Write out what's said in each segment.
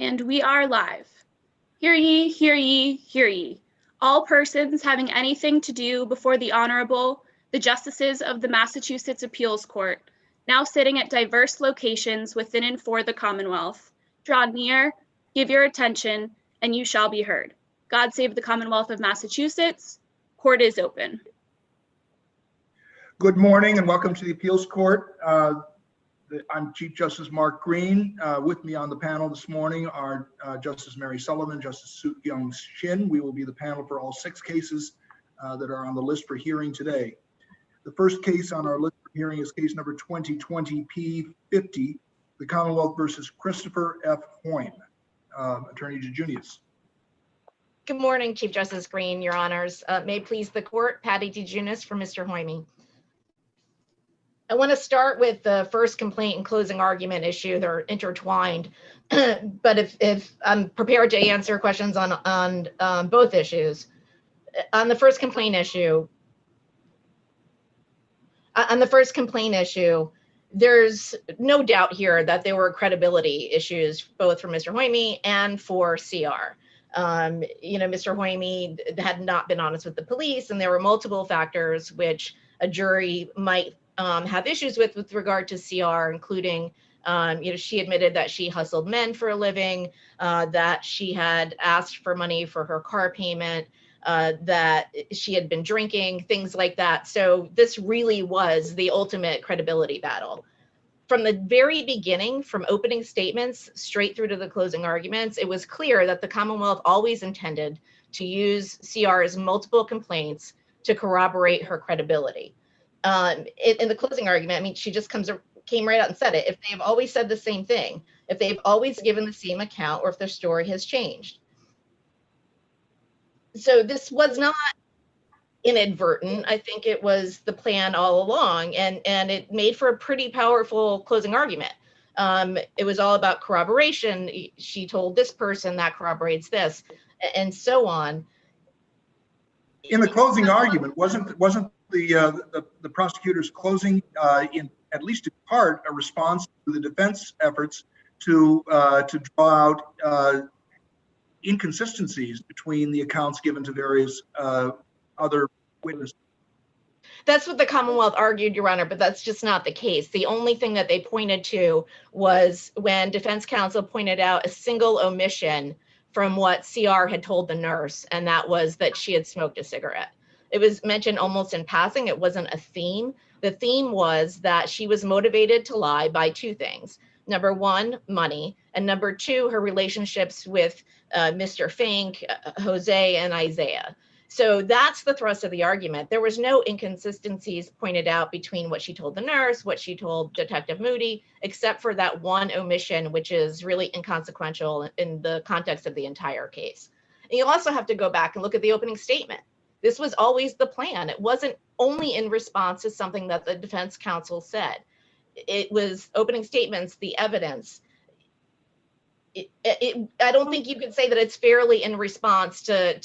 And we are live. Hear ye, hear ye, hear ye. All persons having anything to do before the Honorable, the Justices of the Massachusetts Appeals Court, now sitting at diverse locations within and for the Commonwealth, draw near, give your attention, and you shall be heard. God save the Commonwealth of Massachusetts. Court is open. Good morning and welcome to the Appeals Court. I'm Chief Justice Mark Green. With me on the panel this morning are Justice Mary Sullivan, Justice Soo-Kyung Shin. We will be the panel for all 6 cases that are on the list for hearing today. The first case on our list for hearing is case number 2020 P50, the Commonwealth versus Christopher F. Hoyme. Attorney DeJunius. Good morning, Chief Justice Green, Your Honors. May it please the court, Patty DeJunius for Mr. Hoyme. I want to start with the first complaint and closing argument issue. They're intertwined, but if I'm prepared to answer questions on both issues. On the first complaint issue, there's no doubt here that there were credibility issues both for Mr. Hoyme and for CR. Mr. Hoyme had not been honest with the police, and there were multiple factors which a jury might have issues with regard to CR, including, she admitted that she hustled men for a living, that she had asked for money for her car payment, that she had been drinking, things like that. So this really was the ultimate credibility battle. From the very beginning, from opening statements straight through to the closing arguments, it was clear that the Commonwealth always intended to use CR's multiple complaints to corroborate her credibility. In the closing argument, she just came right out and said it. If they've always said the same thing, if they've always given the same account, or if their story has changed. So this was not inadvertent. I think it was the plan all along, and it made for a pretty powerful closing argument. It was all about corroboration. She told this person that corroborates this, and so on. In the closing argument, wasn't the prosecutor's closing in at least in part a response to the defense efforts to draw out inconsistencies between the accounts given to various other witnesses? That's what the Commonwealth argued, Your Honor, but that's just not the case. The only thing that they pointed to was when defense counsel pointed out a single omission from what CR had told the nurse, and that was that she had smoked a cigarette. It was mentioned almost in passing. It wasn't a theme. The theme was that she was motivated to lie by 2 things. Number 1, money, and number 2, her relationships with Mr. Fink, Jose, and Isaiah. So that's the thrust of the argument. There was no inconsistencies pointed out between what she told the nurse, what she told Detective Moody, except for that one omission, which is really inconsequential in the context of the entire case. And you also have to go back and look at the opening statement. This was always the plan. It wasn't only in response to something that the defense counsel said. It was opening statements, the evidence. I don't think you could say that it's fairly in response to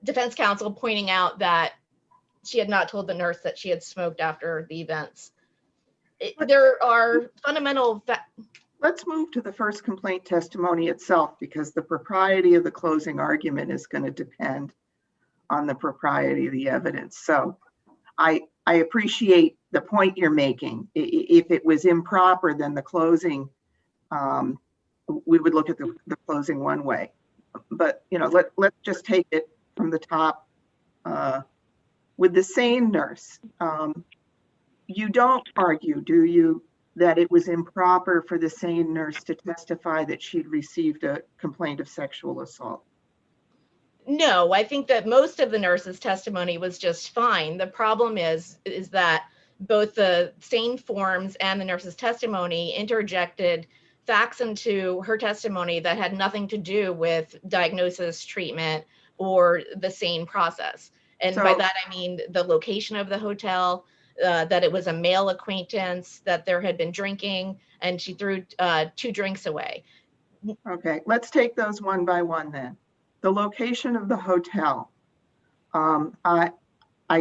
defense counsel pointing out that she had not told the nurse that she had smoked after the events. There are fundamental. Let's move to the first complaint testimony itself, because the propriety of the closing argument is going to depend on the propriety of the evidence. So I appreciate the point you're making. If it was improper, then the closing, we would look at the closing one way. But let's just take it from the top. With the same nurse, you don't argue, do you, that it was improper for the same nurse to testify that she'd received a complaint of sexual assault? No, I think that most of the nurse's testimony was just fine. The problem is that both the SANE forms and the nurse's testimony interjected facts into her testimony that had nothing to do with diagnosis, treatment, or the SANE process. And by that, I mean the location of the hotel, that it was a male acquaintance, that there had been drinking, and she threw 2 drinks away. Okay, let's take those one by one then. The location of the hotel. I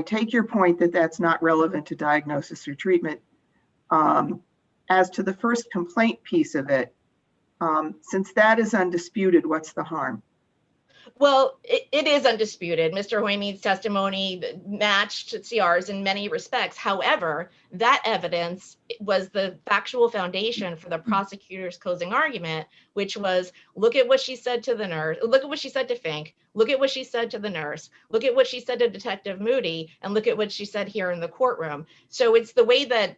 take your point that that's not relevant to diagnosis or treatment. As to the first complaint piece of it, Since that is undisputed, what's the harm? Well, it is undisputed. Mr. Hoymead's testimony matched CR's in many respects. However, that evidence was the factual foundation for the prosecutor's closing argument, which was, look at what she said to the nurse, look at what she said to Fink, look at what she said to the nurse, look at what she said to Detective Moody, and look at what she said here in the courtroom. So it's the way that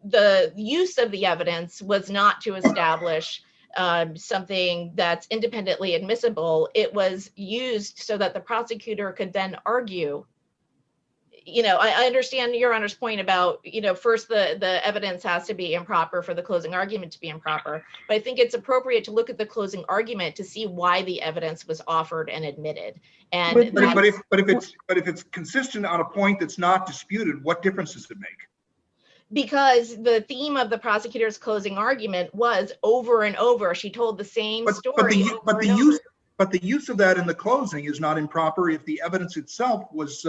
the use of the evidence was not to establish something that's independently admissible. It was used so that the prosecutor could then argue. I understand Your Honor's point about, first the evidence has to be improper for the closing argument to be improper, but I think it's appropriate to look at the closing argument to see why the evidence was offered and admitted. And but if it's consistent on a point that's not disputed, what difference does it make? Because the theme of the prosecutor's closing argument was over and over, she told the same story. But the use of that in the closing is not improper if the evidence itself was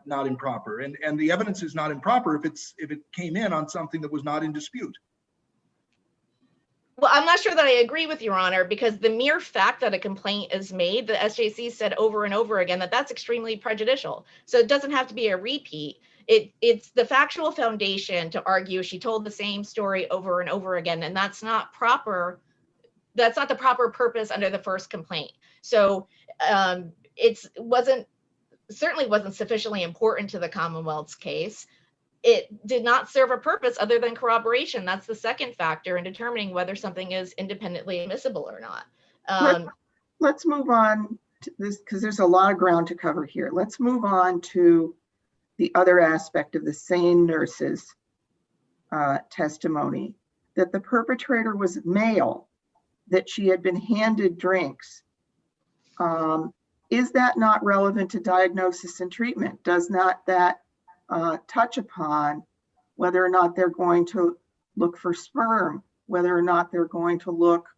not improper, and the evidence is not improper if it came in on something that was not in dispute. Well, I'm not sure that I agree with Your Honor, because the mere fact that a complaint is made, the SJC said over and over again that that's extremely prejudicial. So it doesn't have to be a repeat. It's the factual foundation to argue she told the same story over and over again, and that's not proper. That's not the proper purpose under the first complaint. So certainly wasn't sufficiently important to the Commonwealth's case. It did not serve a purpose other than corroboration. That's the second factor in determining whether something is independently admissible or not. Let's move on to this, because there's a lot of ground to cover here. Let's move on to the other aspect of the sane nurse's testimony, that the perpetrator was male, that she had been handed drinks. Is that not relevant to diagnosis and treatment? Does not that touch upon whether or not they're going to look for sperm, whether or not they're going to look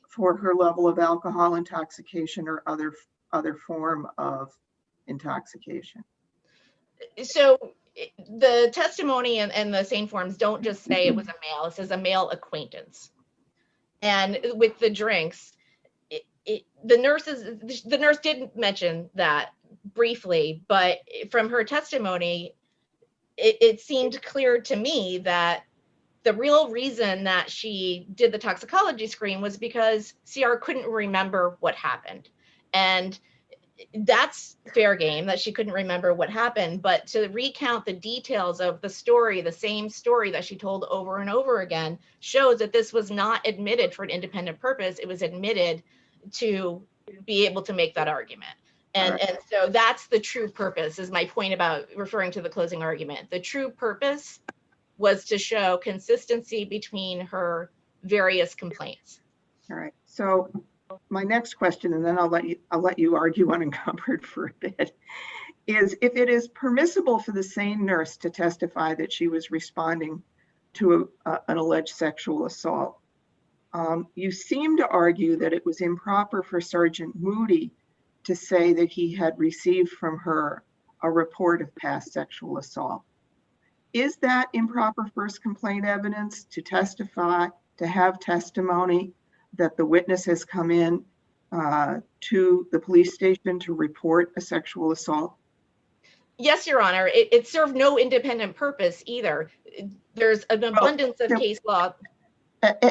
for her level of alcohol intoxication or other form of intoxication? So the testimony and the SANE forms don't just say it was a male, it says a male acquaintance. And with the drinks, the nurse did mention that briefly, but from her testimony, it seemed clear to me that the real reason that she did the toxicology screen was because CR couldn't remember what happened. And that's fair game that she couldn't remember what happened, but to recount the details of the story, the same story that she told over and over again, shows that this was not admitted for an independent purpose. It was admitted to be able to make that argument. And so that's the true purpose, is my point about referring to the closing argument. The true purpose was to show consistency between her various complaints. All right. So my next question, and then I'll let you argue unencumbered for a bit, is if it is permissible for the sane nurse to testify that she was responding to an alleged sexual assault, you seem to argue that it was improper for Sergeant Moody to say that he had received from her a report of past sexual assault. Is that improper first complaint evidence to testify, to have testimony that the witness has come in to the police station to report a sexual assault? Yes, Your Honor. It served no independent purpose either. There's an abundance of case law.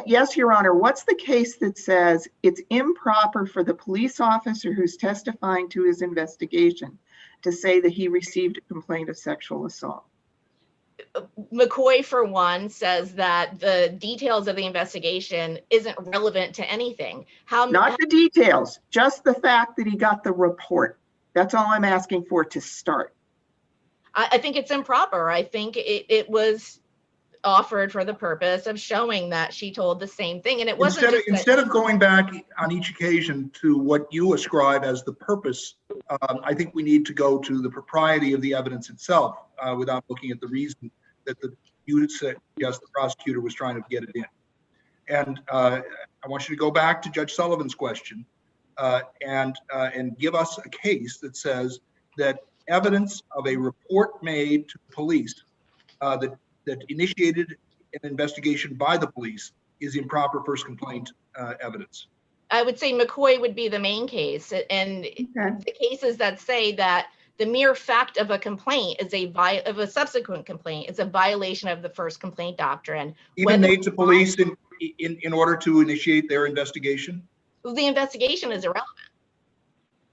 Yes, Your Honor. What's the case that says it's improper for the police officer who's testifying to his investigation to say that he received a complaint of sexual assault? McCoy, for one, says that the details of the investigation isn't relevant to anything. Not the details, just the fact that he got the report. That's all I'm asking for to start. I think it's improper. I think it was offered for the purpose of showing that she told the same thing. And it wasn't instead of going back on each occasion to what you ascribe as the purpose, I think we need to go to the propriety of the evidence itself without looking at the reason that you said, yes, the prosecutor was trying to get it in. And I want you to go back to Judge Sullivan's question and give us a case that says that evidence of a report made to the police that initiated an investigation by the police is improper first complaint evidence? I would say McCoy would be the main case, and the cases that say that the mere fact of a complaint is of a subsequent complaint is a violation of the first complaint doctrine. Even made to police in order to initiate their investigation? The investigation is irrelevant.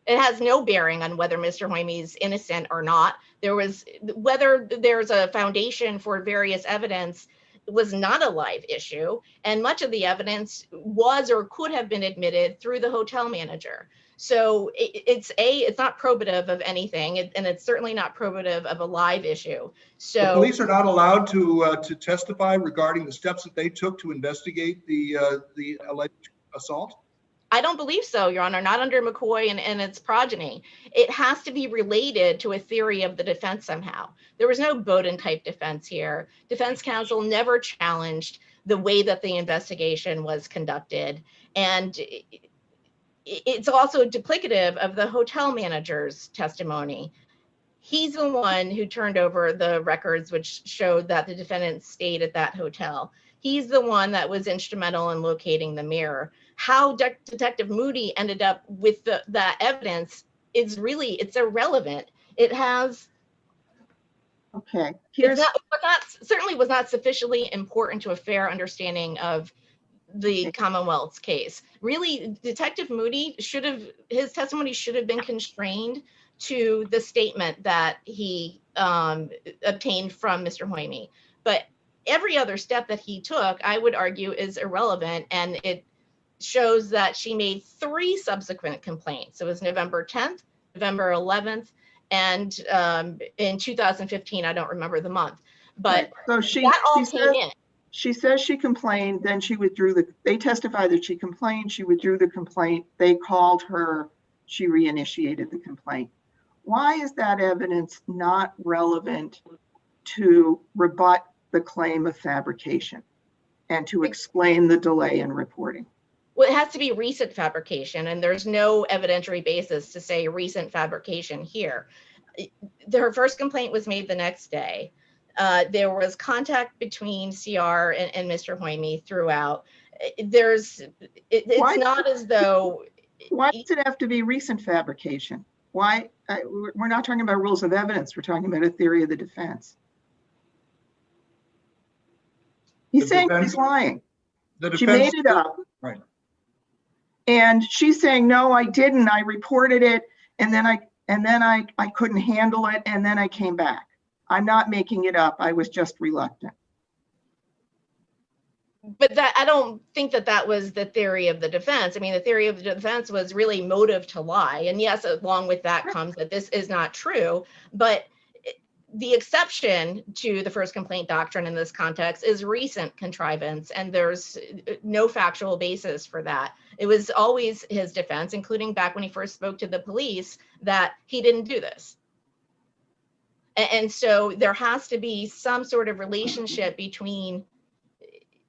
It has no bearing on whether Mr. Hoyme is innocent or not. Whether there's a foundation for various evidence was not a live issue, and much of the evidence was or could have been admitted through the hotel manager. So it's not probative of anything, and it's certainly not probative of a live issue. So the police are not allowed to testify regarding the steps that they took to investigate the alleged assault? I don't believe so, Your Honor, not under McCoy and its progeny. It has to be related to a theory of the defense somehow. There was no Bowdoin type defense here. Defense counsel never challenged the way that the investigation was conducted. And it's also duplicative of the hotel manager's testimony. He's the one who turned over the records which showed that the defendant stayed at that hotel. He's the one that was instrumental in locating the mirror. How Detective Moody ended up with that evidence it's irrelevant. It has certainly was not sufficiently important to a fair understanding of the Commonwealth's case. Really, Detective Moody his testimony should have been constrained to the statement that he obtained from Mr. Hoyme. But every other step that he took, I would argue, is irrelevant, and it shows that she made 3 subsequent complaints. It was November 10th, November 11th, and in 2015, I don't remember the month, but so she says she complained, then she withdrew they testified that she complained, she withdrew the complaint, they called her, she reinitiated the complaint. Why is that evidence not relevant to rebut the claim of fabrication and to explain the delay in reporting? Well, it has to be recent fabrication, and there's no evidentiary basis to say recent fabrication here. Her first complaint was made the next day. There was contact between CR and Mr. Hoyme throughout. It's not as though... Why does it have to be recent fabrication? Why? We're not talking about rules of evidence. We're talking about a theory of the defense. He's saying she's lying. She made it up. Right. And she's saying, no, I didn't. I reported it, and then I couldn't handle it, and then I came back. I'm not making it up. I was just reluctant. But I don't think that was the theory of the defense. I mean, the theory of the defense was really motive to lie. And yes, along with that comes that this is not true. But the exception to the first complaint doctrine in this context is recent contrivance, and there's no factual basis for that. It was always his defense, including back when he first spoke to the police, that he didn't do this. And so there has to be some sort of relationship between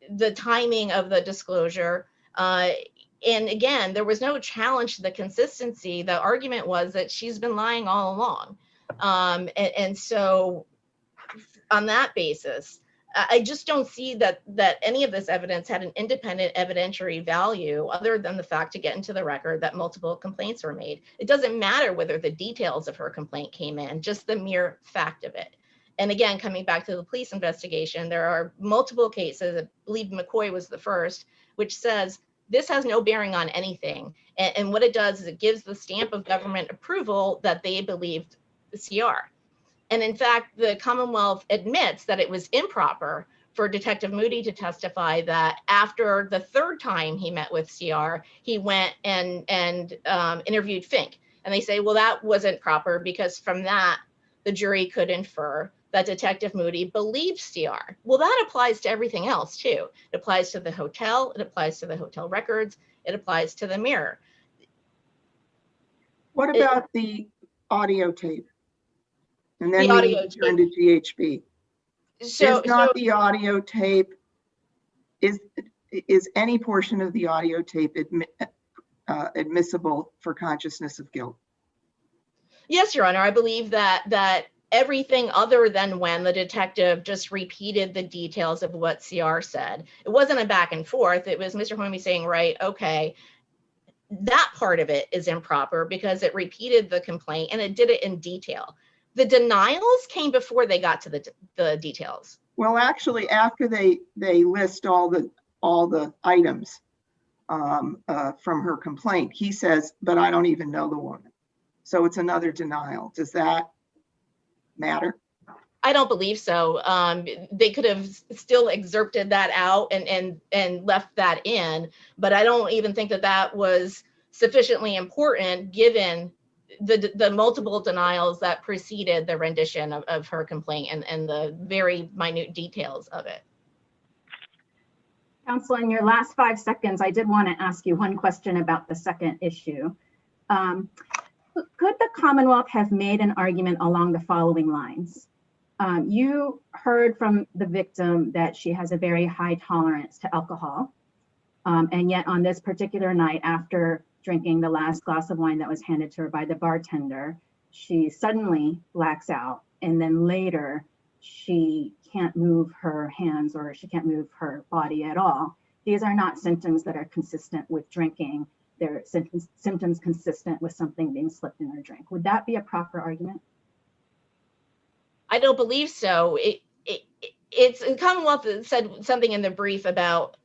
the timing of the disclosure. And again, there was no challenge to the consistency. The argument was that she's been lying all along. And so on that basis, I just don't see that any of this evidence had an independent evidentiary value other than the fact to get into the record that multiple complaints were made. It doesn't matter whether the details of her complaint came in, just the mere fact of it. And again, coming back to the police investigation, there are multiple cases, I believe McCoy was the first, which says this has no bearing on anything. And what it does is it gives the stamp of government approval that they believed the CR. And in fact, the Commonwealth admits that it was improper for Detective Moody to testify that after the 3rd time he met with CR, he went and interviewed Fink. And they say, well, that wasn't proper because from that, the jury could infer that Detective Moody believed CR. Well, that applies to everything else too. It applies to the hotel, it applies to the hotel records, it applies to the mirror. What about the audio tape? And then the we audio turn to GHB. So, is not the audio tape, is any portion of the audio tape admissible for consciousness of guilt? Yes, Your Honor, I believe that everything other than when the detective just repeated the details of what CR said. It wasn't a back and forth. It was Mr. Hoyme saying, right, okay, that part of it is improper because it repeated the complaint and it did it in detail. The denials came before they got to the details. Well, actually, after they list all the items from her complaint, he says, but I don't even know the woman. So it's another denial. Does that matter? I don't believe so. They could have still excerpted that out and left that in, but I don't even think that that was sufficiently important given the multiple denials that preceded the rendition of her complaint and the very minute details of it. Counsel, in your last 5 seconds, I did want to ask you one question about the second issue. Could the Commonwealth have made an argument along the following lines? You heard from the victim that she has a very high tolerance to alcohol. And yet on this particular night, after drinking the last glass of wine that was handed to her by the bartender, she suddenly blacks out. And then later, she can't move her hands or she can't move her body at all. These are not symptoms that are consistent with drinking. They're symptoms consistent with something being slipped in her drink. Would that be a proper argument? I don't believe so. It's the Commonwealth said something in the brief about,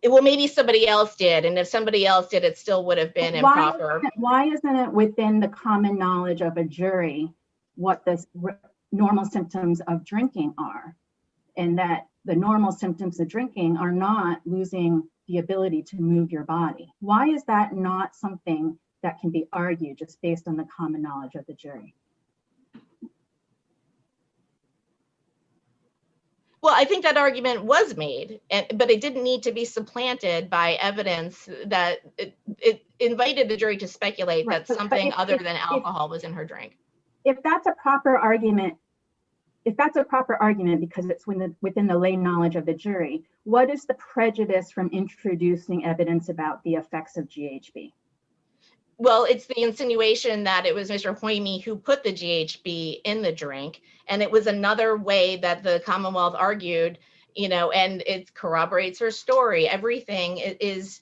well, maybe somebody else did, and if somebody else did, it still would have been improper. Why isn't it within the common knowledge of a jury what the normal symptoms of drinking are, and that the normal symptoms of drinking are not losing the ability to move your body? Why is that not something that can be argued just based on the common knowledge of the jury? Well, I think that argument was made, but it didn't need to be supplanted by evidence that it invited the jury to speculate that something other than alcohol was in her drink. If that's a proper argument, because it's within the lay knowledge of the jury, what is the prejudice from introducing evidence about the effects of GHB? Well, it's the insinuation that it was Mr. Hoyme who put the GHB in the drink. And it was another way that the Commonwealth argued, and it corroborates her story. Everything is,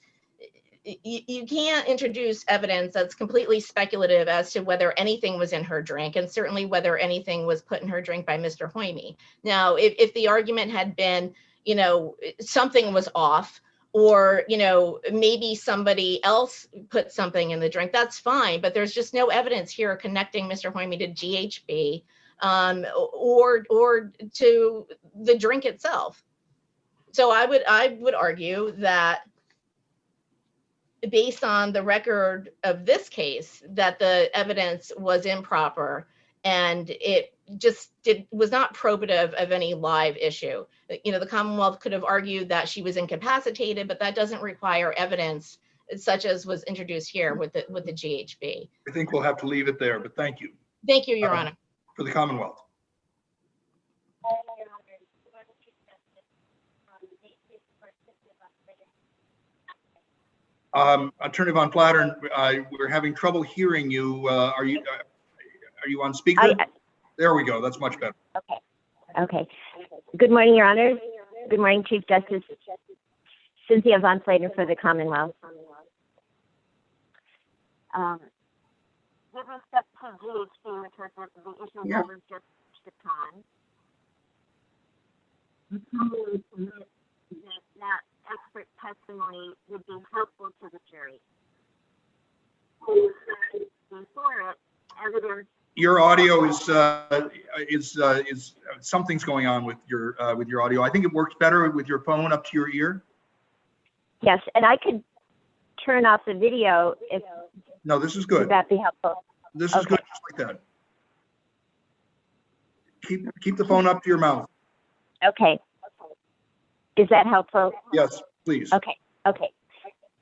you can't introduce evidence that's completely speculative as to whether anything was in her drink, and certainly whether anything was put in her drink by Mr. Hoyme. Now, if the argument had been, something was off, or maybe somebody else put something in the drink, that's fine, but there's just no evidence here connecting Mr. Hoyme to GHB or to the drink itself. So I would argue that based on the record of this case, that the evidence was improper and it just was not probative of any live issue. The Commonwealth could have argued that she was incapacitated, but that doesn't require evidence such as was introduced here with the GHB. I think we'll have to leave it there, but thank you. Thank you, Your Honor. For the Commonwealth. Attorney Von Plattern, we're having trouble hearing you. Are you on speaker? There we go. That's much better. Okay. Good morning, Your Honor. Good morning, Chief Justice Cynthia Von Plattern for the Commonwealth. With respect to GHB, which was the issue that was just upon, the Commonwealth admits that expert testimony would be helpful to the jury. Before it, evidence. Your audio is something's going on with your audio. I think it works better with your phone up to your ear. Yes, and I could turn off the video if. No, this is good. Would that be helpful? This is good, just like that. Keep the phone up to your mouth. Okay. Is that helpful? Yes, please. Okay.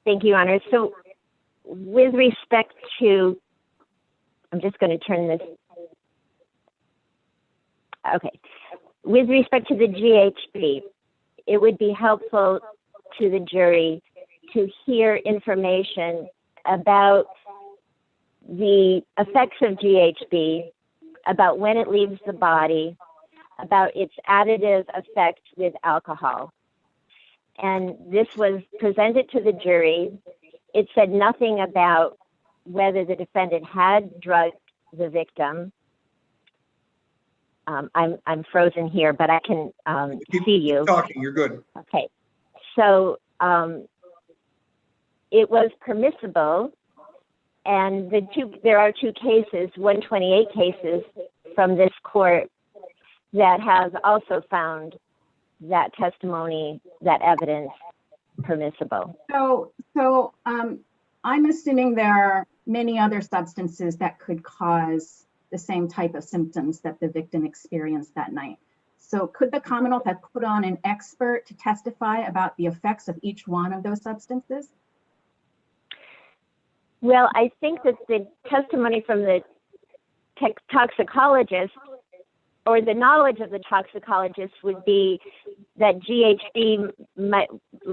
Thank you, Your Honor. So with respect to, I'm just going to turn this. Okay. With respect to the GHB, it would be helpful to the jury to hear information about the effects of GHB about when it leaves the body, about its additive effect with alcohol. And this was presented to the jury. It said nothing about whether the defendant had drugged the victim. I'm frozen here, but I can see you. Keep talking, you're good. Okay, so it was permissible, and there are two cases, 128 cases from this court that have also found that testimony, that evidence permissible. So I'm assuming there are many other substances that could cause the same type of symptoms that the victim experienced that night. So could the Commonwealth have put on an expert to testify about the effects of each one of those substances? Well, I think that the testimony from the toxicologist, or the knowledge of the toxicologist, would be that GHB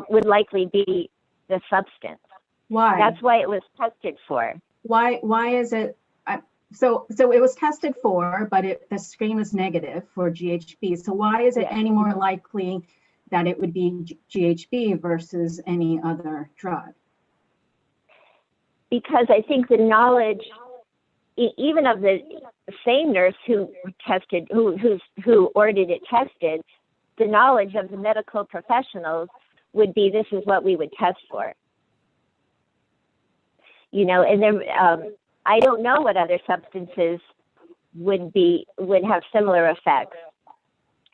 would likely be the substance. Why? That's why it was tested for. Why is it? So it was tested for, but the screen was negative for GHB. So why is it any more likely that it would be GHB versus any other drug? Because I think the knowledge, even of the same nurse who tested, who ordered it tested, the knowledge of the medical professionals would be, this is what we would test for. You know, and then I don't know what other substances would have similar effects,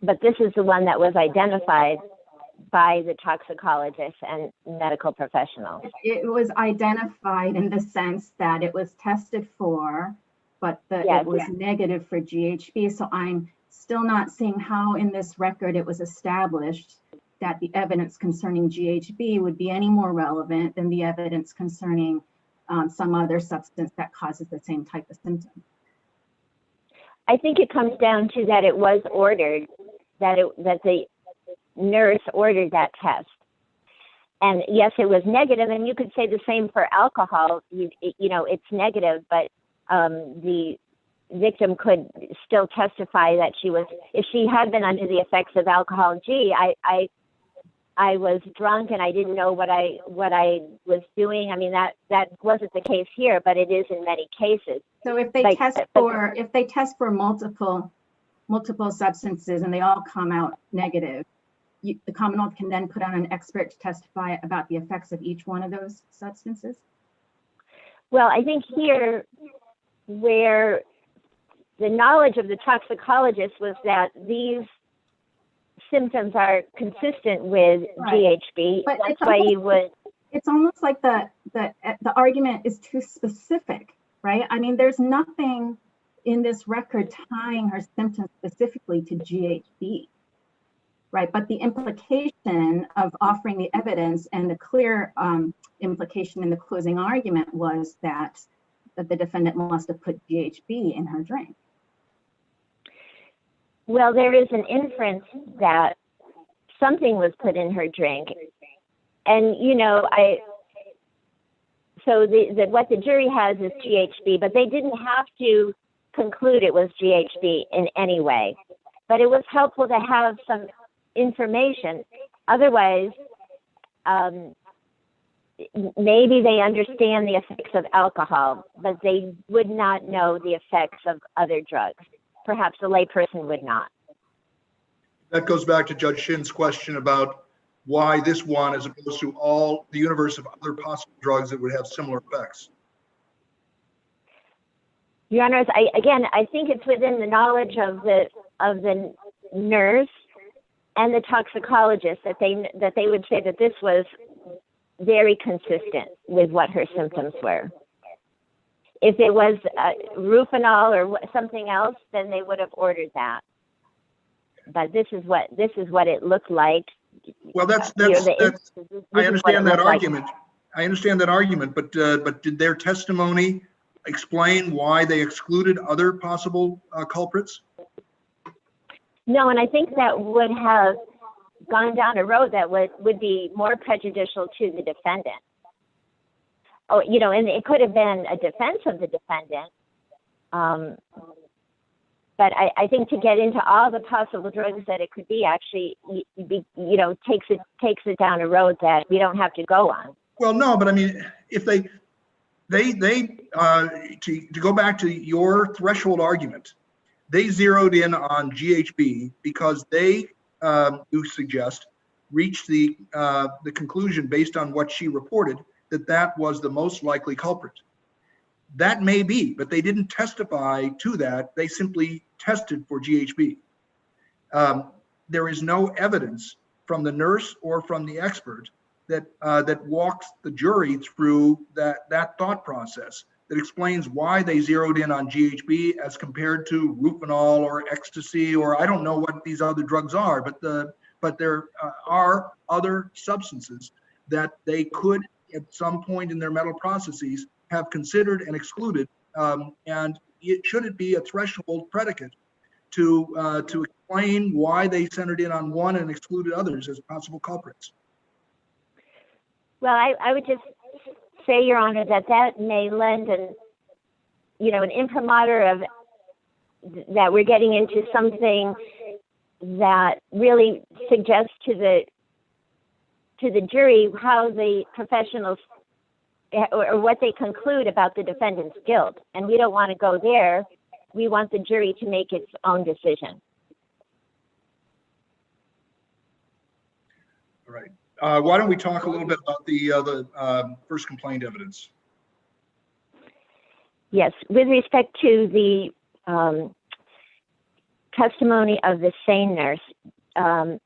but this is the one that was identified by the toxicologist and medical professionals. It was identified in the sense that it was tested for, but it was negative for GHB. So I'm still not seeing how in this record it was established that the evidence concerning GHB would be any more relevant than the evidence concerning some other substance that causes the same type of symptom. I think it comes down to that it was ordered, that the nurse ordered that test. And yes, it was negative, and you could say the same for alcohol. You know, it's negative, but the victim could still testify that she was, if she had been under the effects of alcohol, I was drunk and I didn't know what I was doing. I mean, that wasn't the case here, but it is in many cases. So if they test for multiple substances and they all come out negative, the Commonwealth can then put on an expert to testify about the effects of each one of those substances? Well, I think here, where the knowledge of the toxicologist was that these symptoms are consistent with GHB, but that's why you would. It's almost like the argument is too specific, right? I mean, there's nothing in this record tying her symptoms specifically to GHB, right? But the implication of offering the evidence and the clear implication in the closing argument was that the defendant must have put GHB in her drink. Well, there is an inference that something was put in her drink. And, you know, so what the jury has is GHB, but they didn't have to conclude it was GHB in any way. But it was helpful to have some information. Otherwise, maybe they understand the effects of alcohol, but they would not know the effects of other drugs. Perhaps a layperson would not. That goes back to Judge Shin's question about why this one, as opposed to all the universe of other possible drugs that would have similar effects. Your Honors, I think it's within the knowledge of the nurse and the toxicologist that they would say that this was very consistent with what her symptoms were. If it was Rufinol or something else, then they would have ordered that. But this is what it looked like. Well, I understand that argument. I understand that argument, but did their testimony explain why they excluded other possible culprits? No, and I think that would have gone down a road that would be more prejudicial to the defendant. Oh, you know, and it could have been a defense of the defendant. But I think to get into all the possible drugs that it could be actually, takes it down a road that we don't have to go on. Well, no, but I mean, if they to go back to your threshold argument, they zeroed in on GHB because they, you suggest, reached the conclusion based on what she reported that was the most likely culprit. That may be, but they didn't testify to that. They simply tested for GHB. There is no evidence from the nurse or from the expert that walks the jury through that thought process, that explains why they zeroed in on GHB as compared to Rufinol or ecstasy, or I don't know what these other drugs are, but there are other substances that they could at some point in their mental processes have considered and excluded, and should it be a threshold predicate to explain why they centered in on one and excluded others as possible culprits? Well, I would just say, Your Honor, that may lend an imprimatur of that we're getting into something that really suggests to the jury how the professionals or what they conclude about the defendant's guilt. And we don't want to go there. We want the jury to make its own decision. All right. Why don't we talk a little bit about the first complaint evidence? Yes, with respect to the testimony of the SANE nurse,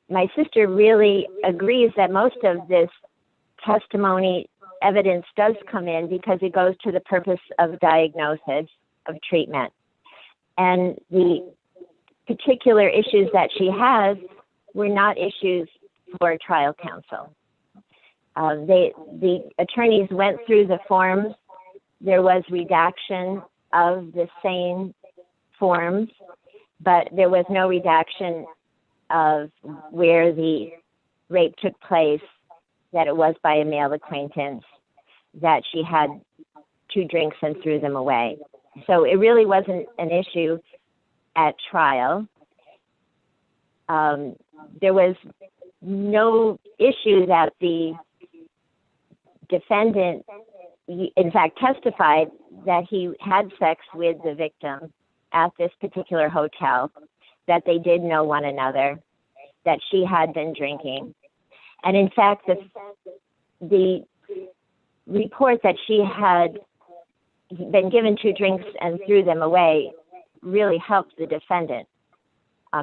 my sister really agrees that most of this testimony evidence does come in because it goes to the purpose of diagnosis, of treatment. And the particular issues that she has were not issues for trial counsel. The attorneys went through the forms. There was redaction of the SANE forms, but there was no redaction of where the rape took place, that it was by a male acquaintance, that she had 2 drinks and threw them away. So it really wasn't an issue at trial. There was no issue that the defendant, in fact, testified that he had sex with the victim at this particular hotel, that they did know one another, that she had been drinking. And in fact, the report that she had been given 2 drinks and threw them away really helped the defendant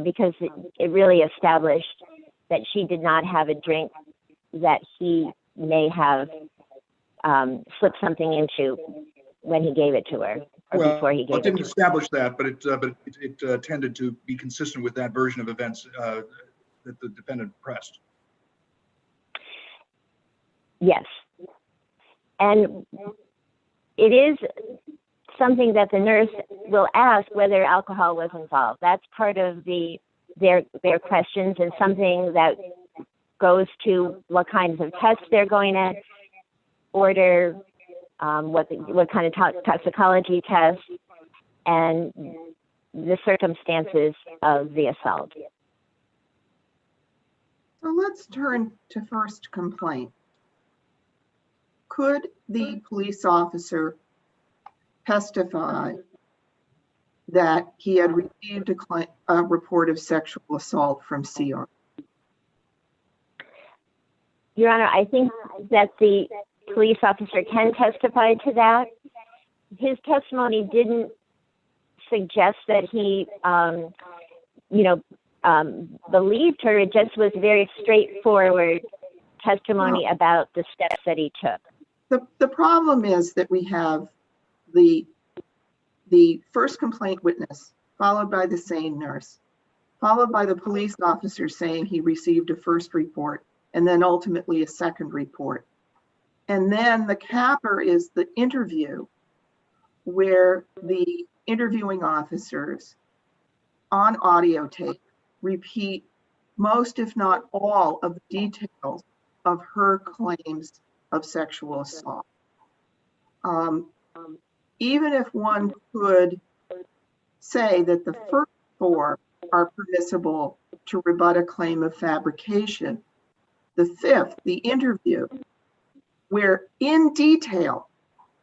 because it really established that she did not have a drink that he may have slipped something into when he gave it to her, or before he gave it to her. It didn't establish that, but it tended to be consistent with that version of events that the defendant pressed. Yes. And it is something that the nurse will ask whether alcohol was involved. That's part of their questions, and something that goes to what kinds of tests they're going to order, what kind of toxicology tests, and the circumstances of the assault. So let's turn to first complaint. Could the police officer testify that he had received a report of sexual assault from CR? Your Honor, I think that the police officer can testify to that. His testimony didn't suggest that he, believed her. It just was very straightforward testimony about the steps that he took. The problem is that we have the first complaint witness, followed by the SANE nurse, followed by the police officer saying he received a first report, and then ultimately a second report. And then the capper is the interview, where the interviewing officers on audio tape repeat most, if not all, of the details of her claims of sexual assault. Even if one could say that the first 4 are permissible to rebut a claim of fabrication. The 5th, the interview, where in detail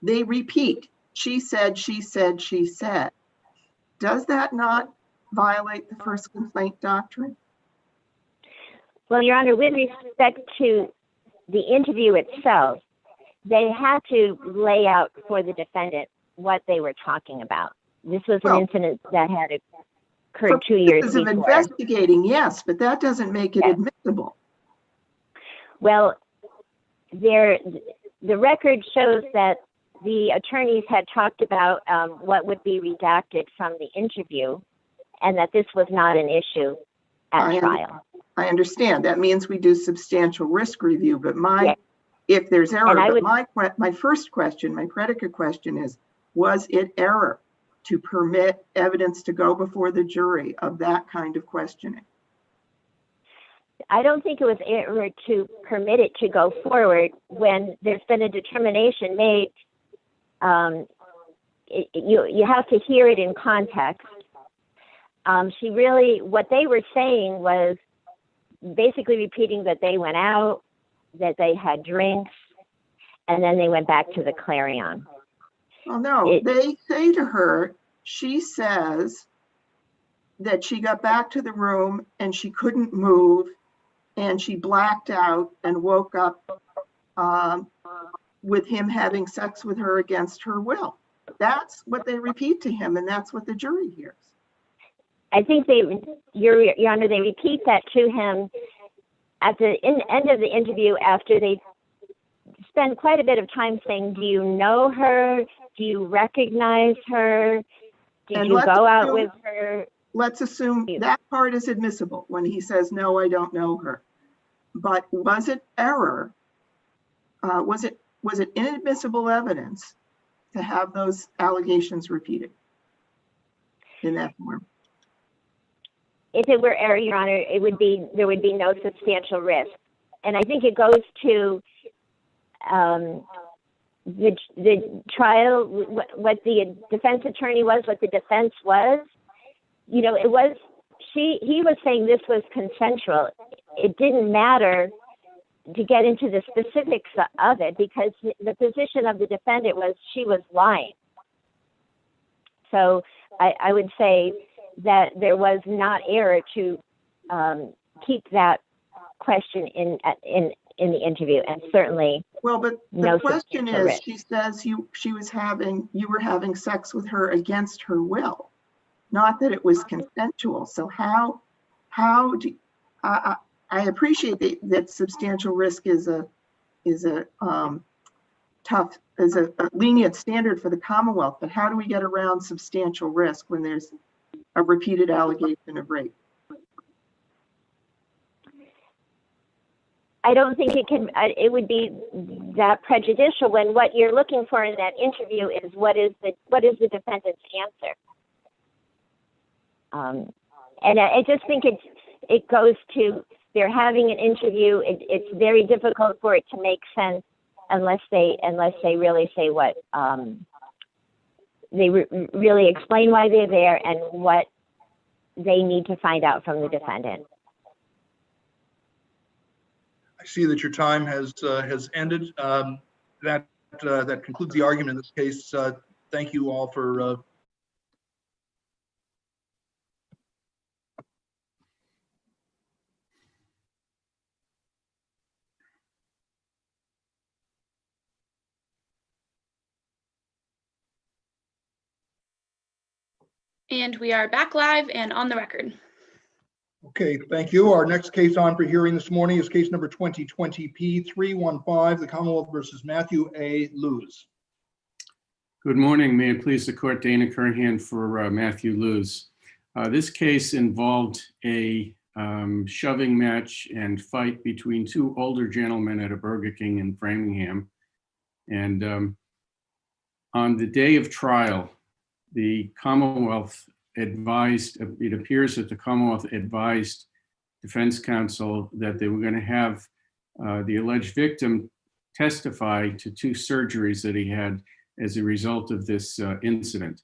they repeat, she said, she said, she said. Does that not violate the first complaint doctrine? Well, Your Honor, with respect to the interview itself, they had to lay out for the defendant what they were talking about. This was an incident that had occurred 2 years before. Of investigating, yes, but that doesn't make it admissible. Well, the record shows that the attorneys had talked about what would be redacted from the interview, and that this was not an issue at trial. I understand. That means we do substantial risk review, but if there's error, my first question, my predicate question is, was it error to permit evidence to go before the jury of that kind of questioning? I don't think it was error to permit it to go forward when there's been a determination made. You have to hear it in context. What they were saying was basically repeating that they went out, that they had drinks, and then they went back to the Clarion. Well, no, they say to her, she says that she got back to the room and she couldn't move and she blacked out and woke up with him having sex with her against her will. That's what they repeat to him, and that's what the jury hears. I think Your Honor, they repeat that to him at the end of the interview after they spend quite a bit of time saying, do you know her? Do you recognize her? Did you go out with her? Let's assume that part is admissible when he says, no, I don't know her. But was it error? Was it inadmissible evidence to have those allegations repeated in that form? If it were error, Your Honor, there would be no substantial risk. And I think it goes to the trial, what the defense attorney was, what the defense was. You know, he was saying this was consensual. It didn't matter to get into the specifics of it because the position of the defendant was she was lying. So I would say that there was not error to keep that question in the interview, and certainly but the question is, risk. She says you were having sex with her against her will, not that it was consensual. So how do I appreciate that substantial risk is a lenient standard for the Commonwealth, but how do we get around substantial risk when there's a repeated allegation of rape? I don't think it would be that prejudicial when what you're looking for in that interview is what is the defendant's answer. And I just think it goes to, they're having an interview. It's very difficult for it to make sense unless they really say what they really explain why they're there and what they need to find out from the defendant. I see that your time has ended. That concludes the argument in this case. Thank you all for And we are back live and on the record. Okay, thank you. Our next case on for hearing this morning is case number 2020-P315, the Commonwealth versus Matthew A. Lewis. Good morning. May it please the court, Dana Curhan for Matthew Lewis. This case involved a shoving match and fight between two older gentlemen at a Burger King in Framingham. And on the day of trial, the Commonwealth advised, it appears that the Commonwealth advised defense counsel that they were going to have the alleged victim testify to two surgeries that he had as a result of this incident.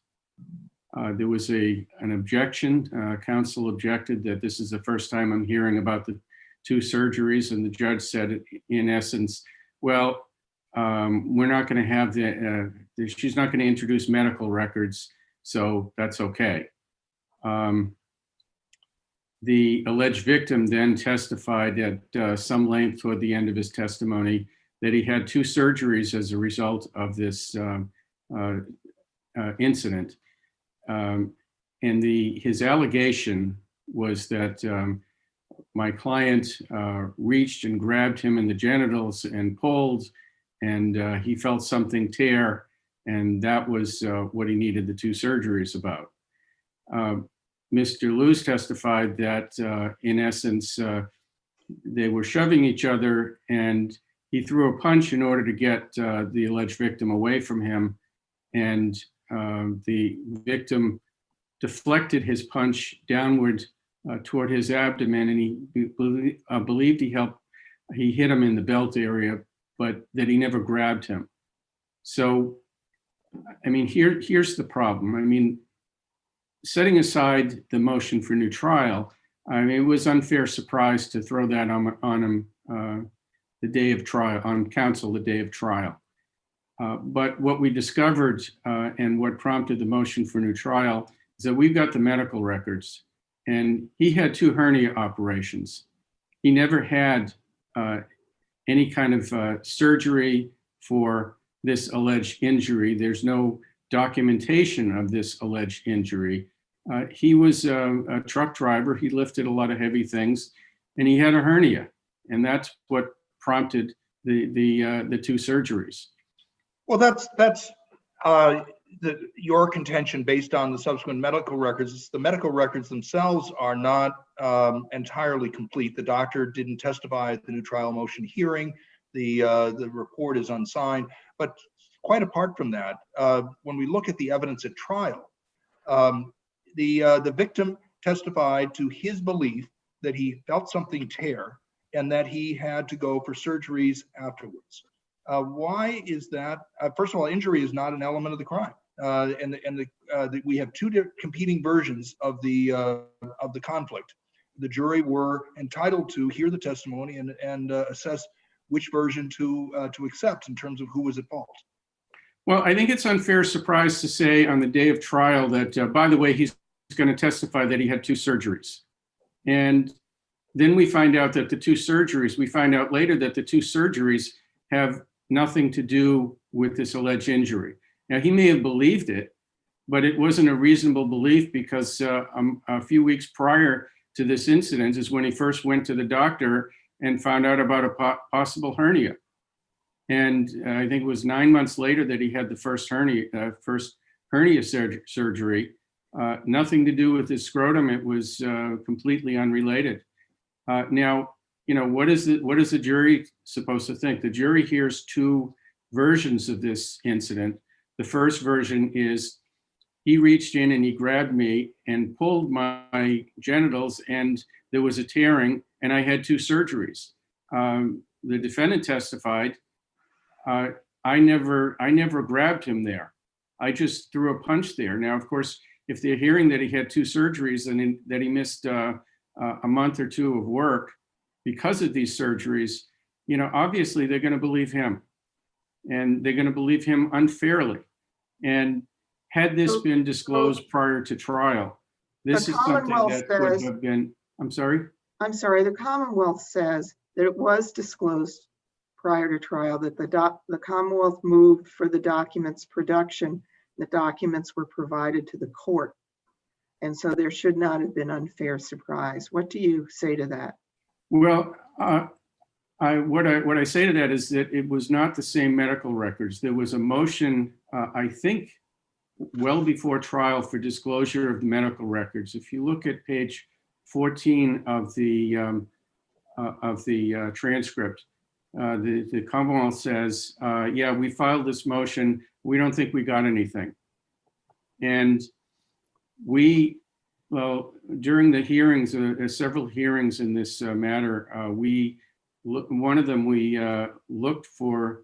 There was an objection. Counsel objected that this is the first time I'm hearing about the 2 surgeries, and the judge said, in essence, well, we're not going to have she's not going to introduce medical records, so that's okay. The alleged victim then testified at some length toward the end of his testimony that he had 2 surgeries as a result of this incident. And his allegation was that my client reached and grabbed him in the genitals and pulled, and he felt something tear, and that was what he needed the 2 surgeries about. Mr. Luz testified that in essence, they were shoving each other, and he threw a punch in order to get the alleged victim away from him, and the victim deflected his punch downward toward his abdomen, and he believed he hit him in the belt area, but that he never grabbed him. So, I mean, here's the problem. I mean, setting aside the motion for new trial, I mean, it was unfair surprise to throw that on him the day of trial, on counsel the day of trial. But what we discovered and what prompted the motion for new trial is that we've got the medical records, and he had 2 hernia operations. He never had any kind of surgery for this alleged injury. There's no documentation of this alleged injury. He was a truck driver. He lifted a lot of heavy things, and he had a hernia, and that's what prompted the 2 surgeries. Well, that's your contention based on the subsequent medical records. The medical records themselves are not entirely complete. The doctor didn't testify at the new trial motion hearing. The report is unsigned. But quite apart from that, when we look at the evidence at trial, the victim testified to his belief that he felt something tear and that he had to go for surgeries afterwards. Why is that? First of all, injury is not an element of the crime, we have 2 competing versions of the conflict. The jury were entitled to hear the testimony and assess which version to accept in terms of who was at fault. Well, I think it's unfair surprise to say on the day of trial that, by the way, he's going to testify that he had 2 surgeries. And then we find out that we find out later that the 2 surgeries have nothing to do with this alleged injury. Now, he may have believed it, but it wasn't a reasonable belief because a few weeks prior to this incident is when he first went to the doctor and found out about a possible hernia. And I think it was 9 months later that he had the first hernia surgery. Nothing to do with his scrotum. It was completely unrelated. Now, you know, what is the jury supposed to think? The jury hears 2 versions of this incident. The first version is he reached in and he grabbed me and pulled my genitals, and there was a tearing, and I had 2 surgeries. The defendant testified, I never grabbed him there. I just threw a punch there. Now, of course, if they're hearing that he had 2 surgeries and that he missed a month or 2 of work because of these surgeries, you know, obviously they're going to believe him, and they're going to believe him unfairly. And had this been disclosed prior to trial, this is something that would have been, I'm sorry? I'm sorry, the Commonwealth says that it was disclosed prior to trial, that the Commonwealth moved for the documents production. The documents were provided to the court. And so there should not have been unfair surprise. What do you say to that? Well, what I say to that is that it was not the same medical records. There was a motion, I think, well before trial for disclosure of the medical records. If you look at page 14 of the transcript, the Commonwealth says, yeah, we filed this motion. We don't think we got anything. And during the hearings, several hearings in this matter, one of them, we looked for,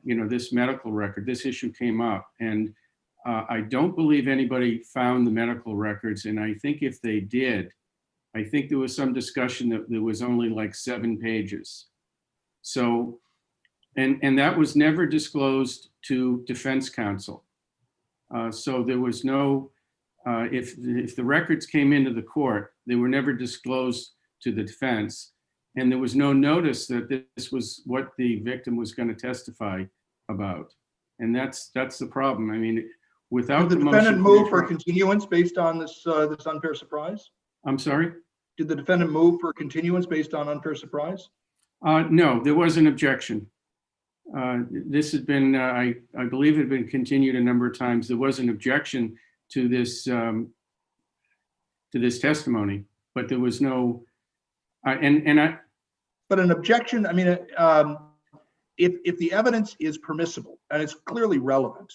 you know, this medical record. This issue came up, and I don't believe anybody found the medical records, and I think if they did, I think there was some discussion that there was only like 7 pages. So, and that was never disclosed to defense counsel. So there was no, if the records came into the court, they were never disclosed to the defense, and there was no notice that this was what the victim was going to testify about. And that's the problem. I mean, without Did the defendant move for continuance based on this unfair surprise? I'm sorry? Did the defendant move for continuance based on unfair surprise? No, there was an objection. This had been, I believe, it had been continued a number of times. There was an objection to this testimony, but there was no, But an objection, I mean, if the evidence is permissible and it's clearly relevant,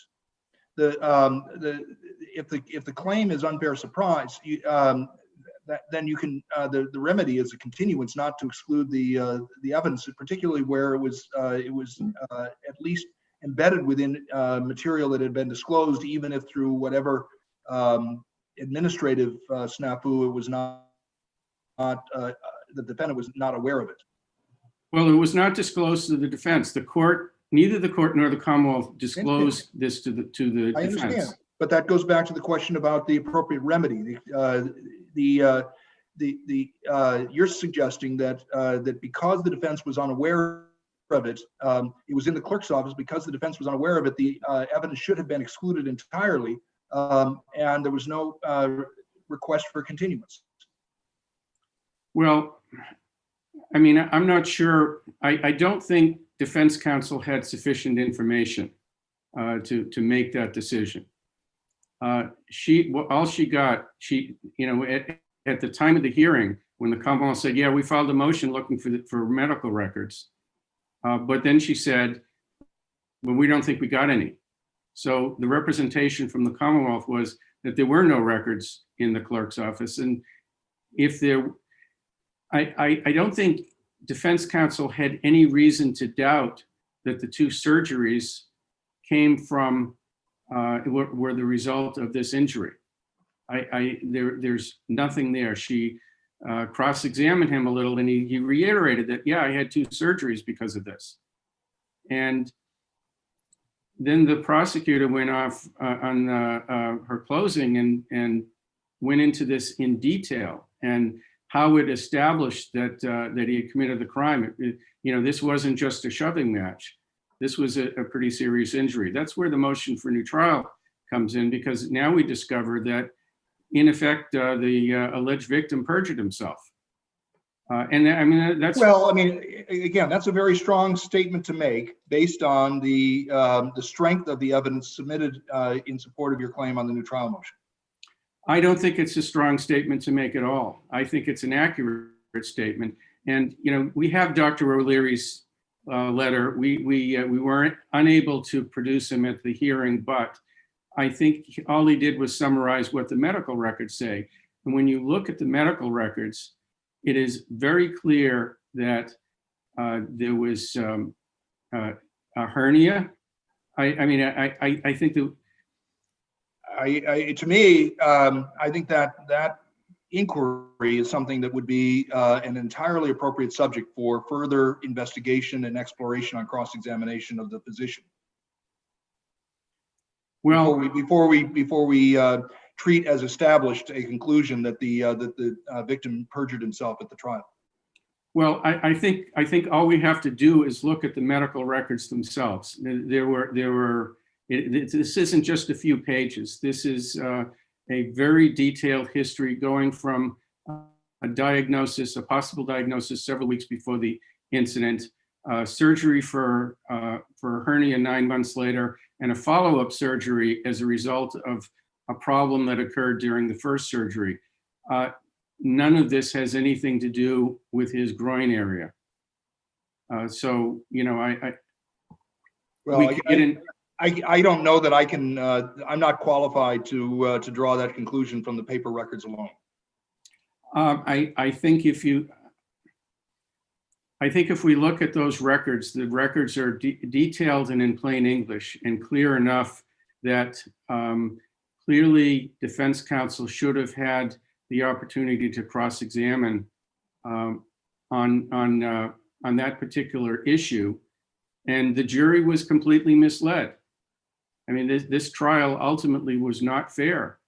if the claim is unfair surprise, then you can the remedy is a continuance, not to exclude the evidence, particularly where it was at least embedded within material that had been disclosed, even if through whatever administrative snafu it was not the defendant was not aware of it. Well, it was not disclosed to the defense. The court, neither the court nor the Commonwealth disclosed this to the I defense. understand, but that goes back to the question about the appropriate remedy. You're suggesting that because the defense was unaware of it, it was in the clerk's office. Because the defense was unaware of it, the evidence should have been excluded entirely, and there was no request for continuance. Well, I mean, I'm not sure. I don't think defense counsel had sufficient information to make that decision. All she got, at the time of the hearing, when the Commonwealth said, yeah, we filed a motion looking for medical records. But then she said, well, we don't think we got any. So the representation from the Commonwealth was that there were no records in the clerk's office. And if there, I don't think defense counsel had any reason to doubt that the 2 surgeries came from, were the result of this injury. There's nothing there. She cross-examined him a little, and he reiterated that, yeah, I had 2 surgeries because of this. And then the prosecutor went off on her closing and went into this in detail, and how it established that that he had committed the crime. This wasn't just a shoving match. This was a pretty serious injury. That's where the motion for new trial comes in, because now we discover that, in effect, the alleged victim perjured himself. And I mean, that's... Well, I mean, again, that's a very strong statement to make based on the strength of the evidence submitted in support of your claim on the new trial motion. I don't think it's a strong statement to make at all. I think it's an accurate statement. And, we have Dr. O'Leary's letter. We weren't unable to produce him at the hearing, but I think all he did was summarize what the medical records say. And when you look at the medical records, it is very clear that there was a hernia. I think that... to me, I think that inquiry is something that would be an entirely appropriate subject for further investigation and exploration on cross-examination of the physician. Well, before we treat as established a conclusion that the victim perjured himself at the trial. Well, I think all we have to do is look at the medical records themselves. This isn't just a few pages. This is a very detailed history going from a possible diagnosis several weeks before the incident, surgery for hernia 9 months later, and a follow-up surgery as a result of a problem that occurred during the first surgery. None of this has anything to do with his groin area. I don't know that I can. I'm not qualified to draw that conclusion from the paper records alone. I think if we look at those records, the records are detailed and in plain English and clear enough that clearly defense counsel should have had the opportunity to cross-examine on that particular issue, and the jury was completely misled. I mean, this trial ultimately was not fair,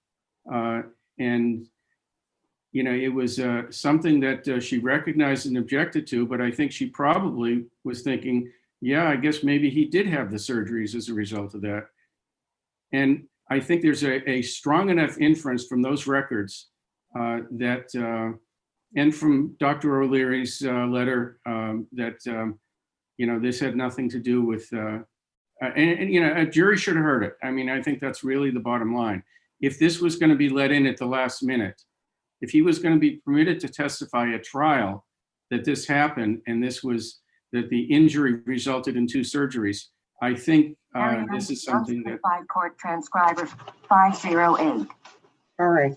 and you know, it was something that she recognized and objected to, but I think she probably was thinking, yeah, I guess maybe he did have the surgeries as a result of that. And I think there's a strong enough inference from those records and from Dr. O'Leary's letter that, you know, this had nothing to do with, and, you know, a jury should have heard it. I mean, I think that's really the bottom line. If this was going to be let in at the last minute, if he was going to be permitted to testify at trial that this happened and this was, that the injury resulted in 2 surgeries, I think this is something that. Court transcriber 508. All right.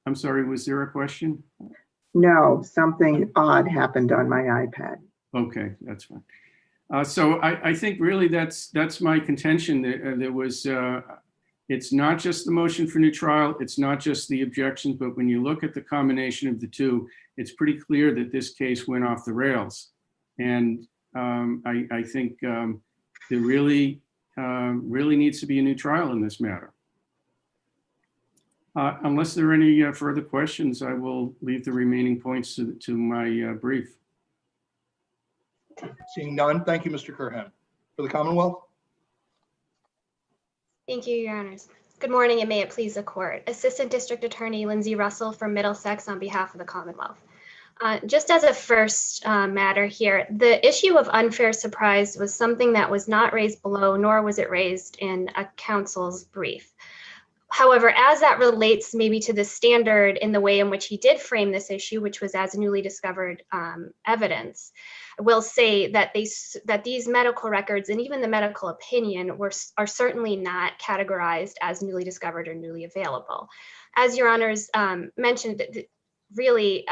I'm sorry, was there a question? No, something odd happened on my iPad. Okay, that's fine. So I think really that's my contention. There was, it's not just the motion for new trial, it's not just the objections, but when you look at the combination of the two, it's pretty clear that this case went off the rails. And I think there really needs to be a new trial in this matter. Unless there are any further questions, I will leave the remaining points to my brief. Seeing none, thank you, Mr. Curhan. For the Commonwealth? Thank you, Your Honors. Good morning, and may it please the Court. Assistant District Attorney Lindsay Russell from Middlesex on behalf of the Commonwealth. Just as a first matter here, the issue of unfair surprise was something that was not raised below, nor was it raised in a counsel's brief. However, as that relates maybe to the standard in the way in which he did frame this issue, which was as newly discovered evidence, I will say that these medical records and even the medical opinion are certainly not categorized as newly discovered or newly available. As Your Honors mentioned, really,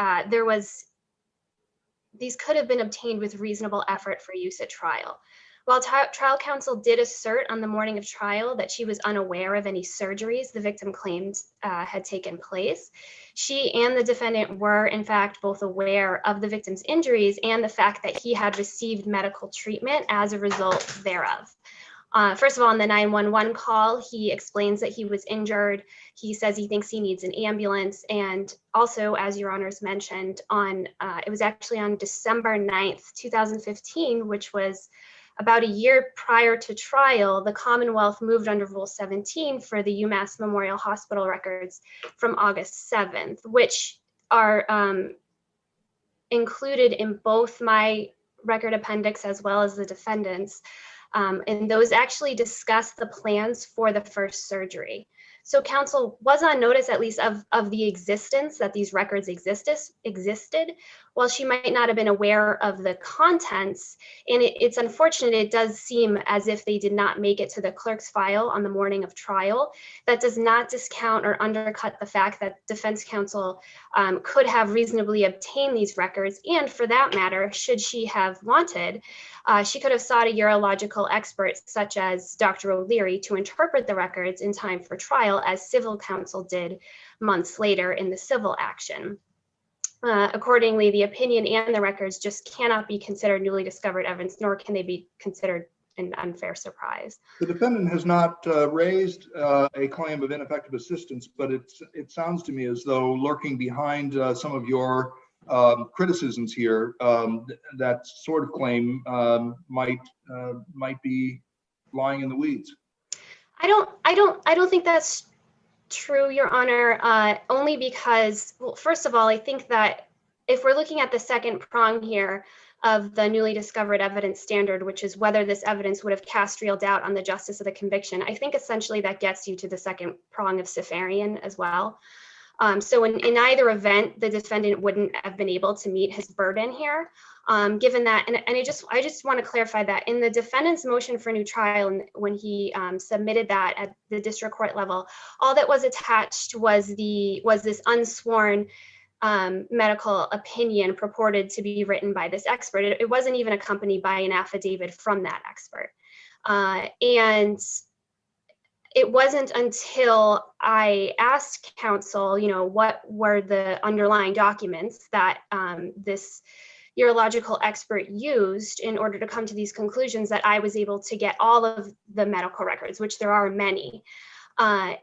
these could have been obtained with reasonable effort for use at trial. While trial counsel did assert on the morning of trial that she was unaware of any surgeries the victim claimed had taken place, she and the defendant were in fact both aware of the victim's injuries and the fact that he had received medical treatment as a result thereof. First of all, on the 911 call, he explains that he was injured. He says he thinks he needs an ambulance. And also, as Your Honors mentioned, it was actually on December 9th, 2015, which was about a year prior to trial, the Commonwealth moved under Rule 17 for the UMass Memorial Hospital records from August 7th, which are included in both my record appendix as well as the defendant's. And those actually discuss the plans for the first surgery. So counsel was on notice at least of the existence that these records existed, while she might not have been aware of the contents. And it's unfortunate, it does seem as if they did not make it to the clerk's file on the morning of trial. That does not discount or undercut the fact that defense counsel could have reasonably obtained these records. And for that matter, should she have wanted, she could have sought a urological expert such as Dr. O'Leary to interpret the records in time for trial, as civil counsel did months later in the civil action. Accordingly, the opinion and the records just cannot be considered newly discovered evidence, nor can they be considered an unfair surprise. The defendant has not raised a claim of ineffective assistance, but it sounds to me as though lurking behind some of your criticisms here, that sort of claim might be lying in the weeds. I don't think that's true, Your Honor, only because, well, first of all, I think that if we're looking at the second prong here of the newly discovered evidence standard, which is whether this evidence would have cast real doubt on the justice of the conviction, I think essentially that gets you to the second prong of Safarian as well. So in either event, the defendant wouldn't have been able to meet his burden here. Given that, and I just want to clarify that in the defendant's motion for new trial, and when he submitted that at the district court level, all that was attached was this unsworn medical opinion purported to be written by this expert. It wasn't even accompanied by an affidavit from that expert. And it wasn't until I asked counsel, what were the underlying documents that this urological expert used in order to come to these conclusions that I was able to get all of the medical records, which there are many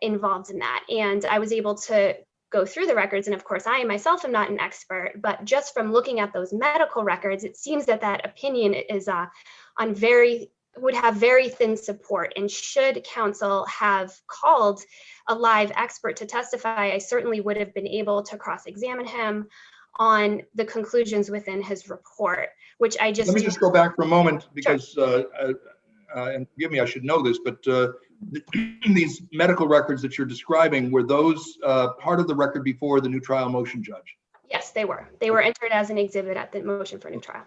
involved in that. And I was able to go through the records. And of course, I myself am not an expert, but just from looking at those medical records, it seems that that opinion is would have very thin support. And should counsel have called a live expert to testify, I certainly would have been able to cross-examine him on the conclusions within his report, which I just— Let me just go back for a moment because, and forgive me, I should know this, but these medical records that you're describing, were those part of the record before the new trial motion judge? Yes, they were. They were entered as an exhibit at the motion for new trial.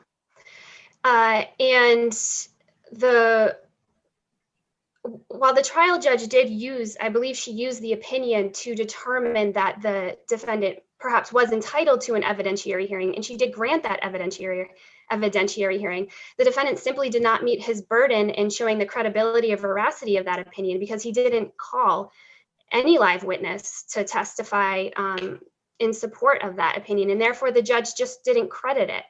And while the trial judge did use, I believe she used the opinion to determine that the defendant perhaps was entitled to an evidentiary hearing, and she did grant that evidentiary hearing, the defendant simply did not meet his burden in showing the credibility or veracity of that opinion because he didn't call any live witness to testify in support of that opinion, and therefore the judge just didn't credit it.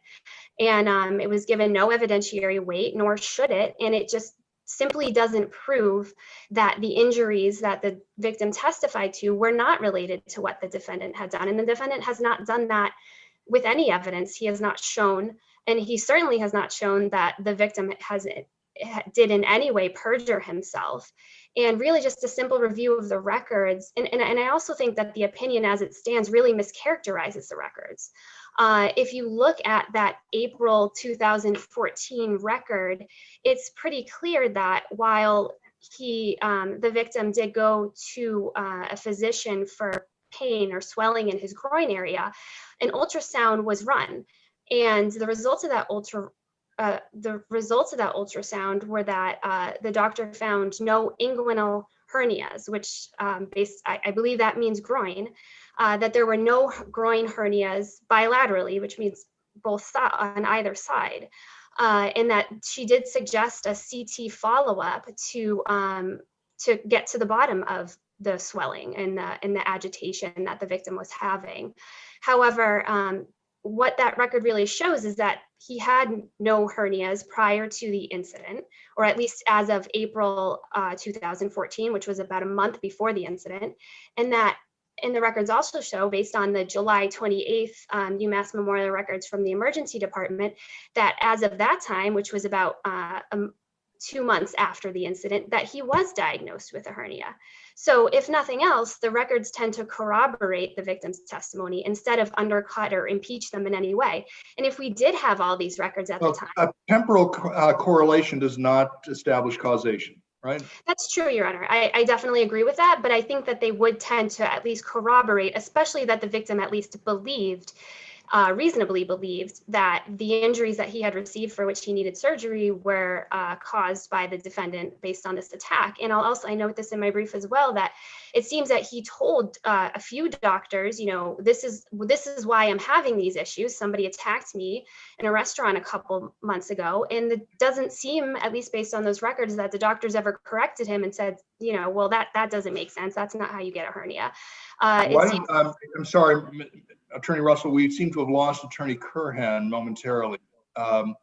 And it was given no evidentiary weight, nor should it, and it just simply doesn't prove that the injuries that the victim testified to were not related to what the defendant had done. And the defendant has not done that with any evidence. He has not shown, and he certainly has not shown that the victim did in any way perjure himself. And really just a simple review of the records. And I also think that the opinion as it stands really mischaracterizes the records. If you look at that April 2014 record, it's pretty clear that while the victim did go to a physician for pain or swelling in his groin area, an ultrasound was run. And the results of that ultrasound were that the doctor found no inguinal hernias, which I believe that means groin, that there were no groin hernias bilaterally, which means both on either side, and that she did suggest a CT follow-up to get to the bottom of the swelling and the agitation that the victim was having. However, what that record really shows is that he had no hernias prior to the incident, or at least as of April 2014, which was about a month before the incident. And the records also show, based on the July 28th UMass Memorial records from the emergency department, that as of that time, which was about 2 months after the incident, that he was diagnosed with a hernia. So if nothing else, the records tend to corroborate the victim's testimony instead of undercut or impeach them in any way. And if we did have all these records at the time— A temporal correlation does not establish causation, right? That's true, Your Honor. I definitely agree with that, but I think that they would tend to at least corroborate, especially that the victim at least reasonably believed that the injuries that he had received for which he needed surgery were caused by the defendant based on this attack. And I note this in my brief as well, that it seems that he told a few doctors, this is why I'm having these issues. Somebody attacked me in a restaurant a couple months ago. And it doesn't seem, at least based on those records, that the doctors ever corrected him and said, well, that doesn't make sense. That's not how you get a hernia. I'm sorry, Attorney Russell, we seem to have lost Attorney Curhan momentarily. Why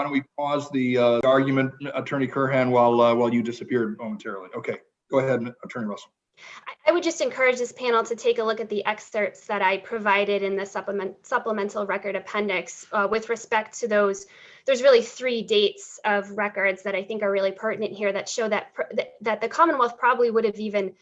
don't we pause the argument, Attorney Curhan, while you disappeared momentarily? Okay, go ahead, Attorney Russell. I would just encourage this panel to take a look at the excerpts that I provided in the supplemental record appendix with respect to those. There's really 3 dates of records that I think are really pertinent here that show that the Commonwealth probably would have even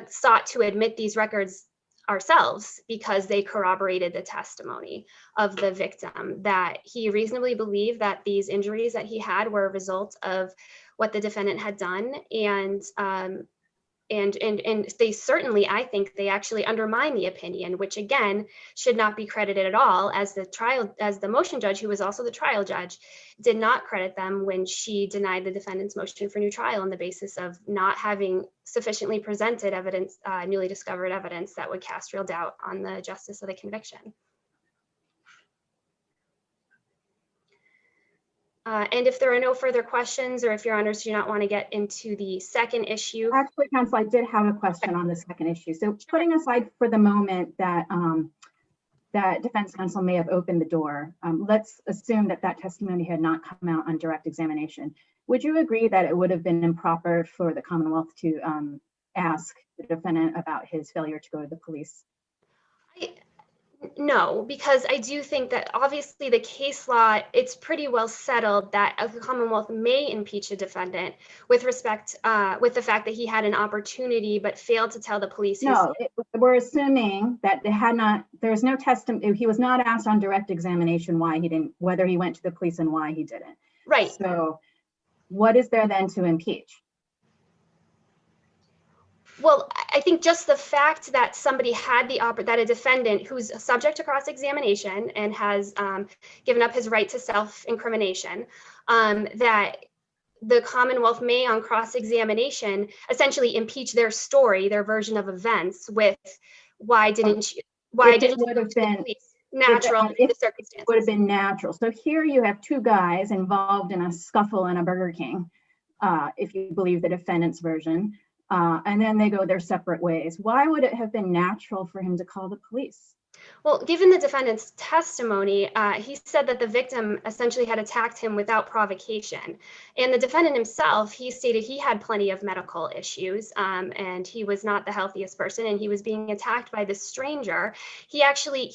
sought to admit these records ourselves, because they corroborated the testimony of the victim, that he reasonably believed that these injuries that he had were a result of what the defendant had done. And they certainly, I think they actually undermine the opinion, which again should not be credited at all, as the motion judge, who was also the trial judge, did not credit them when she denied the defendant's motion for new trial on the basis of not having sufficiently presented evidence, newly discovered evidence that would cast real doubt on the justice of the conviction. And if there are no further questions, or if your honors do not want to get into the second issue. Actually, counsel, I did have a question on the second issue. So putting aside for the moment that that defense counsel may have opened the door, let's assume that that testimony had not come out on direct examination. Would you agree that it would have been improper for the Commonwealth to ask the defendant about his failure to go to the police? No, because I do think that obviously the case law, it's pretty well settled that the Commonwealth may impeach a defendant with respect, with the fact that he had an opportunity but failed to tell the police. No, we're assuming that it had not, there's no testimony, he was not asked on direct examination why he didn't, whether he went to the police and why he didn't. Right. So what is there then to impeach? Well, I think just the fact that somebody had that a defendant who's subject to cross-examination and has given up his right to self-incrimination, that the Commonwealth may on cross-examination essentially impeach their story, their version of events with why didn't you Would have been natural in the circumstances. Would have been natural. So here you have two guys involved in a scuffle in a Burger King, if you believe the defendant's version. And then they go their separate ways. Why would it have been natural for him to call the police? Well, given the defendant's testimony, he said that the victim essentially had attacked him without provocation. And the defendant himself, he stated he had plenty of medical issues and he was not the healthiest person and he was being attacked by this stranger. He actually,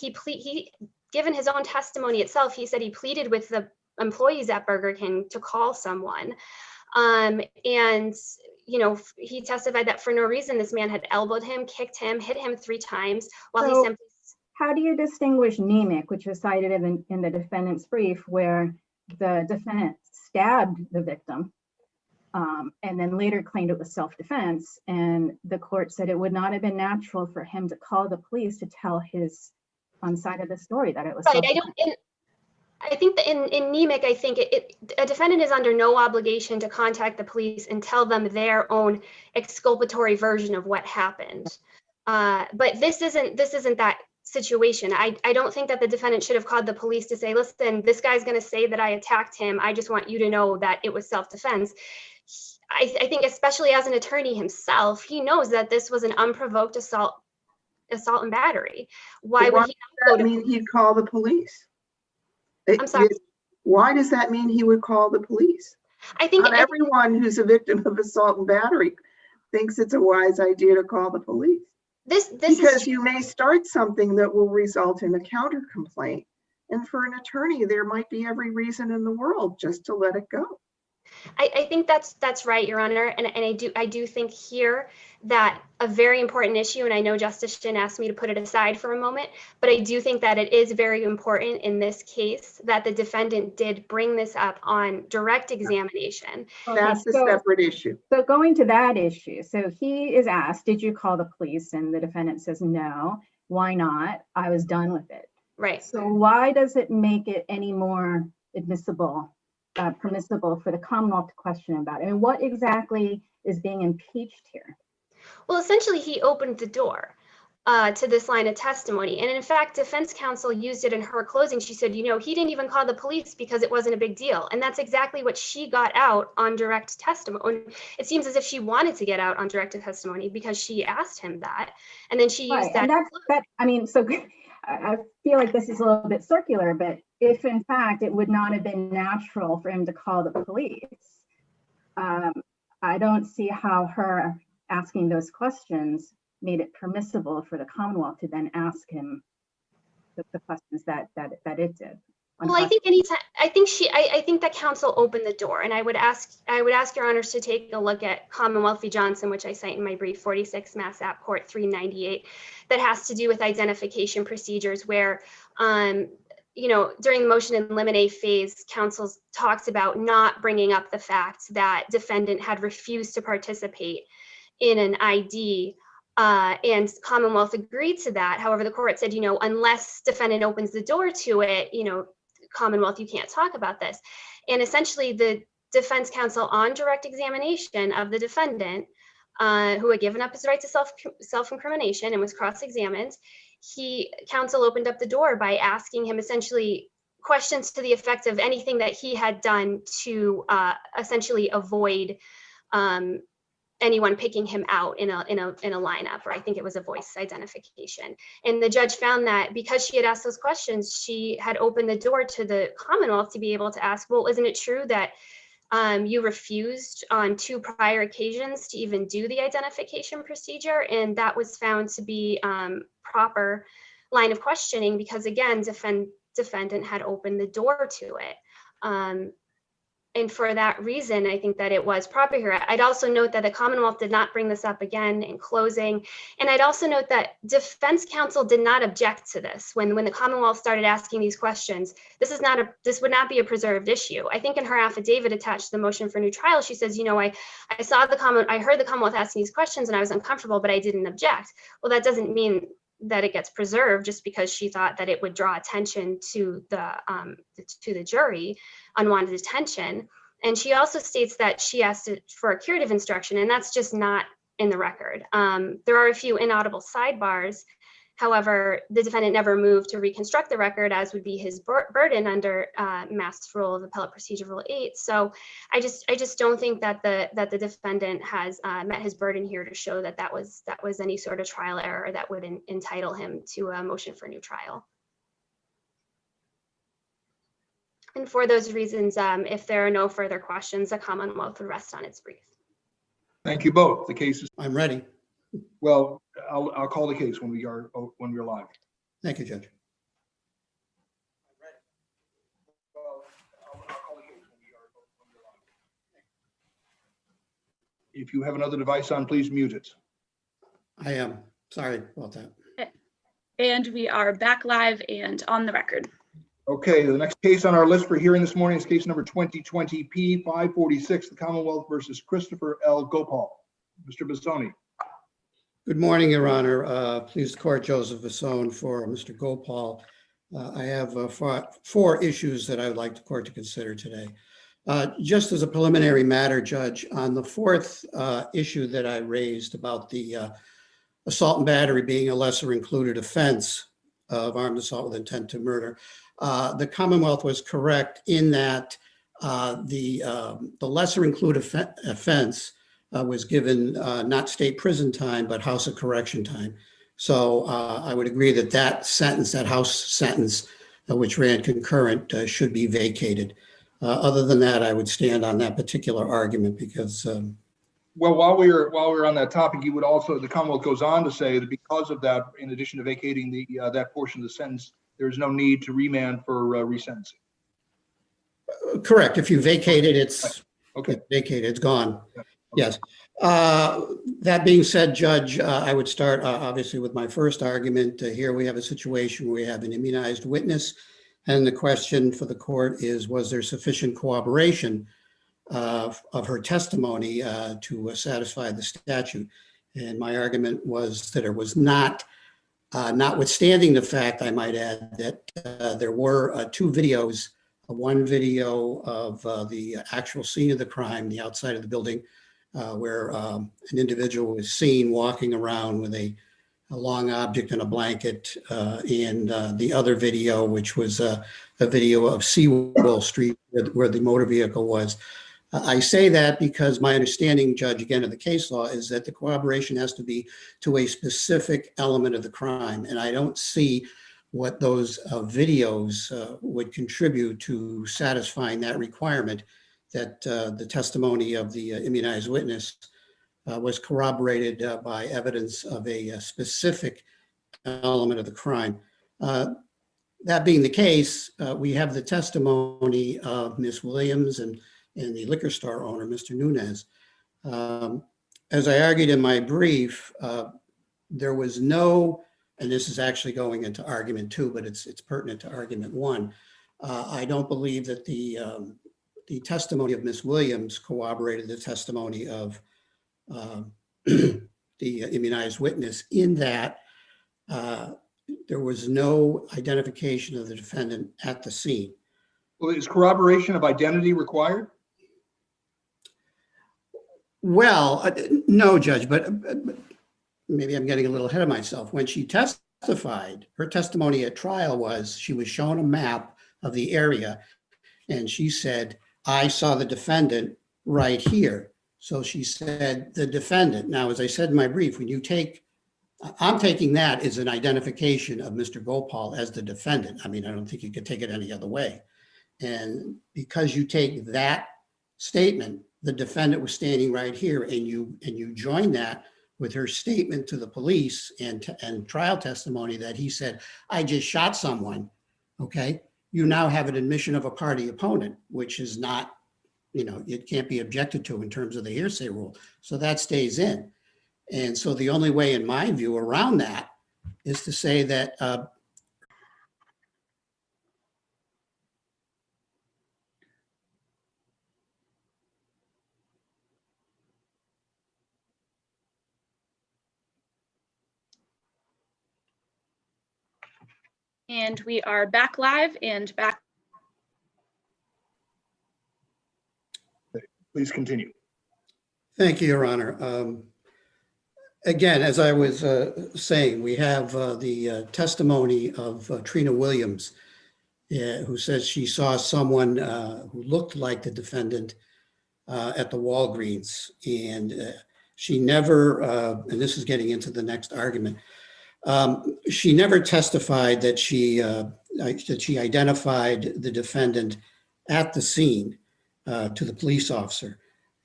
given his own testimony itself, he said he pleaded with the employees at Burger King to call someone. And you know, he testified that for no reason, this man had elbowed him, kicked him, hit him 3 times while he simply. How do you distinguish Nemec, which was cited in the defendant's brief, where the defendant stabbed the victim and then later claimed it was self-defense, and the court said it would not have been natural for him to call the police to tell his side of the story that it was right. I think that in Nemec, I think a defendant is under no obligation to contact the police and tell them their own exculpatory version of what happened. But this isn't that situation. I don't think that the defendant should have called the police to say, listen, this guy's going to say that I attacked him. I just want you to know that it was self-defense. I think especially as an attorney himself, he knows that this was an unprovoked assault and battery. Why would he not go to mean he'd call the police? I'm sorry. Why does that mean he would call the police? I think not everyone who's a victim of assault and battery thinks it's a wise idea to call the police. Because you may start something that will result in a counter complaint. And for an attorney, there might be every reason in the world just to let it go. I think that's right, Your Honor. And I do think here that a very important issue, and I know Justice Shin asked me to put it aside for a moment, but I do think that it is very important in this case that the defendant did bring this up on direct examination. That's a separate issue. So going to that issue, so he is asked, did you call the police? And the defendant says, no. Why not? I was done with it. Right. So why does it make it any more admissible, permissible for the Commonwealth to question about it? And what exactly is being impeached here? Well, essentially, he opened the door to this line of testimony. And in fact, defense counsel used it in her closing. She said, you know, he didn't even call the police because it wasn't a big deal. And that's exactly what she got out on direct testimony. It seems as if she wanted to get out on direct testimony because she asked him that. And then she used that. And I mean, so I feel like this is a little bit circular, but if in fact it would not have been natural for him to call the police, I don't see how her asking those questions made it permissible for the Commonwealth to then ask him the questions that it did. Well, I think that counsel opened the door, and I would ask Your Honors to take a look at Commonwealth v. Johnson, which I cite in my brief, 46 Mass App Court 398, that has to do with identification procedures where, you know, during the motion in limine phase, counsel talks about not bringing up the fact that defendant had refused to participate in an ID, and Commonwealth agreed to that. However, the court said, you know, unless defendant opens the door to it, you know, Commonwealth, you can't talk about this. And essentially the defense counsel on direct examination of the defendant, who had given up his right to self-incrimination and was cross-examined, counsel opened up the door by asking him essentially, questions to the effect of anything that he had done to essentially avoid anyone picking him out in a lineup, or I think it was a voice identification. And the judge found that because she had asked those questions, she had opened the door to the Commonwealth to be able to ask, well, isn't it true that you refused on 2 prior occasions to even do the identification procedure? And that was found to be proper line of questioning because, again, defendant had opened the door to it. And for that reason, I think that it was proper here. I'd also note that the Commonwealth did not bring this up again in closing. And I'd also note that defense counsel did not object to this. When the Commonwealth started asking these questions, this would not be a preserved issue. I think in her affidavit attached to the motion for new trial, she says, I heard the Commonwealth asking these questions and I was uncomfortable, but I didn't object. Well, that doesn't mean that it gets preserved just because she thought that it would draw attention to the jury, unwanted attention. And she also states that she asked for a curative instruction, and that's just not in the record. There are a few inaudible sidebars. However, the defendant never moved to reconstruct the record, as would be his burden under Mass Rule of Appellate Procedure Rule 8. So I just don't think that the defendant has met his burden here to show that that was any sort of trial error that would entitle him to a motion for new trial. And for those reasons, if there are no further questions, the Commonwealth would rest on its brief. Thank you both. The case is, I'm ready. well, I'll call the case when we're live. Thank you, Judge. If you have another device on, please mute it. I am. Sorry about that. And we are back live and on the record. Okay, the next case on our list for hearing this morning is case number 2020 P546, the Commonwealth versus Christopher L. Gopal. Mr. Bissoni. Good morning, Your Honor. Please court Joseph Vasone for Mr. Gopal. I have 4 issues that I would like the court to consider today. Just as a preliminary matter, Judge, on the 4th issue that I raised about the assault and battery being a lesser included offense of armed assault with intent to murder, the Commonwealth was correct in that the lesser included offense was given not state prison time, but house of correction time. So I would agree that that sentence, that house sentence, which ran concurrent, should be vacated. Other than that, I would stand on that particular argument because. Well, while we're on that topic, you would also, the Commonwealth goes on to say that because of that, in addition to vacating that portion of the sentence, there is no need to remand for resentencing. Correct. If you vacate it, it's okay. Vacated, it's gone. Yeah. Okay. Yes. That being said, Judge, I would start obviously with my first argument. Here we have a situation where we have an immunized witness, and the question for the court is, was there sufficient corroboration of her testimony to satisfy the statute? And my argument was that it was not, notwithstanding the fact, I might add, that there were 2 videos, one video of the actual scene of the crime, the outside of the building, where an individual was seen walking around with a long object and a blanket, and the other video, which was a video of Sewell Street, where the motor vehicle was. I say that because my understanding, Judge, again, of the case law is that the corroboration has to be to a specific element of the crime. And I don't see what those videos would contribute to satisfying that requirement, that the testimony of the immunized witness was corroborated by evidence of a specific element of the crime. That being the case, we have the testimony of Ms. Williams and the liquor store owner, Mr. Nunez. As I argued in my brief, there was no, and this is actually going into argument 2, but it's pertinent to argument 1. I don't believe that the testimony of Ms. Williams corroborated the testimony of the immunized witness, in that there was no identification of the defendant at the scene. Well, is corroboration of identity required? Well, no, Judge, but maybe I'm getting a little ahead of myself. When she testified, her testimony at trial was she was shown a map of the area. And she said, I saw the defendant right here. So she said, the defendant. Now, as I said in my brief, when you take, I'm taking that as an identification of Mr. Gopal as the defendant. I mean, I don't think you could take it any other way. And because you take that statement, the defendant was standing right here, and you join that with her statement to the police and trial testimony that he said, I just shot someone, okay? You now have an admission of a party opponent, which is not, it can't be objected to in terms of the hearsay rule. So that stays in. And so the only way, in my view, around that is to say that And we are back live and back. Please continue. Thank you, Your Honor. Again, as I was saying, we have the testimony of Trina Williams, who says she saw someone who looked like the defendant at the Walgreens. And she never, and this is getting into the next argument, she never testified that she identified the defendant at the scene to the police officer.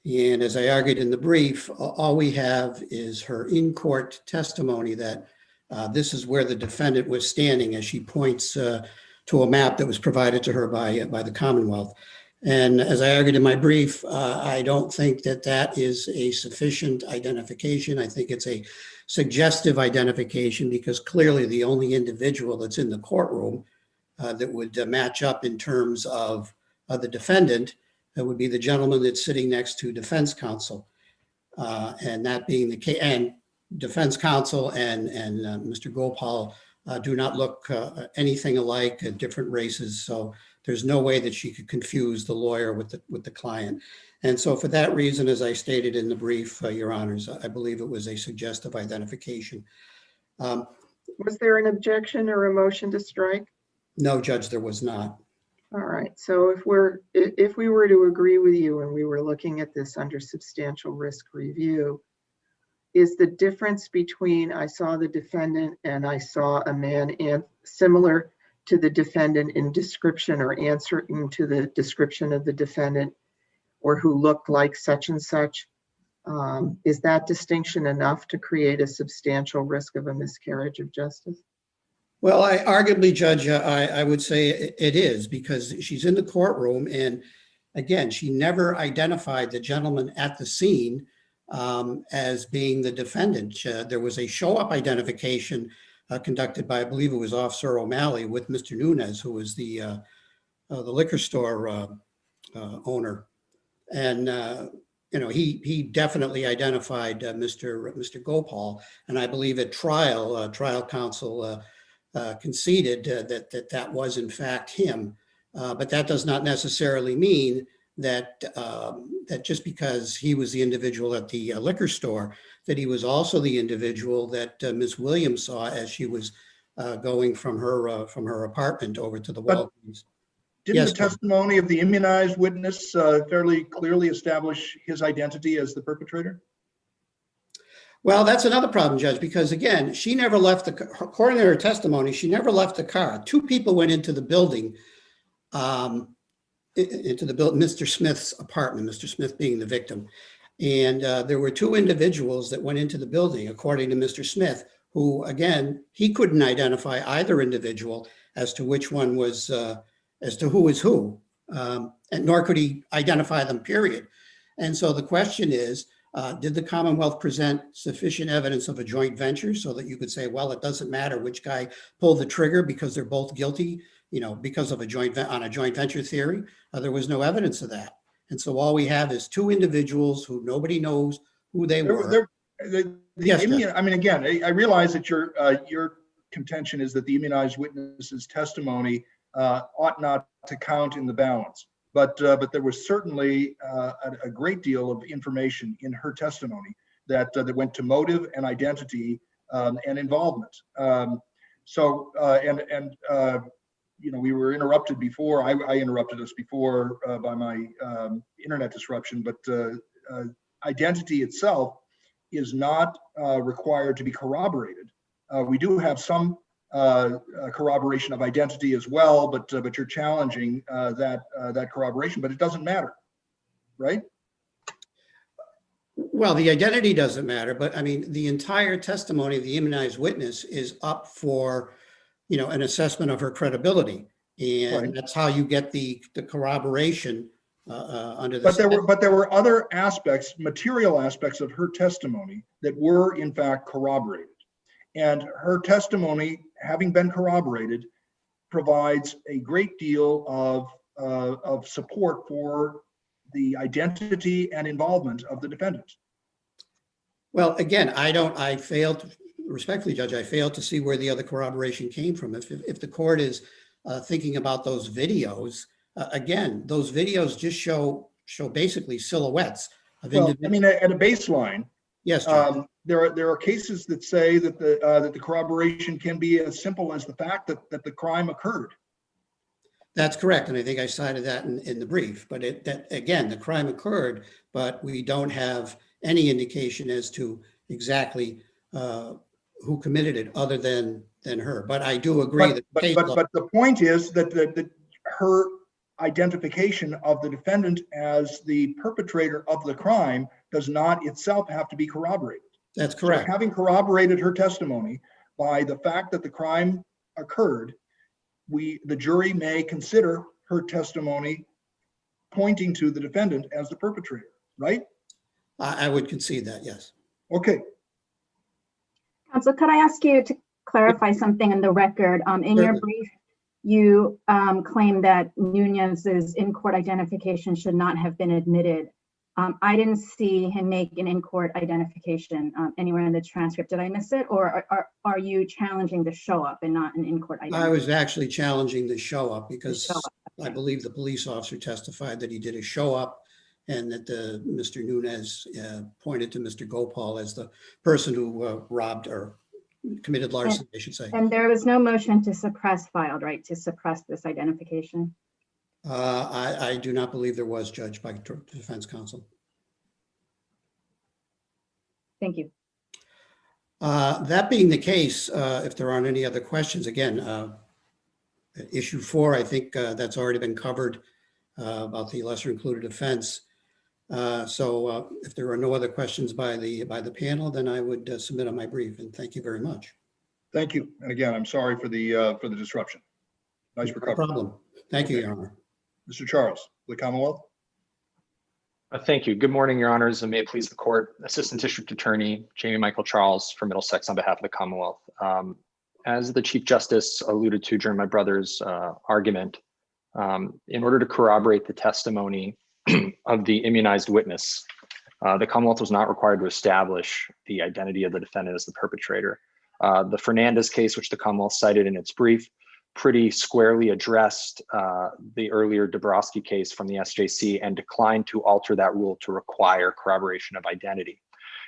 And as I argued in the brief, all we have is her in-court testimony that this is where the defendant was standing, as she points to a map that was provided to her by the Commonwealth. And as I argued in my brief, I don't think that that is a sufficient identification. I think it's a suggestive identification, because clearly the only individual that's in the courtroom that would match up in terms of the defendant, that would be the gentleman that's sitting next to defense counsel. And that being the case, and defense counsel and Mr. Gopal do not look anything alike, different races. So there's no way that she could confuse the lawyer with the client. And so for that reason, as I stated in the brief, Your Honors, I believe it was a suggestive identification. Was there an objection or a motion to strike? No, Judge, there was not. All right, so if we were to agree with you and we were looking at this under substantial risk review, is the difference between I saw the defendant and I saw a man and similar to the defendant in description or answering to the description of the defendant, or who looked like such and such, is that distinction enough to create a substantial risk of a miscarriage of justice? Well, arguably, Judge, I would say it is, because she's in the courtroom, and again, she never identified the gentleman at the scene as being the defendant. There was a show-up identification conducted by, I believe it was Officer O'Malley, with Mr. Nunez, who was the liquor store owner, and he definitely identified Mr. Gopal, and I believe at trial counsel conceded that was in fact him, but that does not necessarily mean that just because he was the individual at the liquor store, that he was also the individual that Ms. Williams saw as she was going from her apartment over to the Walgreens. Didn't the testimony of the immunized witness fairly clearly establish his identity as the perpetrator? Well, that's another problem, Judge, because again, she never left according to her testimony, she never left the car. Two people went into the building, Mr. Smith's apartment, Mr. Smith being the victim. And there were two individuals that went into the building, according to Mr. Smith, who, again, he couldn't identify either individual as to which one was, as to who is who, and nor could he identify them, period. And so the question is, did the Commonwealth present sufficient evidence of a joint venture so that you could say, well, it doesn't matter which guy pulled the trigger because they're both guilty, because of a joint venture theory? There was no evidence of that. And so all we have is two individuals who nobody knows who they were. Yes, I mean, again, I realize that your contention is that the immunized witness's testimony ought not to count in the balance. But there was certainly a great deal of information in her testimony that went to motive and identity and involvement. we were interrupted before. I interrupted us before by my internet disruption, but identity itself is not required to be corroborated. We do have some corroboration of identity as well, but you're challenging that corroboration, but it doesn't matter, right? Well, the identity doesn't matter, but I mean, the entire testimony of the immunized witness is up for, an assessment of her credibility. And Right. that's how you get the corroboration under the. But there were other aspects, material aspects of her testimony that were in fact corroborated. And her testimony, having been corroborated, provides a great deal of support for the identity and involvement of the defendant. Well, again, respectfully, Judge, I failed to see where the other corroboration came from. If the court is thinking about those videos, again, those videos just show basically silhouettes of individuals. I mean, at a baseline, yes, Judge. There are cases that say that the corroboration can be as simple as the fact that the crime occurred. That's correct, and I think I cited that in the brief. But again, the crime occurred, but we don't have any indication as to exactly who committed it, other than her. But I do agree But the point is that her identification of the defendant as the perpetrator of the crime does not itself have to be corroborated. That's correct. So having corroborated her testimony by the fact that the crime occurred, the jury may consider her testimony pointing to the defendant as the perpetrator, right? I would concede that, yes. Okay. Counsel, could I ask you to clarify something in the record? In your brief, you claim that Nunez's in-court identification should not have been admitted. I didn't see him make an in-court identification anywhere in the transcript. Did I miss it? Or are you challenging the show up and not an in-court identification? I was actually challenging the show up because I believe the police officer testified that he did a show up and that Mr. Nunez pointed to Mr. Gopal as the person who robbed or committed larceny, I should say. And there was no motion to suppress filed, right? To suppress this identification? I do not believe there was, Judge, by defense counsel. Thank you. That being the case, if there aren't any other questions, again, issue 4, I think that's already been covered about the lesser included offense. So if there are no other questions by the panel, then I would submit on my brief, and thank you very much. Thank you. And again, I'm sorry for the disruption. Nice recovery. No problem. Thank you, Your Honor. Mr. Charles, the Commonwealth. Thank you. Good morning, Your Honors, and may it please the court. Assistant District Attorney Jamie Michael Charles from Middlesex on behalf of the Commonwealth. As the Chief Justice alluded to during my brother's argument, in order to corroborate the testimony of the immunized witness, the Commonwealth was not required to establish the identity of the defendant as the perpetrator. The Fernandez case, which the Commonwealth cited in its brief, pretty squarely addressed the earlier Dabrowski case from the SJC and declined to alter that rule to require corroboration of identity.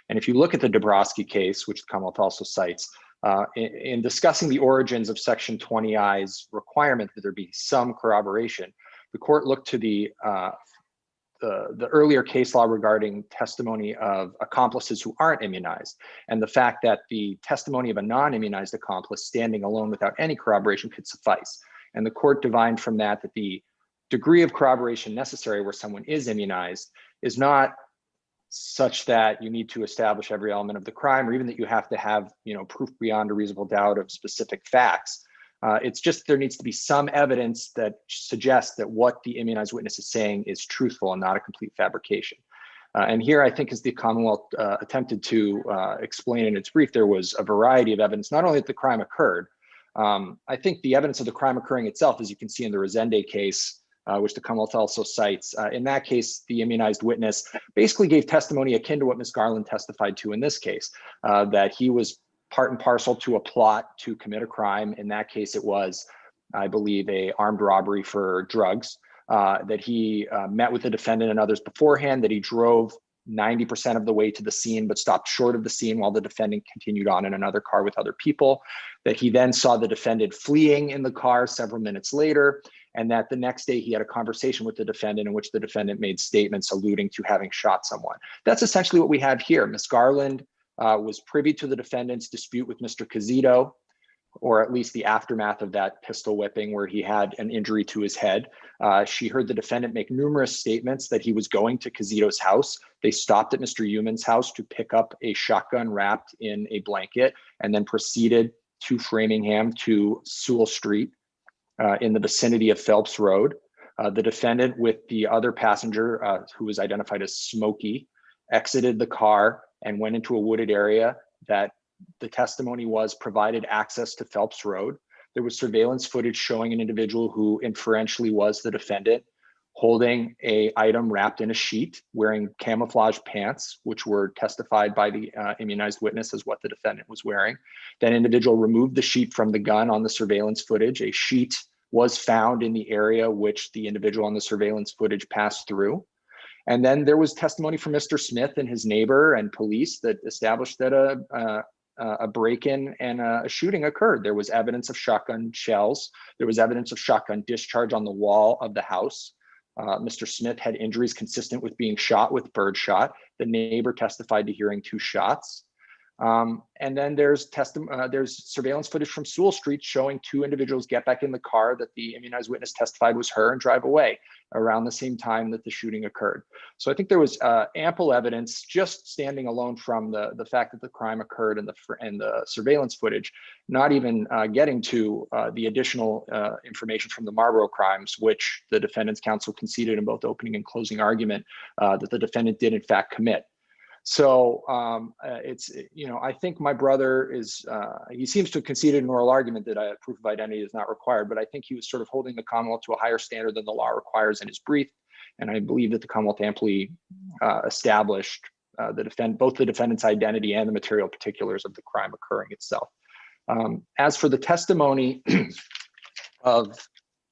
And if you look at the Dabrowski case, which the Commonwealth also cites, in discussing the origins of Section 20I's requirement that there be some corroboration, the court looked to the earlier case law regarding testimony of accomplices who aren't immunized, and the fact that the testimony of a non-immunized accomplice standing alone without any corroboration could suffice. And the court divined from that that the degree of corroboration necessary where someone is immunized is not such that you need to establish every element of the crime, or even that you have to have, proof beyond a reasonable doubt of specific facts. It's just there needs to be some evidence that suggests that what the immunized witness is saying is truthful and not a complete fabrication. And here, I think, as the Commonwealth attempted to explain in its brief, there was a variety of evidence, not only that the crime occurred. I think the evidence of the crime occurring itself, as you can see in the Resende case, which the Commonwealth also cites, in that case, the immunized witness basically gave testimony akin to what Ms. Garland testified to in this case, that he was part and parcel to a plot to commit a crime. In that case, it was, I believe, a armed robbery for drugs, that he met with the defendant and others beforehand, that he drove 90% of the way to the scene, but stopped short of the scene while the defendant continued on in another car with other people, that he then saw the defendant fleeing in the car several minutes later, and that the next day he had a conversation with the defendant in which the defendant made statements alluding to having shot someone. That's essentially what we have here. Ms. Garland was privy to the defendant's dispute with Mr. Casito, or at least the aftermath of that pistol whipping where he had an injury to his head. She heard the defendant make numerous statements that he was going to Casito's house. They stopped at Mr. Human's house to pick up a shotgun wrapped in a blanket and then proceeded to Framingham to Sewell Street in the vicinity of Phelps Road. The defendant with the other passenger who was identified as Smokey exited the car and went into a wooded area that the testimony was provided access to Phelps Road. There was surveillance footage showing an individual who inferentially was the defendant holding a item wrapped in a sheet, wearing camouflage pants, which were testified by the immunized witness as what the defendant was wearing. That individual removed the sheet from the gun on the surveillance footage. A sheet was found in the area which the individual on the surveillance footage passed through. And then there was testimony from Mr. Smith and his neighbor and police that established that a break-in and a shooting occurred. There was evidence of shotgun shells. There was evidence of shotgun discharge on the wall of the house. Mr. Smith had injuries consistent with being shot with birdshot. The neighbor testified to hearing 2 shots. And then there's surveillance footage from Sewell Street showing 2 individuals get back in the car that the immunized witness testified was her and drive away around the same time that the shooting occurred. So I think there was ample evidence just standing alone from the fact that the crime occurred and the surveillance footage, not even getting to the additional information from the Marlboro crimes, which the defendant's counsel conceded in both opening and closing argument that the defendant did in fact commit. So it's, I think my brother is, he seems to have conceded an oral argument that proof of identity is not required, but I think he was sort of holding the Commonwealth to a higher standard than the law requires in his brief. And I believe that the Commonwealth amply established both the defendant's identity and the material particulars of the crime occurring itself. As for the testimony of,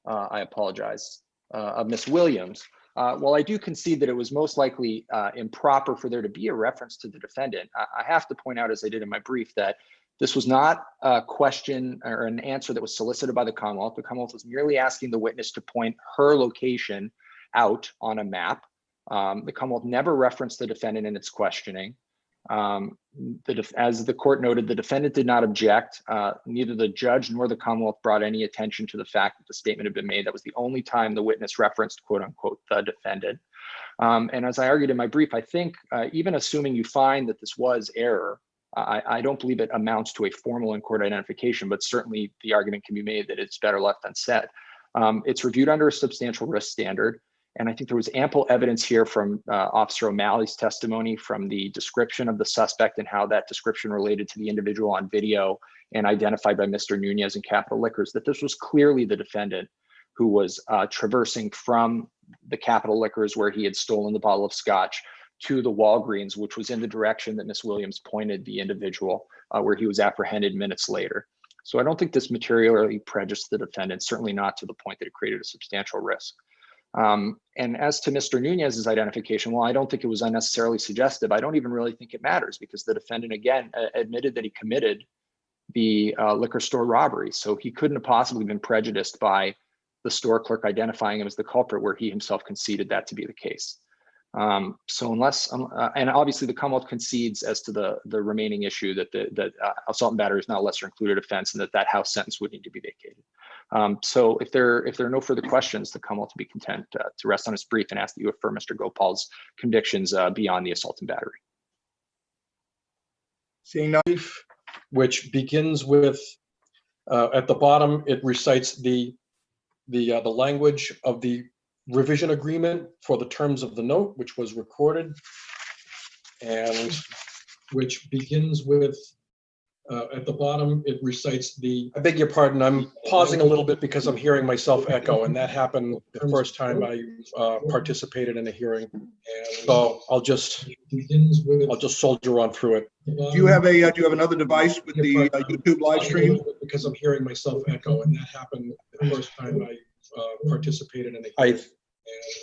of Ms. Williams, while I do concede that it was most likely improper for there to be a reference to the defendant, I have to point out, as I did in my brief, that this was not a question or an answer that was solicited by the Commonwealth. The Commonwealth was merely asking the witness to point her location out on a map. The Commonwealth never referenced the defendant in its questioning. As the court noted, the defendant did not object. Neither the judge nor the Commonwealth brought any attention to the fact that the statement had been made. That was the only time the witness referenced, quote unquote, the defendant. And as I argued in my brief, I think even assuming you find that this was error, I don't believe it amounts to a formal in-court identification, but certainly the argument can be made that it's better left unsaid. It's reviewed under a substantial risk standard. And I think there was ample evidence here from Officer O'Malley's testimony, from the description of the suspect and how that description related to the individual on video and identified by Mr. Nunez in Capital Liquors, that this was clearly the defendant who was traversing from the Capital Liquors where he had stolen the bottle of scotch to the Walgreens, which was in the direction that Ms. Williams pointed the individual where he was apprehended minutes later. So I don't think this materially prejudiced the defendant, certainly not to the point that it created a substantial risk. And as to Mr. Nunez's identification, well, I don't think it was unnecessarily suggestive. I don't even really think it matters because the defendant, again, admitted that he committed the liquor store robbery. So he couldn't have possibly been prejudiced by the store clerk identifying him as the culprit where he himself conceded that to be the case. So unless, and obviously the Commonwealth concedes as to the remaining issue that assault and battery is not a lesser included offense and that house sentence would need to be vacated. So if there are no further questions, the Commonwealth will be content to rest on its brief and ask that you affirm Mr. Gopal's convictions beyond the assault and battery. Seeing none. Which begins with, at the bottom, it recites the language of the revision agreement for the terms of the note, which was recorded, and which begins with, at the bottom, it recites the, I beg your pardon, I'm pausing a little bit because I'm hearing myself echo, and that happened the first time I participated in a hearing. And so I'll just soldier on through it. Do you have another device with the YouTube live stream? Because I'm hearing myself echo, and that happened the first time I participated in a hearing.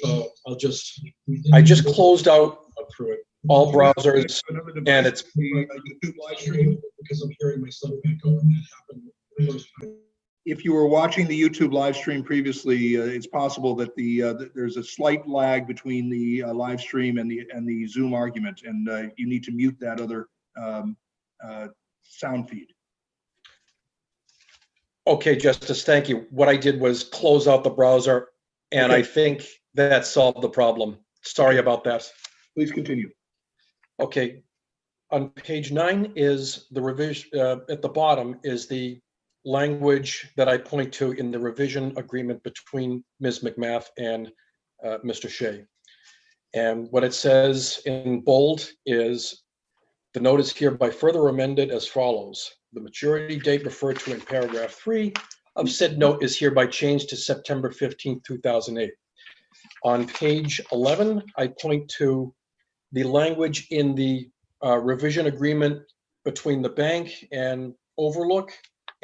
So I just closed out through it. all browsers, Another device, and it's the YouTube live stream, because I'm hearing myself echo, and that happened the first time. If you were watching the YouTube live stream previously, it's possible that there's a slight lag between the live stream and the Zoom argument, and you need to mute that other sound feed. okay, Justice. Thank you. What I did was close out the browser, and Okay. I think that solved the problem. Sorry about that. Please continue. Okay. On page 9 is the revision. At the bottom is the language that I point to in the revision agreement between Ms. McMath and Mr. Shea. And what it says in bold is, the note is hereby further amended as follows. The maturity date referred to in paragraph 3 of said note is hereby changed to September 15, 2008. On page 11, I point to the language in the revision agreement between the bank and Overlook.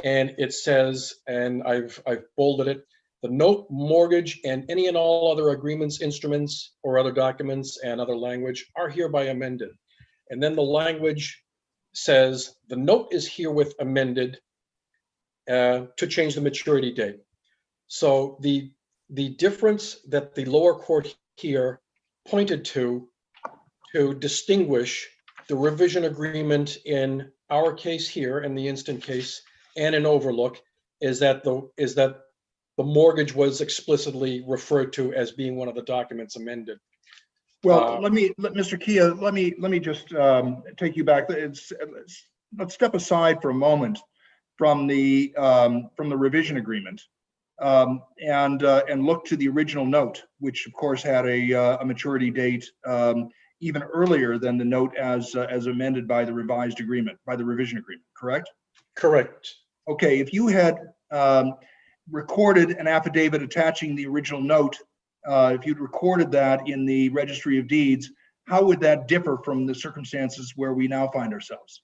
And it says, and I've bolded it, the note, mortgage, and any and all other agreements, instruments, or other documents and other language are hereby amended. And then the language says the note is herewith amended to change the maturity date. So the difference that the lower court here pointed to distinguish the revision agreement in our case here, in the instant case, and in Overlook, is that the mortgage was explicitly referred to as being one of the documents amended. Well, Mr. Kia, let me just take you back. Let's step aside for a moment from the revision agreement and look to the original note, which of course had a maturity date even earlier than the note as amended by the revised agreement, by the revision agreement, correct? Correct. Okay, if you had recorded an affidavit attaching the original note, if you'd recorded that in the registry of deeds, how would that differ from the circumstances where we now find ourselves?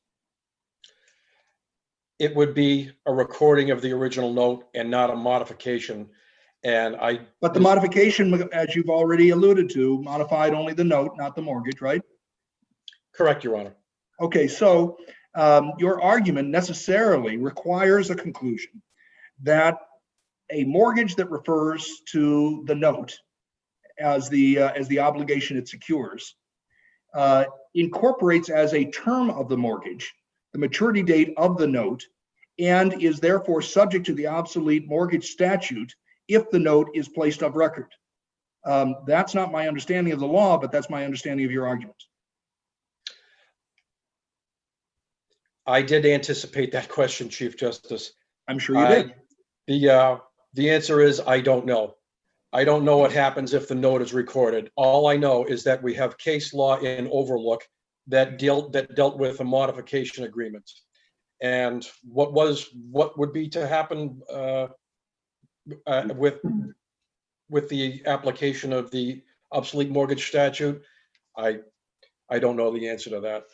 It would be a recording of the original note and not a modification. But the modification, as you've already alluded to, modified only the note, not the mortgage, right? Correct, Your Honor. Okay, so your argument necessarily requires a conclusion that a mortgage that refers to the note as the obligation it secures incorporates as a term of the mortgage the maturity date of the note and is therefore subject to the obsolete mortgage statute if the note is placed of record. That's not my understanding of the law, but that's my understanding of your argument. I did anticipate that question, Chief Justice. I'm sure you did. The answer is I don't know. I don't know what happens if the note is recorded. All I know is that we have case law in Overlook that dealt with a modification agreement. And what would be to happen with the application of the obsolete mortgage statute? I don't know the answer to that.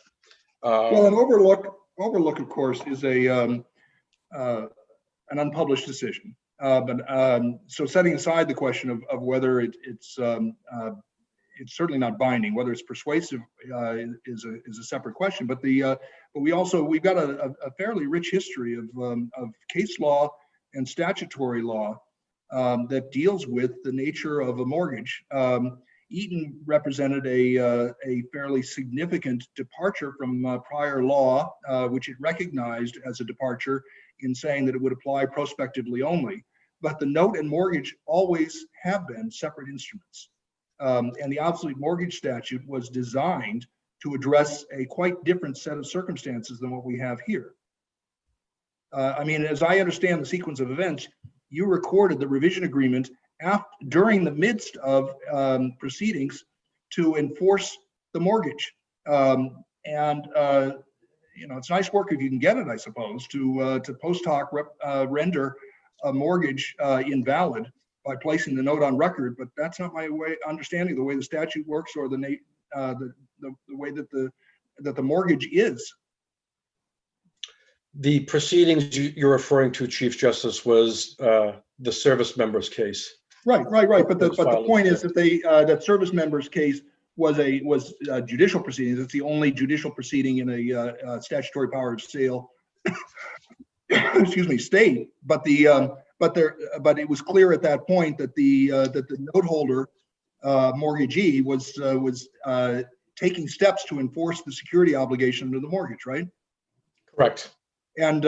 Well, an Overlook, of course, is an unpublished decision. So setting aside the question of whether it's certainly not binding, whether it's persuasive is a separate question. But we've got a fairly rich history of case law and statutory law that deals with the nature of a mortgage. Eaton represented a fairly significant departure from prior law, which it recognized as a departure in saying that it would apply prospectively only. But the note and mortgage always have been separate instruments. And the obsolete mortgage statute was designed to address a quite different set of circumstances than what we have here. I mean, as I understand the sequence of events, you recorded the revision agreement during the midst of proceedings to enforce the mortgage. It's nice work if you can get it, I suppose, to post hoc render a mortgage invalid by placing the note on record, but that's not my understanding of the way the statute works or the way that the mortgage is. The proceedings you're referring to, Chief Justice, was the service members case. Right. But the point is that that service members case was judicial proceedings. It's the only judicial proceeding in a statutory power of sale, excuse me, state. But it was clear at that point that the note holder, mortgagee, was taking steps to enforce the security obligation under the mortgage, right? Correct. And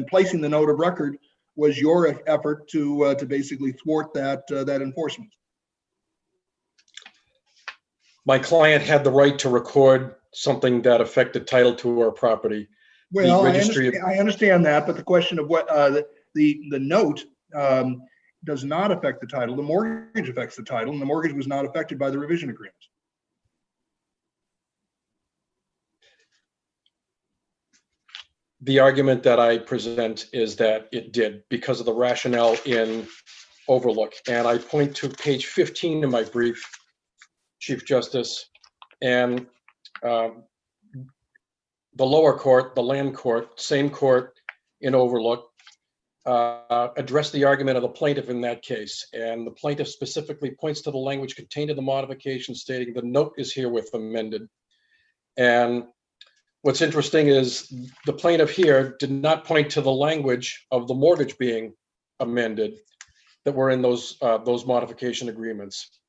placing the note of record was your effort to basically thwart that enforcement. My client had the right to record something that affected title to our property. Well, I understand that, but the question of what the note does not affect the title. The mortgage affects the title, and the mortgage was not affected by the revision agreement. The argument that I present is that it did because of the rationale in Overlook. And I point to page 15 of my brief, Chief Justice, and the lower court, the land court, same court in Overlook, addressed the argument of the plaintiff in that case. And the plaintiff specifically points to the language contained in the modification stating the note is herewith amended. And what's interesting is the plaintiff here did not point to the language of the mortgage being amended that were in those modification agreements.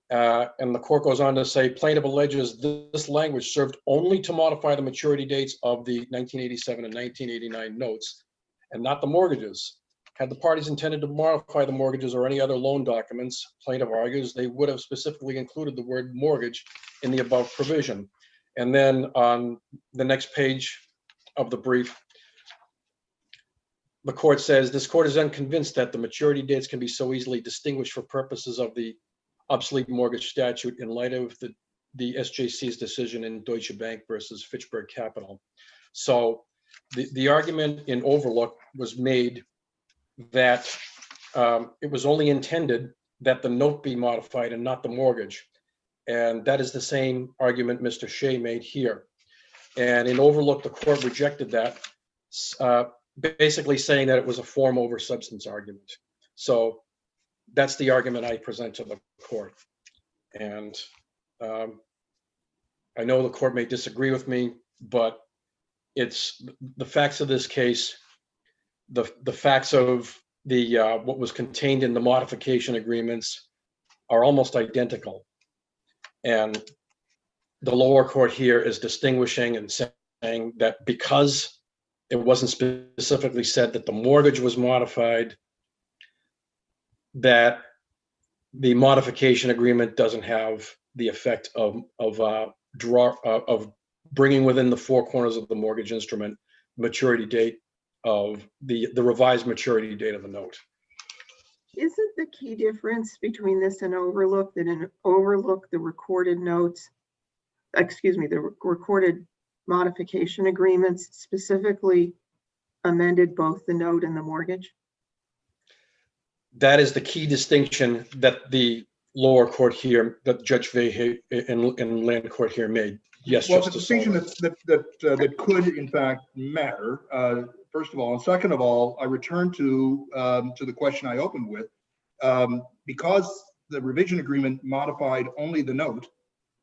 And the court goes on to say, plaintiff alleges this language served only to modify the maturity dates of the 1987 and 1989 notes and not the mortgages. Had the parties intended to modify the mortgages or any other loan documents, plaintiff argues they would have specifically included the word mortgage in the above provision. And then on the next page of the brief, the court says, this court is unconvinced that the maturity dates can be so easily distinguished for purposes of the obsolete mortgage statute in light of the SJC's decision in Deutsche Bank versus Fitchburg Capital. So the argument in Overlook was made that it was only intended that the note be modified and not the mortgage. And that is the same argument Mr. Shea made here. And in Overlook, the court rejected that, basically saying that it was a form over substance argument. So that's the argument I present to the court. And I know the court may disagree with me, but it's the facts of this case, the facts of the what was contained in the modification agreements are almost identical. And the lower court here is distinguishing and saying that because it wasn't specifically said that the mortgage was modified, that the modification agreement doesn't have the effect of bringing within the four corners of the mortgage instrument maturity date of the revised maturity date of the note. Isn't the key difference between this and Overlook that in Overlook, the recorded notes, the recorded modification agreements specifically amended both the note and the mortgage? That is the key distinction that the lower court here, that Judge Vahey and land court here made. Yes, well, Justice. Well, the distinction that could in fact matter. First of all, and second of all, I return to the question I opened with, because the revision agreement modified only the note.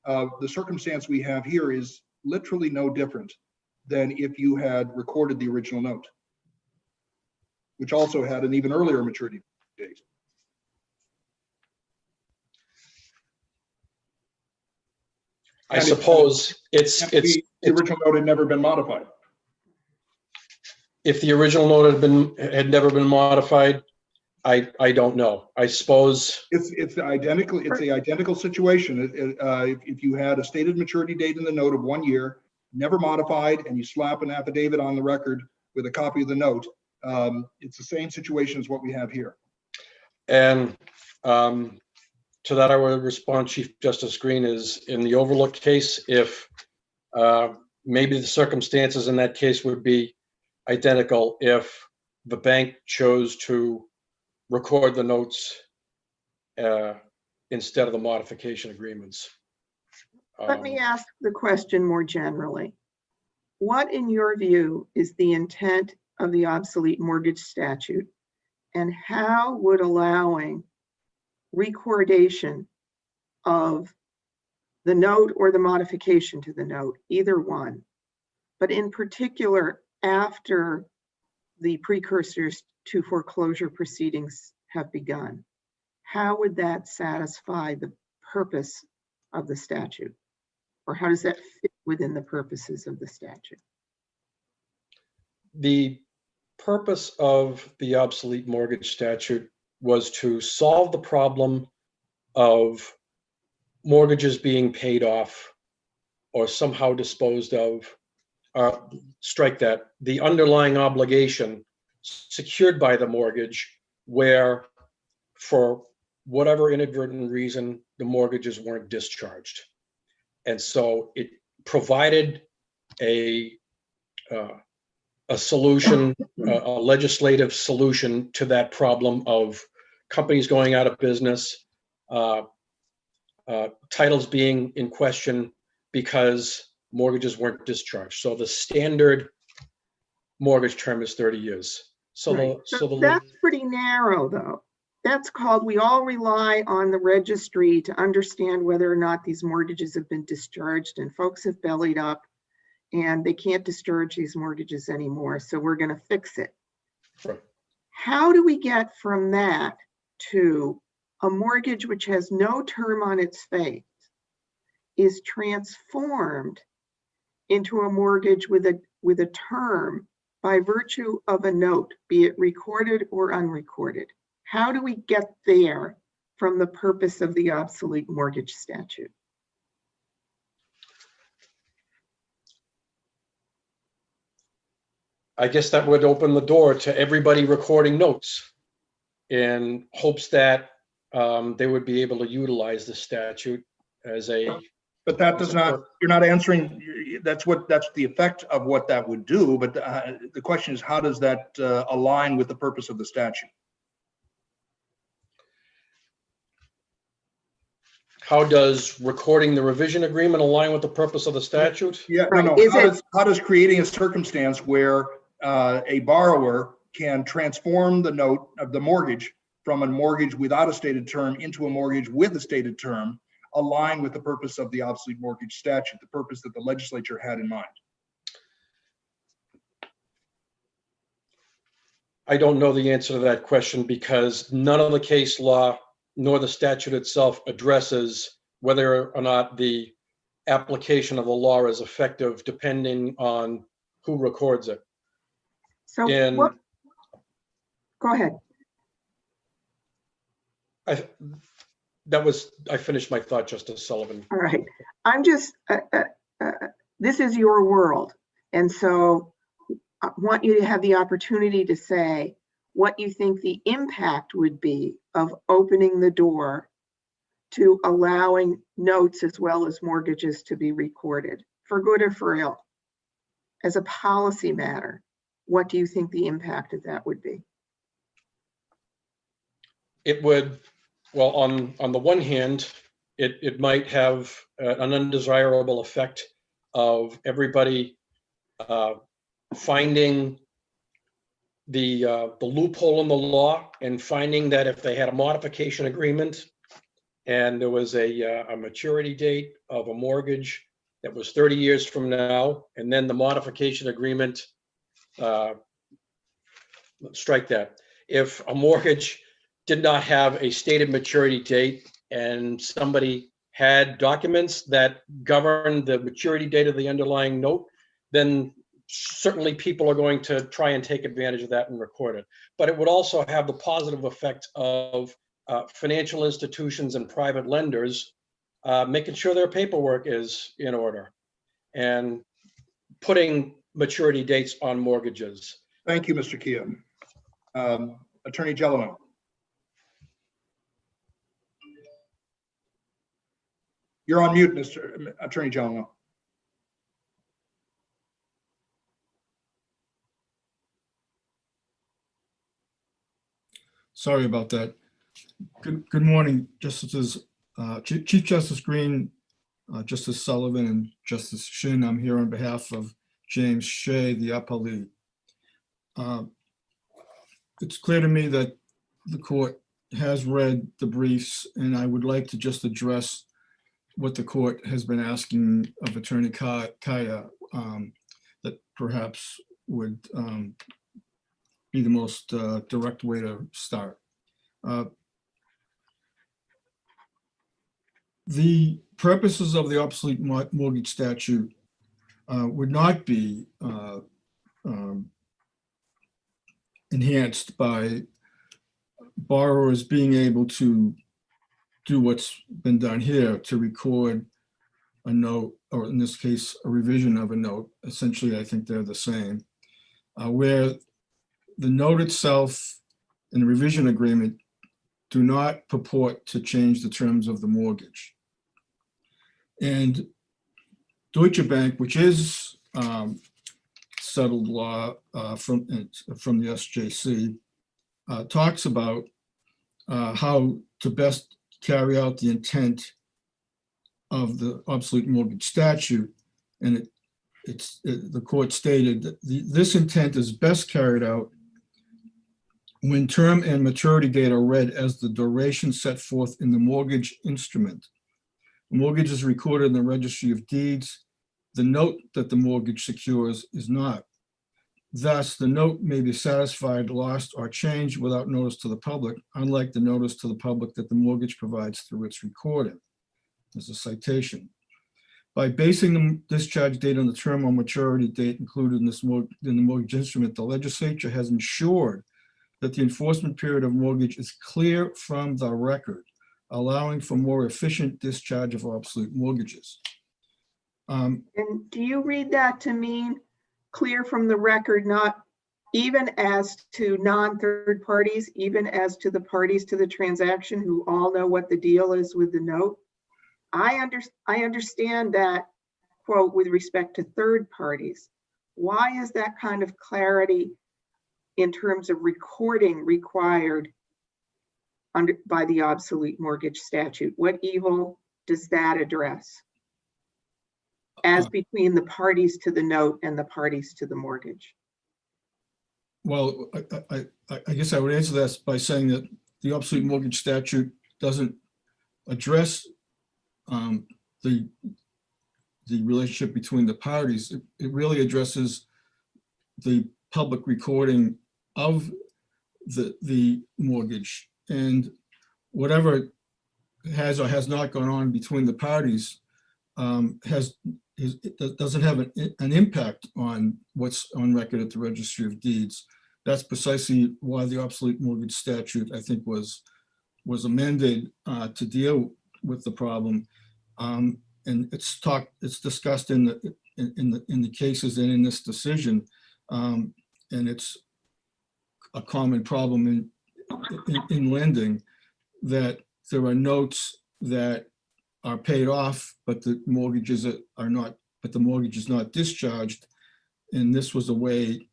The circumstance we have here is literally no different than if you had recorded the original note, which also had an even earlier maturity date. I suppose the original note had never been modified. If the original note had never been modified, I don't know. I suppose it's the identical situation. If you had a stated maturity date in the note of 1 year, never modified, and you slap an affidavit on the record with a copy of the note, it's the same situation as what we have here. And to that, I would respond, Chief Justice Green, is in the Overlook case, if maybe the circumstances in that case would be identical if the bank chose to record the notes instead of the modification agreements. Let me ask the question more generally. What, in your view, is the intent of the obsolete mortgage statute, and how would allowing recordation of the note or the modification to the note, either one. But in particular, after the precursors to foreclosure proceedings have begun, how would that satisfy the purpose of the statute? Or how does that fit within the purposes of the statute? The purpose of the obsolete mortgage statute was to solve the problem of mortgages being paid off or somehow disposed of, strike that, the underlying obligation secured by the mortgage where, for whatever inadvertent reason, the mortgages weren't discharged. And so it provided a solution, a legislative solution to that problem of companies going out of business, titles being in question because mortgages weren't discharged. So the standard mortgage term is 30 years. So, Right. That's pretty narrow, though. That's called, we all rely on the registry to understand whether or not these mortgages have been discharged, and folks have bellied up and they can't discharge these mortgages anymore, so we're going to fix it. Right. How do we get from that to a mortgage which has no term on its face is transformed into a mortgage with a term by virtue of a note, be it recorded or unrecorded? How do we get there from the purpose of the obsolete mortgage statute? I guess that would open the door to everybody recording notes in hopes that they would be able to utilize the statute as a. But that does not, you're not answering, that's the effect of what that would do. But the question is, how does that align with the purpose of the statute? How does recording the revision agreement align with the purpose of the statute? Yeah, Right. no. How does creating a circumstance where a borrower can transform the note of the mortgage from a mortgage without a stated term into a mortgage with a stated term align with the purpose of the obsolete mortgage statute, the purpose that the legislature had in mind? I don't know the answer to that question because none of the case law nor the statute itself addresses whether or not the application of the law is effective depending on who records it. So And what, go ahead. I finished my thought, Justice Sullivan. All right. I'm just, this is your world. And so I want you to have the opportunity to say what you think the impact would be of opening the door to allowing notes as well as mortgages to be recorded, for good or for ill. As a policy matter, what do you think the impact of that would be? It would, well, on the one hand, it might have an undesirable effect of everybody finding the loophole in the law and finding that if they had a modification agreement and there was a maturity date of a mortgage that was 30 years from now, and then the modification agreement, strike that. If a mortgage did not have a stated maturity date and somebody had documents that govern the maturity date of the underlying note, then certainly people are going to try and take advantage of that and record it. But it would also have the positive effect of financial institutions and private lenders making sure their paperwork is in order and putting maturity dates on mortgages. Thank you, Mr. Kia. Attorney Gelano. You're on mute, Mr. Attorney Gelano. Sorry about that. Good morning, Justices, Chief Justice Green, Justice Sullivan, and Justice Shin. I'm here on behalf of James Shea, the appellee. It's clear to me that the court has read the briefs, and I would like to just address what the court has been asking of Attorney Kaya, that perhaps would be the most direct way to start. The purposes of the obsolete mortgage statute would not be enhanced by borrowers being able to do what's been done here, to record a note, or in this case, a revision of a note. Essentially, I think they're the same, where the note itself and the revision agreement do not purport to change the terms of the mortgage. And Deutsche Bank, which is settled law from the SJC, talks about how to best carry out the intent of the obsolete mortgage statute. And the court stated that this intent is best carried out when term and maturity date are read as the duration set forth in the mortgage instrument. The mortgage is recorded in the registry of deeds. The note that the mortgage secures is not. Thus, the note may be satisfied, lost, or changed without notice to the public, unlike the notice to the public that the mortgage provides through its recording. There's a citation. By basing the discharge date on the term or maturity date included in the mortgage instrument, the legislature has ensured that the enforcement period of mortgage is clear from the record, allowing for more efficient discharge of obsolete mortgages. And do you read that to mean clear from the record, not even as to non-third parties, even as to the parties to the transaction who all know what the deal is with the note? I understand that quote with respect to third parties. Why is that kind of clarity in terms of recording required by the obsolete mortgage statute? What evil does that address as between the parties to the note and the parties to the mortgage? Well, I guess I would answer that by saying that the obsolete mortgage statute doesn't address the relationship between the parties. It really addresses the public recording of the mortgage, and whatever has or has not gone on between the parties doesn't have an impact on what's on record at the registry of deeds. That's precisely why the obsolete mortgage statute, I think, was amended to deal with the problem. And it's discussed in the cases and in this decision, and it's a common problem in lending, that there are notes that are paid off, but the mortgages are not, but the mortgage is not discharged. And this was a way,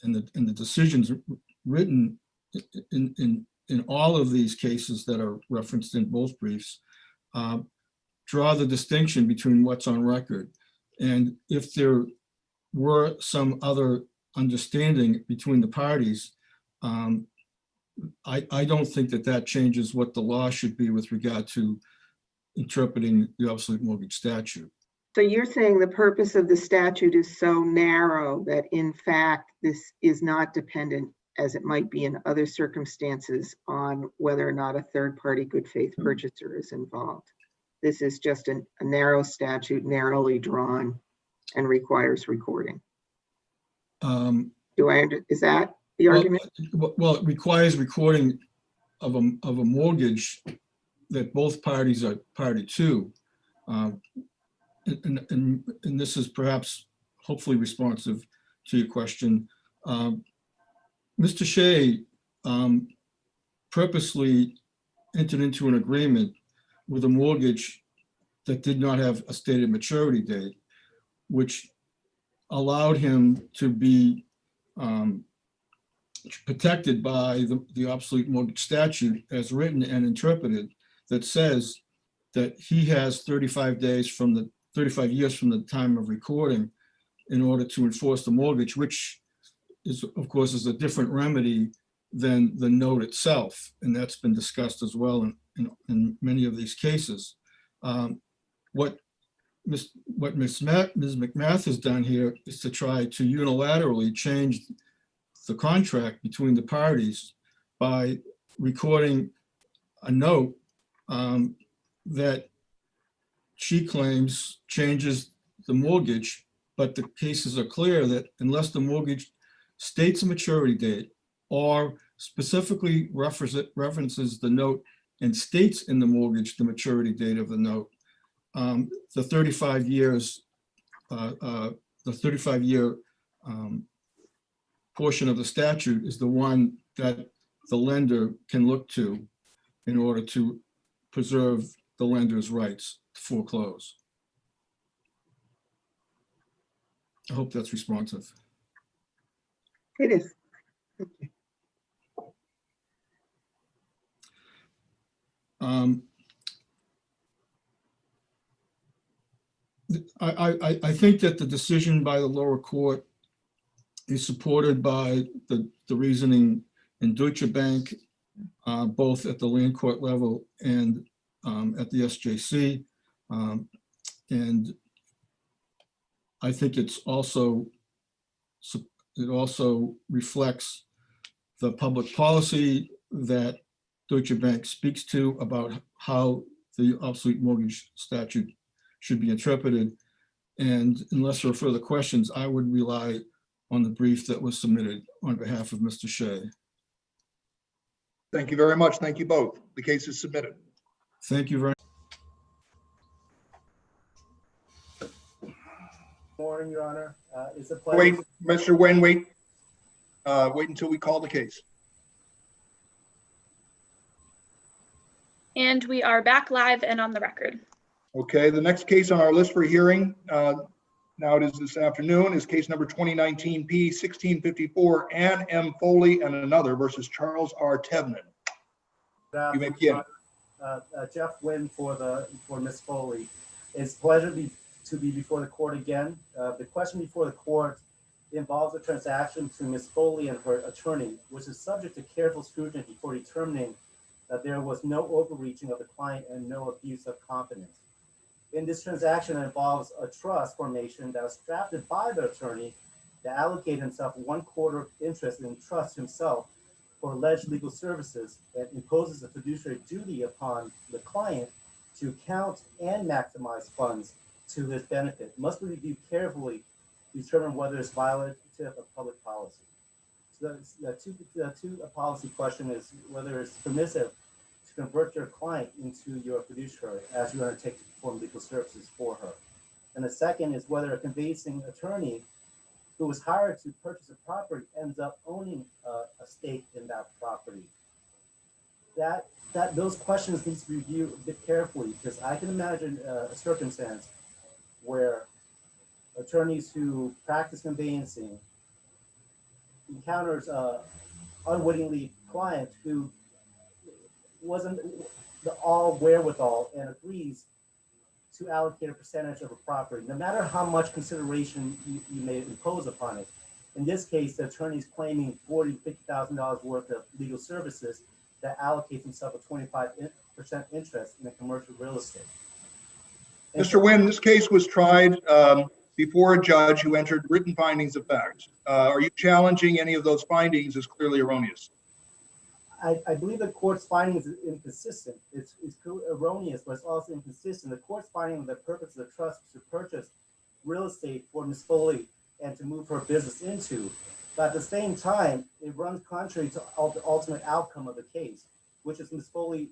and the decisions written in all of these cases that are referenced in both briefs draw the distinction between what's on record. And if there were some other understanding between the parties, I don't think that changes what the law should be with regard to interpreting the obsolete mortgage statute. So you're saying the purpose of the statute is so narrow that in fact this is not dependent, as it might be in other circumstances, on whether or not a third party good faith purchaser is involved. This is just a narrow statute, narrowly drawn, and requires recording. Is that the argument? Well, it requires recording of a mortgage that both parties are party to. And this is perhaps hopefully responsive to your question. Mr. Shea purposely entered into an agreement with a mortgage that did not have a stated maturity date, which allowed him to be protected by the obsolete mortgage statute as written and interpreted, that says that he has 35 years from the time of recording in order to enforce the mortgage, which is, of course, is a different remedy than the note itself. And that's been discussed as well in many of these cases. what Ms. McMath has done here is to try to unilaterally change the contract between the parties by recording a note that she claims changes the mortgage, but the cases are clear that unless the mortgage states a maturity date or specifically references the note and states in the mortgage the maturity date of the note, the 35-year portion of the statute is the one that the lender can look to in order to preserve the lender's rights to foreclose. I hope that's responsive. It is. I think that the decision by the lower court is supported by the reasoning in Deutsche Bank, both at the land court level and at the SJC. And I think it also reflects the public policy that Deutsche Bank speaks to about how the obsolete mortgage statute should be interpreted. And unless there are further questions, I would rely on the brief that was submitted on behalf of Mr. Shea. Thank you very much. Thank you both. The case is submitted. Thank you very much. Morning, Your Honor. It's a Wait, pleasure. Mr. Nguyen, wait until we call the case. And we are back live and on the record. Okay, the next case on our list for hearing, now it is this afternoon, is case number 2019 P 1654, Ann M. Foley and another versus Charles R. Tevnin. You may begin. Jeff Nguyen for Ms. Foley. It's a pleasure to be before the court again. The question before the court involves a transaction between Ms. Foley and her attorney, which is subject to careful scrutiny before determining that there was no overreaching of the client and no abuse of confidence. In this transaction, it involves a trust formation that was drafted by the attorney to allocate himself 1/4 interest in trust himself for alleged legal services and imposes a fiduciary duty upon the client to count and maximize funds to his benefit. Must be reviewed carefully to determine whether it's violative of public policy. So the two policy question is whether it's permissive to convert your client into your fiduciary as you undertake to perform legal services for her. And the second is whether a conveyancing attorney who was hired to purchase a property ends up owning a stake in that property. Those questions need to be reviewed a bit carefully, because I can imagine a circumstance where attorneys who practice conveyancing encounters unwittingly client who wasn't the all wherewithal and agrees to allocate a percentage of a property, no matter how much consideration you may impose upon it. In this case, the attorney is claiming $40,000 to $50,000 worth of legal services that allocates himself a 25% interest in a commercial real estate. And Mr. Nguyen, this case was tried before a judge who entered written findings of fact. Are you challenging any of those findings as clearly erroneous? I believe the court's findings is inconsistent. It's erroneous, but it's also inconsistent. The court's finding the purpose of the trust is to purchase real estate for Ms. Foley and to move her business into. But at the same time, it runs contrary to the ultimate outcome of the case, which is Ms. Foley.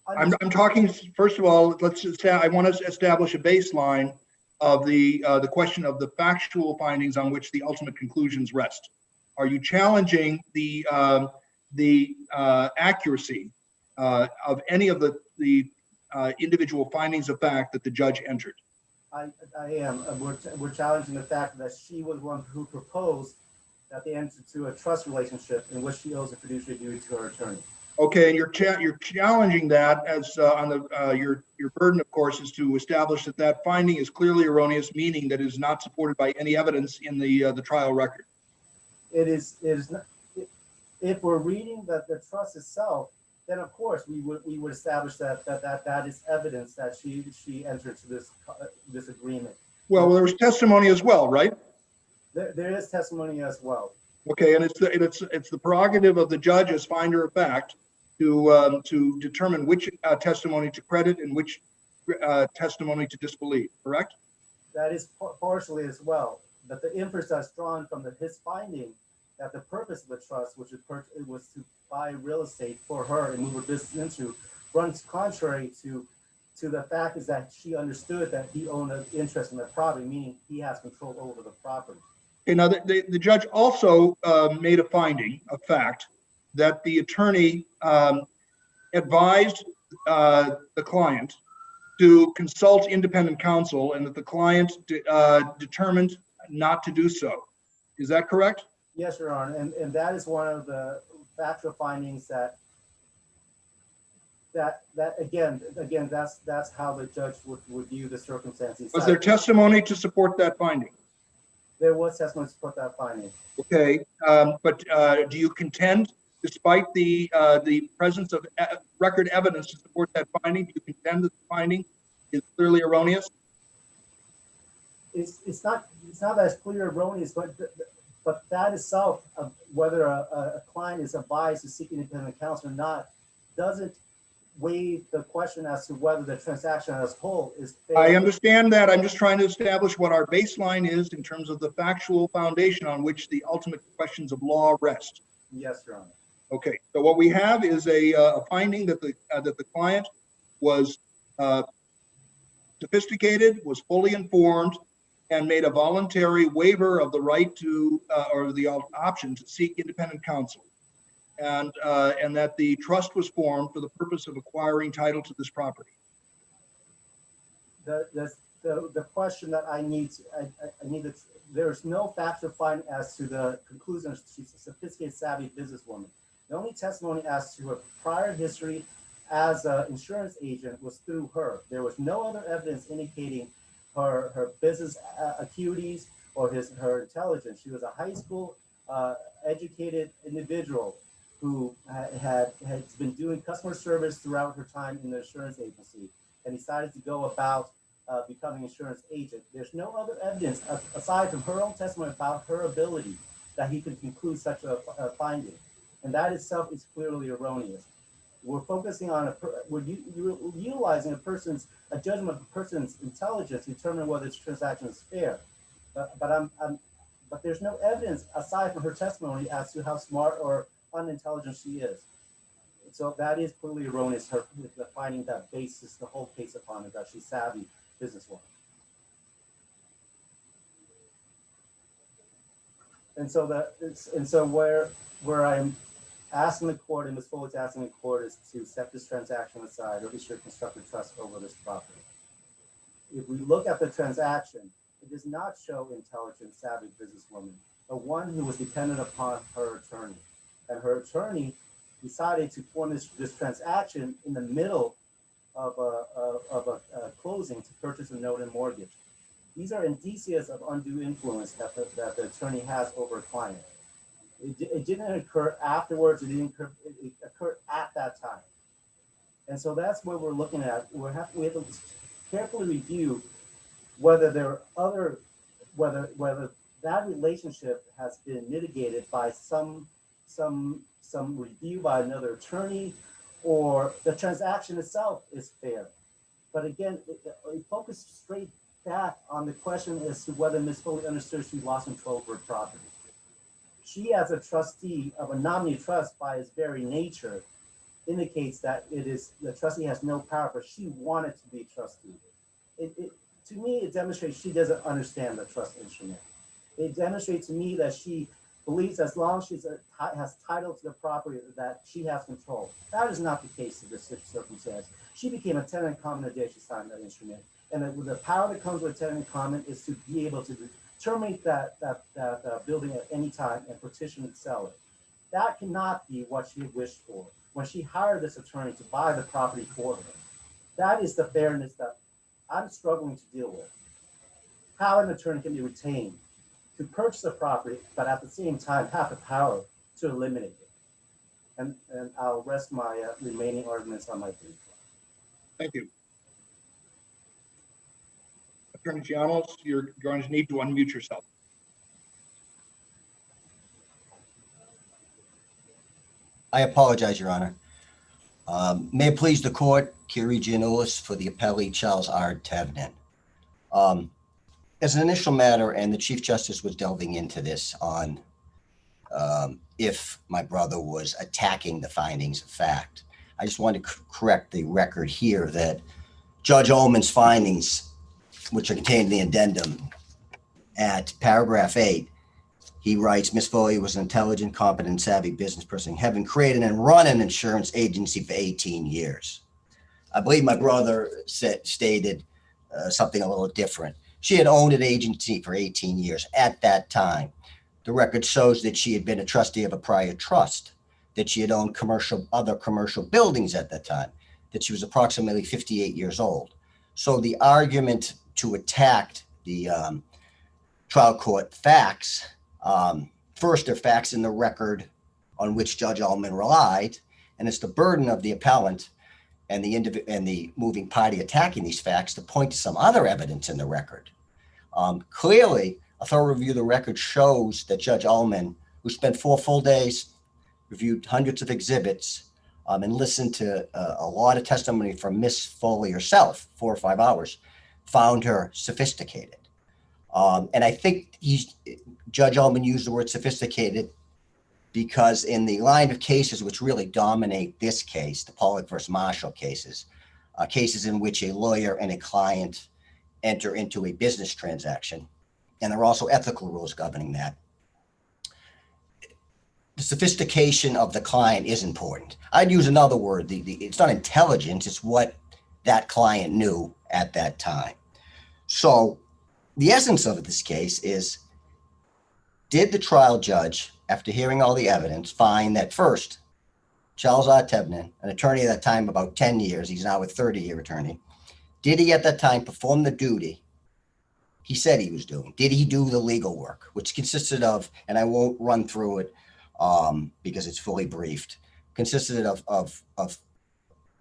I'm talking, first of all, let's just say I want to establish a baseline of the question of the factual findings on which the ultimate conclusions rest. Are you challenging the accuracy of any of the individual findings of fact that the judge entered? I am. We're challenging the fact that she was one who proposed that they enter into a trust relationship in which she owes a fiduciary duty to her attorney. Okay, and you're challenging that as on the your burden, of course, is to establish that finding is clearly erroneous, meaning that it is not supported by any evidence in the trial record. It is not. If we're reading that the trust itself, then of course we would establish that is evidence that she entered into this agreement. Well, there was testimony as well, right? There is testimony as well. Okay, and it's the prerogative of the judge as finder of fact to determine which testimony to credit and which testimony to disbelieve, correct? That is partially as well, but the inference that's drawn from his finding that the purpose of the trust, which was to buy real estate for her and move her business into, runs contrary to the fact is that she understood that he owned an interest in the property, meaning he has control over the property. Okay, now the judge also made a finding, a fact, that the attorney advised the client to consult independent counsel and that the client determined not to do so. Is that correct? Yes, Your Honor, and that is one of the factual findings that again that's how the judge would view the circumstances. Was there testimony to support that finding? There was testimony to support that finding. Okay, but do you contend, despite the presence of record evidence to support that finding, do you contend that the finding is clearly erroneous? It's not as clear erroneous, but that itself, whether a client is advised to seek independent counsel or not, doesn't waive the question as to whether the transaction as a whole is fair. I understand that. I'm just trying to establish what our baseline is in terms of the factual foundation on which the ultimate questions of law rest. Yes, Your Honor. Okay, so what we have is a finding that the client was sophisticated, was fully informed, and made a voluntary waiver of the right to or the option to seek independent counsel, and that the trust was formed for the purpose of acquiring title to this property. The question that I need there's no factual finding as to the conclusion she's a sophisticated, savvy businesswoman. The only testimony as to her prior history as an insurance agent was through her. There was no other evidence indicating her business acuities or her intelligence. She was a high school educated individual who had been doing customer service throughout her time in the insurance agency and decided to go about becoming an insurance agent. There's no other evidence aside from her own testimony about her ability that he could conclude such a finding. And that itself is clearly erroneous. We're focusing on we're utilizing a judgment of a person's intelligence to determine whether this transaction is fair. But there's no evidence aside from her testimony as to how smart or unintelligent she is. So that is clearly erroneous. The finding that bases the whole case upon is that she's savvy businesswoman. And so where I'm asking the court, and Ms. Foley's asking the court, is to set this transaction aside or issue a constructive trust over this property. If we look at the transaction, it does not show intelligent, savvy businesswoman, but one who was dependent upon her attorney. And her attorney decided to form this transaction in the middle of a closing to purchase a note and mortgage. These are indicias of undue influence that the attorney has over a client. It didn't occur afterwards. It occurred at that time. And so that's what we're looking at. We have to carefully review whether whether that relationship has been mitigated by some review by another attorney, or the transaction itself is fair. But again, it focused straight back on the question as to whether Ms. Foley understood she lost control of her property. She, as a trustee of a nominee trust, by its very nature, indicates that the trustee has no power, but she wanted to be trustee. To me, it demonstrates she doesn't understand the trust instrument. It demonstrates to me that she believes as long as she has title to the property that she has control. That is not the case in this circumstance. She became a tenant in common the day she signed that instrument. And the power that comes with tenant in common is to be able to terminate that building at any time and petition and sell it. That cannot be what she wished for when she hired this attorney to buy the property for her. That is the fairness that I'm struggling to deal with. How an attorney can be retained to purchase a property, but at the same time have the power to eliminate it. And I'll rest my remaining arguments on my brief. Thank you. Attorney Gianos, you're going to need to unmute yourself. I apologize, Your Honor. May it please the court, Kiri Giannoulis for the appellee Charles R. Tevnin. As an initial matter, and the Chief Justice was delving into this on if my brother was attacking the findings of fact, I just want to correct the record here that Judge Ullman's findings, which are contained in the addendum at paragraph 8, he writes, Ms. Foley was an intelligent, competent, savvy business person, having created and run an insurance agency for 18 years. I believe my brother stated something a little different. She had owned an agency for 18 years at that time. The record shows that she had been a trustee of a prior trust, that she had owned other commercial buildings at that time, that she was approximately 58 years old. So the argument to attack the trial court facts, first are facts in the record on which Judge Ullman relied, and it's the burden of the appellant and the moving party attacking these facts to point to some other evidence in the record. Clearly, a thorough review of the record shows that Judge Ullman, who spent 4 full days, reviewed hundreds of exhibits, and listened to a lot of testimony from Miss Foley herself, 4 or 5 hours, found her sophisticated. And I think Judge Ullman used the word sophisticated because in the line of cases which really dominate this case, the Pollock versus Marshall cases, cases in which a lawyer and a client enter into a business transaction, and there are also ethical rules governing that. The sophistication of the client is important. I'd use another word. It's not intelligence, it's what that client knew at that time. So the essence of this case is, did the trial judge, after hearing all the evidence, find that first, Charles R. Tevnin, an attorney at that time about 10 years, he's now a 30-year attorney, did he at that time perform the duty he said he was doing? Did he do the legal work, which consisted of, and I won't run through it because it's fully briefed, consisted of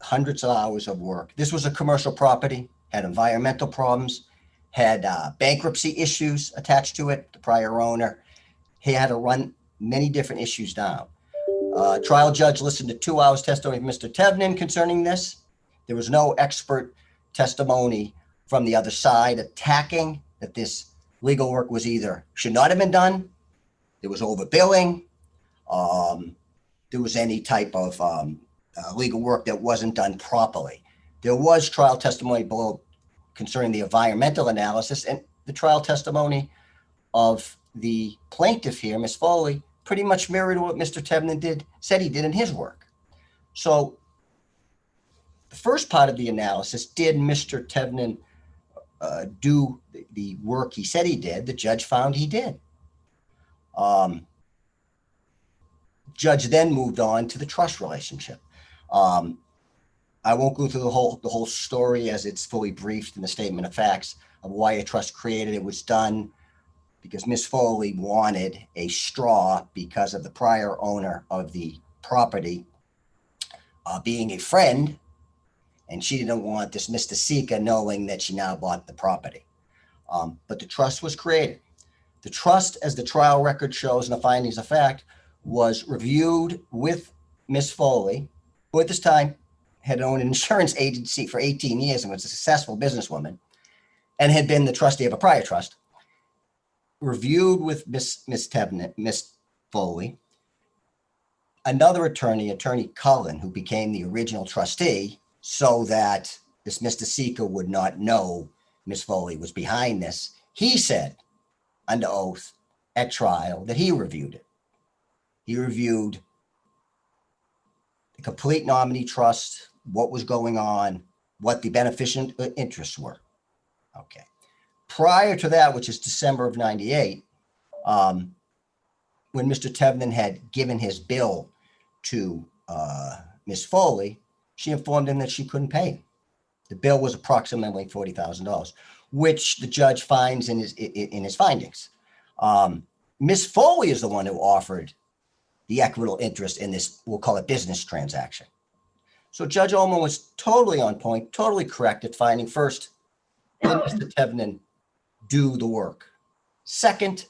hundreds of hours of work. This was a commercial property, had environmental problems, had bankruptcy issues attached to it, the prior owner. He had to run many different issues down. Trial judge listened to 2 hours testimony from Mr. Tevnin concerning this. There was no expert testimony from the other side attacking that this legal work was either should not have been done, there was overbilling, there was any type of legal work that wasn't done properly. There was trial testimony below concerning the environmental analysis, and the trial testimony of the plaintiff here, Ms. Foley, pretty much mirrored what Mr. Tevnin said he did in his work. So the first part of the analysis, did Mr. Tevnin do the work he said he did? The judge found he did. Judge then moved on to the trust relationship. I won't go through the whole story as it's fully briefed in the statement of facts of why a trust created. It was done because Ms. Foley wanted a straw because of the prior owner of the property being a friend, and she didn't want this Mr. Sika knowing that she now bought the property. But the trust was created. The trust, as the trial record shows and the findings of fact, was reviewed with Ms. Foley, who at this time had owned an insurance agency for 18 years and was a successful businesswoman and had been the trustee of a prior trust, reviewed with Ms. Foley, another attorney, Attorney Cullen, who became the original trustee, so that this Mr. Sika would not know Ms. Foley was behind this. He said under oath at trial that he reviewed it. He reviewed the complete nominee trust, what was going on, what the beneficent interests were. Okay. Prior to that, which is December of 98, when Mr. Tevnin had given his bill to Ms. Foley, she informed him that she couldn't pay. The bill was approximately $40,000, which the judge finds in his findings. Ms. Foley is the one who offered the equitable interest in this, we'll call it business transaction. So Judge Ullman was totally on point, totally correct at finding first, did Mr. Tevnin do the work? Second,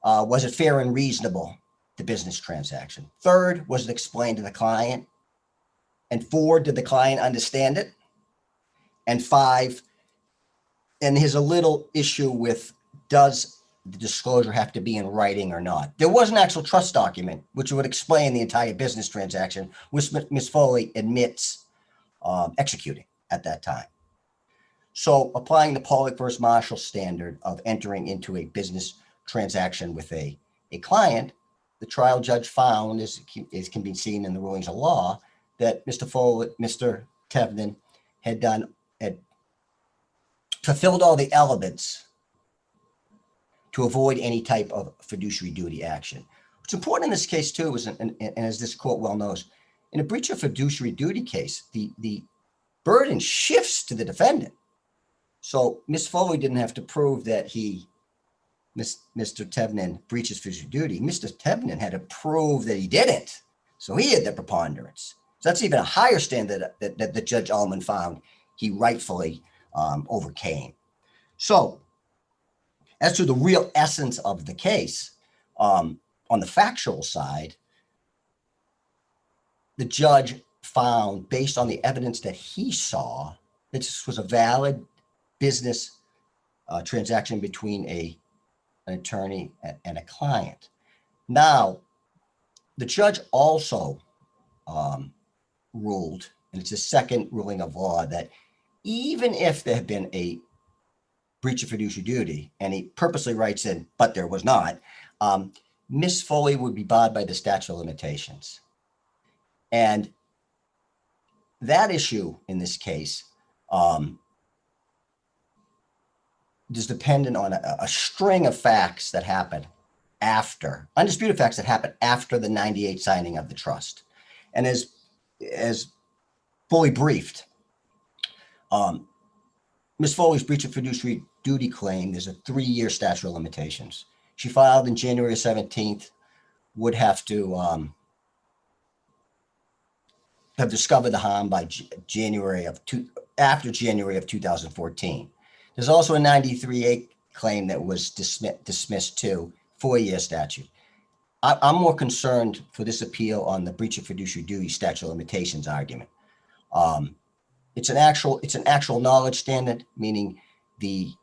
was it fair and reasonable, the business transaction? Third, was it explained to the client? And four, did the client understand it? And five, and here's a little issue with, does the disclosure have to be in writing or not? There was an actual trust document which would explain the entire business transaction, which Ms. Foley admits executing at that time. So applying the Pollack versus Marshall standard of entering into a business transaction with a client, the trial judge found, as can be seen in the rulings of law, that Mr. Tevnin had fulfilled all the elements to avoid any type of fiduciary duty action. What's important in this case too is, and as this court well knows, in a breach of fiduciary duty case, the burden shifts to the defendant. So Ms. Foley didn't have to prove that Mr. Tevnin breaches fiduciary duty. Mr. Tevnin had to prove that he didn't. So he had the preponderance. So that's even a higher standard that the Judge Ullman found he rightfully overcame. So as to the real essence of the case, on the factual side, the judge found, based on the evidence that he saw, that this was a valid business transaction between an attorney and a client. Now, the judge also ruled, and it's a second ruling of law, that even if there had been a breach of fiduciary duty, and he purposely writes in, but there was not, Ms. Foley would be barred by the statute of limitations. And that issue in this case is dependent on a string of facts that happened after, undisputed facts that happened after the 98 signing of the trust. And as fully briefed, Ms. Foley's breach of fiduciary duty claim, there's a 3-year statute of limitations. She filed in January 17th, would have to have discovered the harm by after January of 2014. There's also a 93A claim that was dismissed too, 4-year statute. I'm more concerned for this appeal on the breach of fiduciary duty statute of limitations argument. It's an actual knowledge standard, meaning the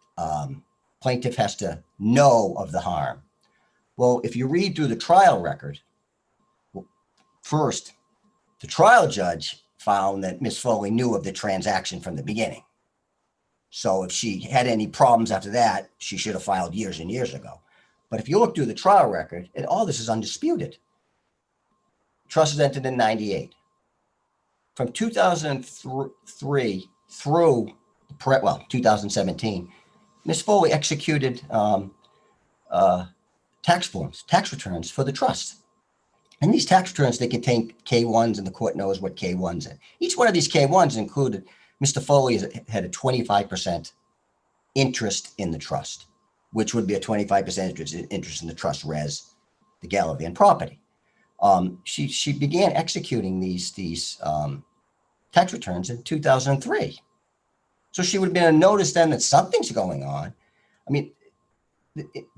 plaintiff has to know of the harm. Well, if you read through the trial record, first, the trial judge found that Ms. Foley knew of the transaction from the beginning. So if she had any problems after that, she should have filed years and years ago. But if you look through the trial record, and all this is undisputed. Trust was entered in 98. From 2003 through 2017, Ms. Foley executed tax forms, tax returns for the trust. And these tax returns, they contain K1s, and the court knows what K1s are. Each one of these K1s included Mr. Foley had a 25% interest in the trust, which would be a 25% interest in the trust res, the Gallivan property. She began executing these tax returns in 2003. So she would have been noticed then that something's going on. I mean,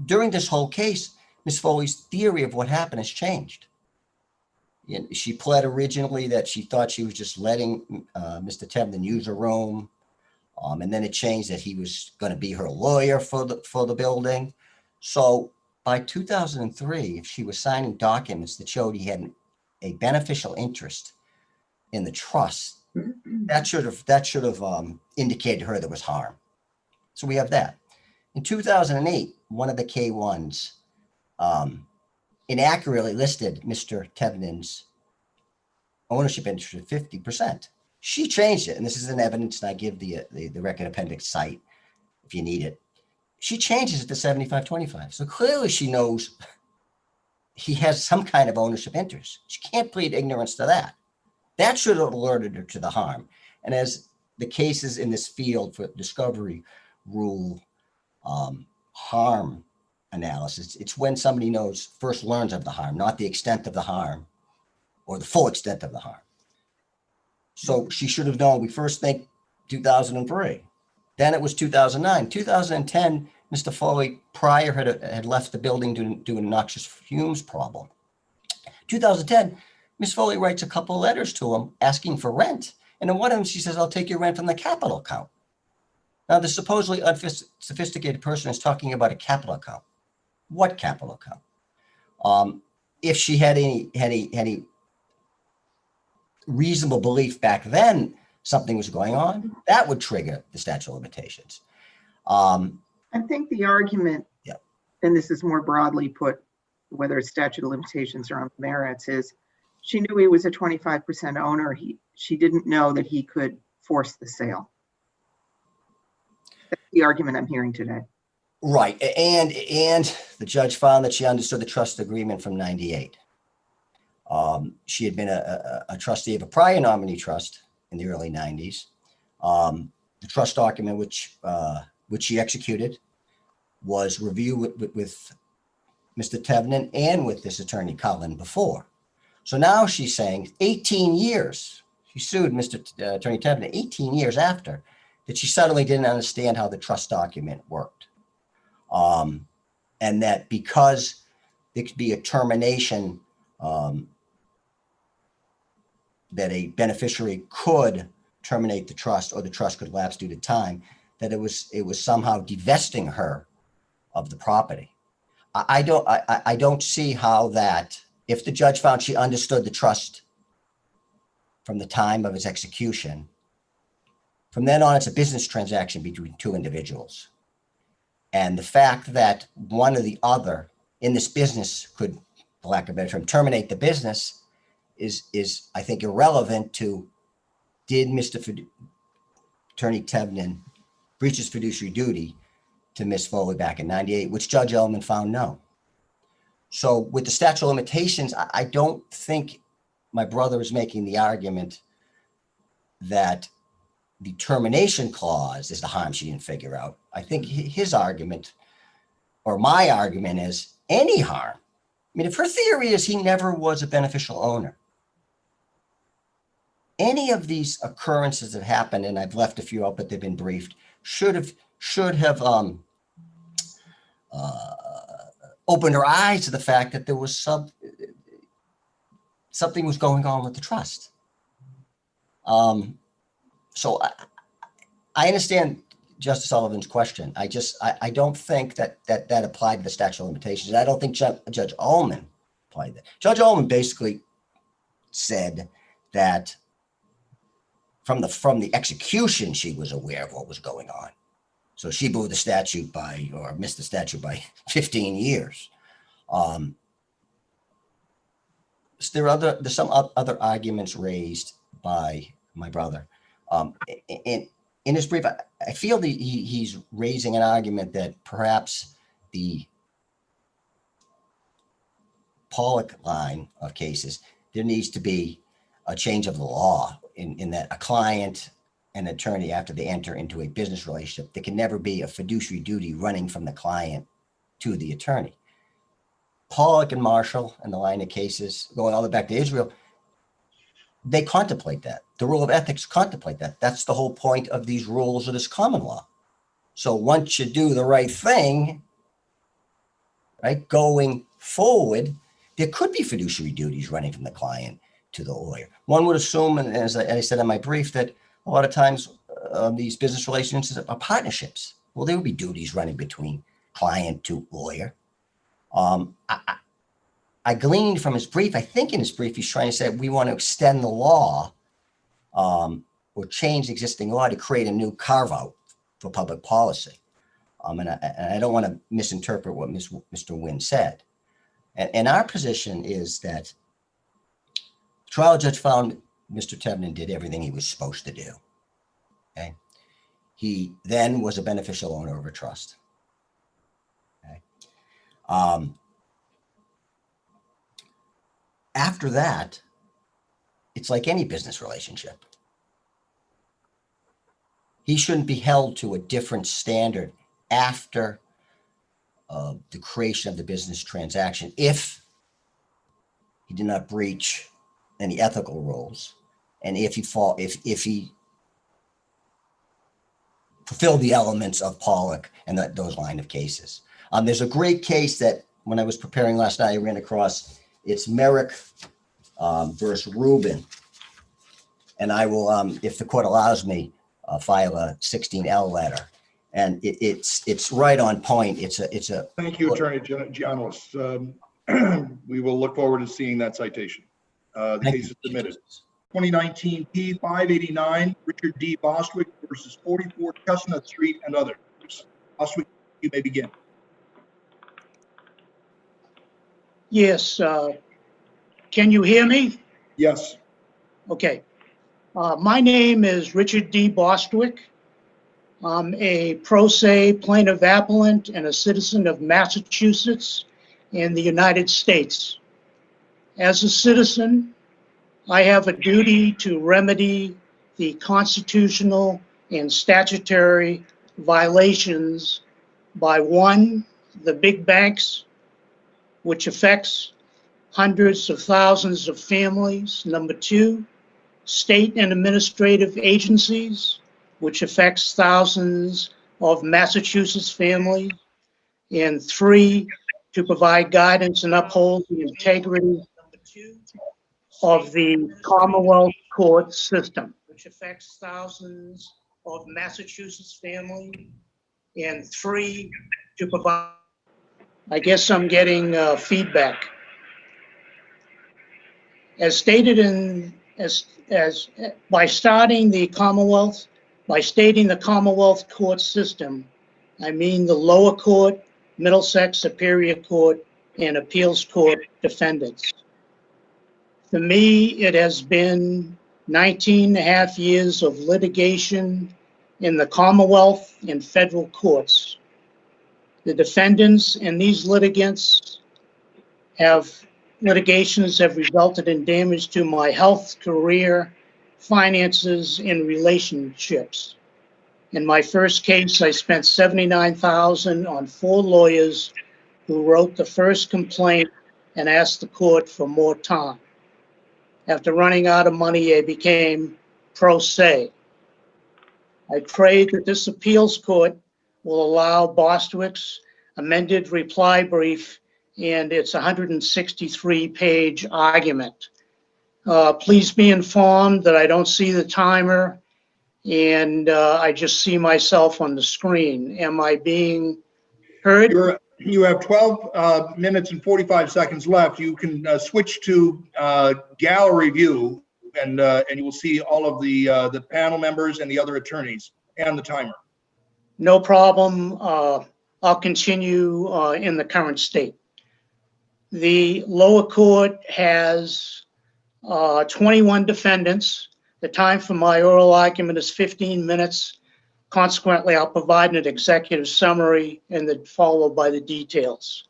during this whole case, Ms. Foley's theory of what happened has changed. She pled originally that she thought she was just letting Mr. Tevnin use her room. And then it changed that he was going to be her lawyer for the building. So by 2003, if she was signing documents that showed he had a beneficial interest in the trust, that should have indicated to her there was harm. So we have that. In 2008, one of the K1s inaccurately listed Mr. Tevnin's ownership interest at 50%. She changed it, and this is an evidence, and I give the record appendix site if you need it. She changes it to 75-25. So clearly she knows he has some kind of ownership interest. She can't plead ignorance to that. That should have alerted her to the harm. And as the cases in this field for discovery rule, harm analysis. It's when somebody first learns of the harm, not the extent of the harm or the full extent of the harm. So she should have known. We first think 2003. Then it was 2009. 2010, Mr. Foley prior had left the building due to a noxious fumes problem. 2010, Ms. Foley writes a couple of letters to him asking for rent. And in one of them, she says, I'll take your rent from the capital account. Now, the supposedly unsophisticated person is talking about a capital account. What capital account? If she had any reasonable belief back then something was going on, that would trigger the statute of limitations. I think the argument, and this is more broadly put, whether it's statute of limitations or on merits, is she knew he was a 25% owner. She didn't know that he could force the sale. That's the argument I'm hearing today. Right, and the judge found that she understood the trust agreement from '98. She had been a trustee of a prior nominee trust in the early '90s. The trust document, which she executed, was reviewed with Mr. Tevnin and with this attorney Cullen before. So now she's saying 18 years. She sued Mr. Attorney Tevnin 18 years after that she suddenly didn't understand how the trust document worked. And that because there could be a termination, that a beneficiary could terminate the trust or the trust could lapse due to time, that it was somehow divesting her of the property. I don't see how that, if the judge found she understood the trust from the time of its execution, from then on, it's a business transaction between two individuals. And the fact that one or the other in this business could, for lack of a better term, terminate the business is I think, irrelevant to, did Mr. Attorney Tevnin breach his fiduciary duty to Ms. Foley back in '98, which Judge Ellman found no. So with the statute of limitations, I don't think my brother is making the argument that the termination clause is the harm she didn't figure out. I think his argument, or my argument, is any harm. I mean, if her theory is he never was a beneficial owner, any of these occurrences that happened, and I've left a few out, but they've been briefed, should have opened her eyes to the fact that there was something was going on with the trust. So I understand Justice Sullivan's question. I don't think that applied to the statute of limitations. And I don't think Judge Ullman applied that. Judge Ullman basically said that from the execution, she was aware of what was going on. So she blew the statute by, or missed the statute by 15 years. There's some other arguments raised by my brother. In his brief, I feel that he's raising an argument that perhaps the Pollock line of cases, there needs to be a change of the law in that a client and attorney, after they enter into a business relationship, there can never be a fiduciary duty running from the client to the attorney. Pollock and Marshall and the line of cases going all the way back to Israel, they contemplate that. The rule of ethics contemplate that. That's the whole point of these rules of this common law. So once you do the right thing, right, going forward, there could be fiduciary duties running from the client to the lawyer. One would assume, and as I said in my brief, that a lot of times these business relationships are partnerships. Well, there would be duties running between client to lawyer. I gleaned from his brief, I think in his brief, he's trying to say we want to extend the law or change existing law to create a new carve-out for public policy. And I don't want to misinterpret what Mr. Wynn said. And our position is that the trial judge found Mr. Tevnin did everything he was supposed to do. Okay. He then was a beneficial owner of a trust. Okay. After that, it's like any business relationship. He shouldn't be held to a different standard after the creation of the business transaction if he did not breach any ethical rules, and if he fulfilled the elements of Pollock and those line of cases. There's a great case that when I was preparing last night, I ran across. It's Merrick versus Rubin. And I will, if the court allows me, file a 16L letter. And it's right on point. It's a. Thank you, Attorney Giannis. We will look forward to seeing that citation. The case is submitted. 2019 P589, Richard D. Bostwick versus 44 Chestnut Street and others. Bostwick, you may begin. Yes. Can you hear me? Yes. Okay. My name is Richard D. Bostwick. I'm a pro se plaintiff appellant and a citizen of Massachusetts and the United States. As a citizen, I have a duty to remedy the constitutional and statutory violations by 1, the big banks, which affects hundreds of thousands of families. Number 2, state and administrative agencies, which affects thousands of Massachusetts families. And 3, to provide guidance and uphold the integrity of the Commonwealth court system, which affects thousands of Massachusetts families. And 3, to provide. I guess I'm getting feedback. As stated by stating the Commonwealth court system, I mean the lower court, Middlesex Superior Court, and appeals court defendants. For me, it has been 19.5 years of litigation in the Commonwealth and federal courts. The defendants and these litigations have resulted in damage to my health, career, finances, and relationships. In my first case, I spent $79,000 on 4 lawyers who wrote the first complaint and asked the court for more time. After running out of money, I became pro se. I pray that this appeals court will allow Bostwick's amended reply brief and its 163-page argument. Please be informed that I don't see the timer and I just see myself on the screen. Am I being heard? You have 12 minutes and 45 seconds left. You can switch to gallery view and you will see all of the panel members and the other attorneys and the timer. No problem. I'll continue in the current state. The lower court has 21 defendants. The time for my oral argument is 15 minutes. Consequently, I'll provide an executive summary and then followed by the details.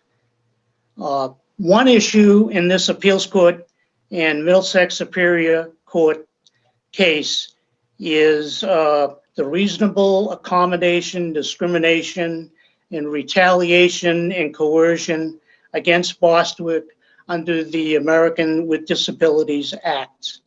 One issue in this appeals court and Middlesex Superior Court case is the reasonable accommodation, discrimination, and retaliation and coercion against Bostwick under the American with Disabilities Act.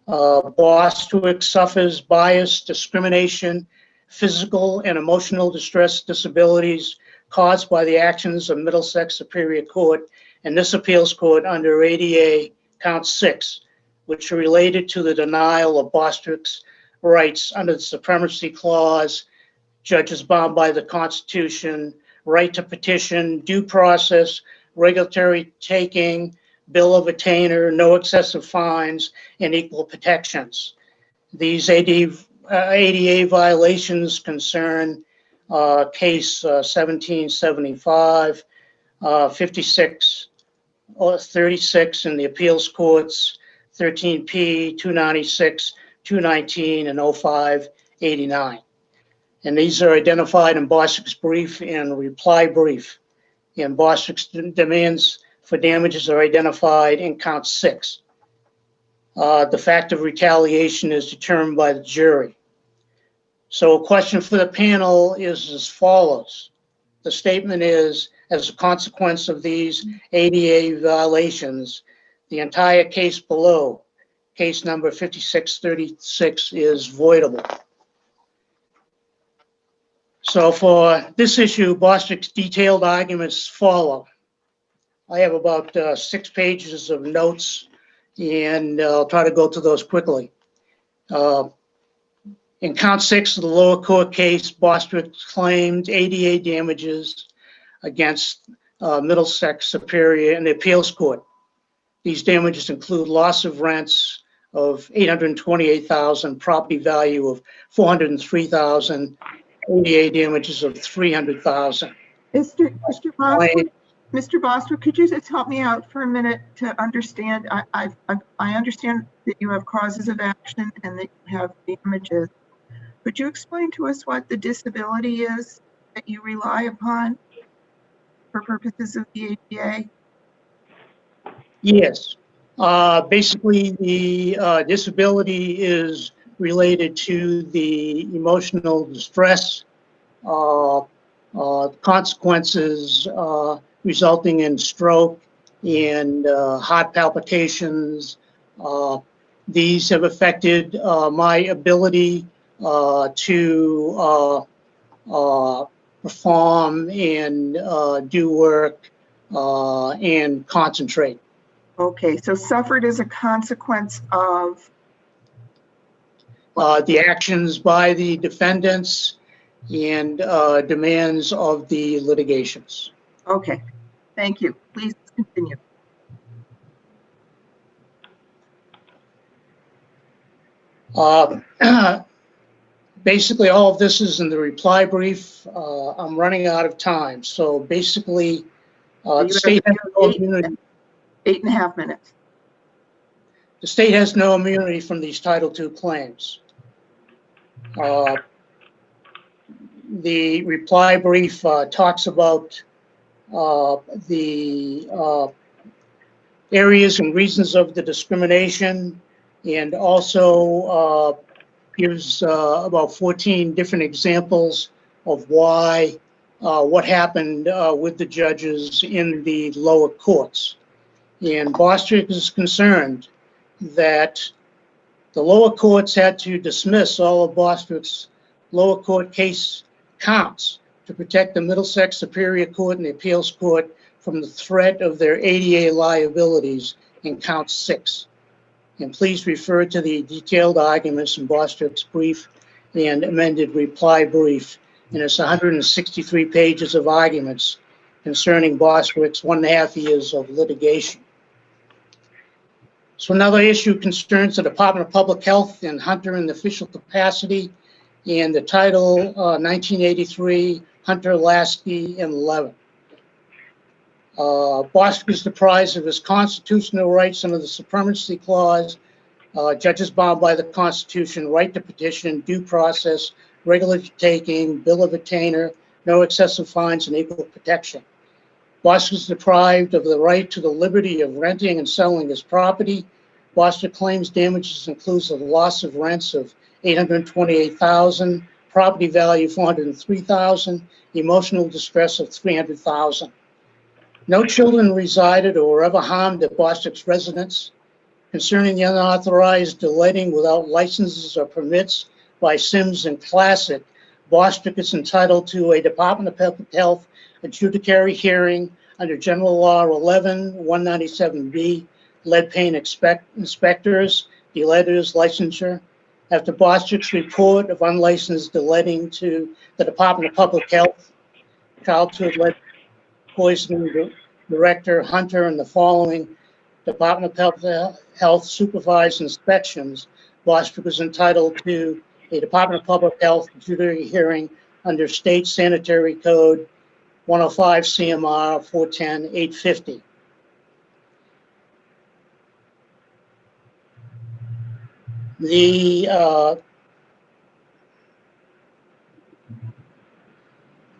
Bostwick suffers bias, discrimination, physical and emotional distress disabilities caused by the actions of Middlesex Superior Court and this appeals court under ADA Count 6, which are related to the denial of Bostwick's rights under the Supremacy Clause, judges bound by the Constitution, right to petition, due process, regulatory taking, bill of attainder, no excessive fines, and equal protections. These ADA violations concern case 1775, 56, 36 in the appeals courts, 13P, 296, 219, and 0589. And these are identified in Bostwick's brief and reply brief. And Bostwick's demands for damages are identified in count 6. The fact of retaliation is determined by the jury. So a question for the panel is as follows. The statement is, as a consequence of these ADA violations, the entire case below, case number 5636, is voidable. So for this issue, Bostrick's detailed arguments follow. I have about 6 pages of notes, and I'll try to go through those quickly. In count 6 of the lower court case, Bostrick claimed ADA damages against Middlesex Superior in the appeals court. These damages include loss of rents of $828,000, property value of $403,000, ADA damages of $300,000. Mr. Bostwick, could you just help me out for a minute to understand? I understand that you have causes of action and that you have damages. Could you explain to us what the disability is that you rely upon for purposes of the ADA? Yes. Basically, the disability is related to the emotional distress, consequences resulting in stroke and heart palpitations. These have affected my ability to perform and do work and concentrate. Okay, so suffered as a consequence of? The actions by the defendants and demands of the litigations. Okay, thank you. Please continue. Basically, all of this is in the reply brief. I'm running out of time. So basically, the state has no immunity. 8.5 minutes. The state has no immunity from these Title II claims. The reply brief talks about the areas and reasons of the discrimination, and also gives about 14 different examples of why, what happened with the judges in the lower courts. And Bostrick is concerned that the lower courts had to dismiss all of Bostrick's lower court case counts to protect the Middlesex Superior Court and the Appeals Court from the threat of their ADA liabilities in count 6. And please refer to the detailed arguments in Bostrick's brief and amended reply brief. And it's 163 pages of arguments concerning Bostrick's 1.5 years of litigation. So another issue concerns the Department of Public Health and Hunter in the official capacity and the Title 1983 Hunter, Lasky, and Levin. Bostrick is deprived of his constitutional rights under the Supremacy Clause, judges bound by the Constitution, right to petition, due process, regulatory taking, bill of attainder, no excessive fines, and equal protection. Bostrick is deprived of the right to the liberty of renting and selling his property. Bostrick claims damages includes the loss of rents of $828,000, property value $403,000, emotional distress of $300,000. No children resided or were ever harmed at Bostrick's residence. Concerning the unauthorized letting without licenses or permits by Sims and Classic, Bostrick is entitled to a Department of Public Health adjudicatory hearing under General Law 11-197B, lead paint inspectors, deleditors, licensure. After Bostrick's report of unlicensed letting to the Department of Public Health, childhood lead poisoning director Hunter, and the following Department of Health supervised inspections, Bostrick was entitled to a Department of Public Health adjudicatory hearing under State Sanitary Code 105 CMR 410-850.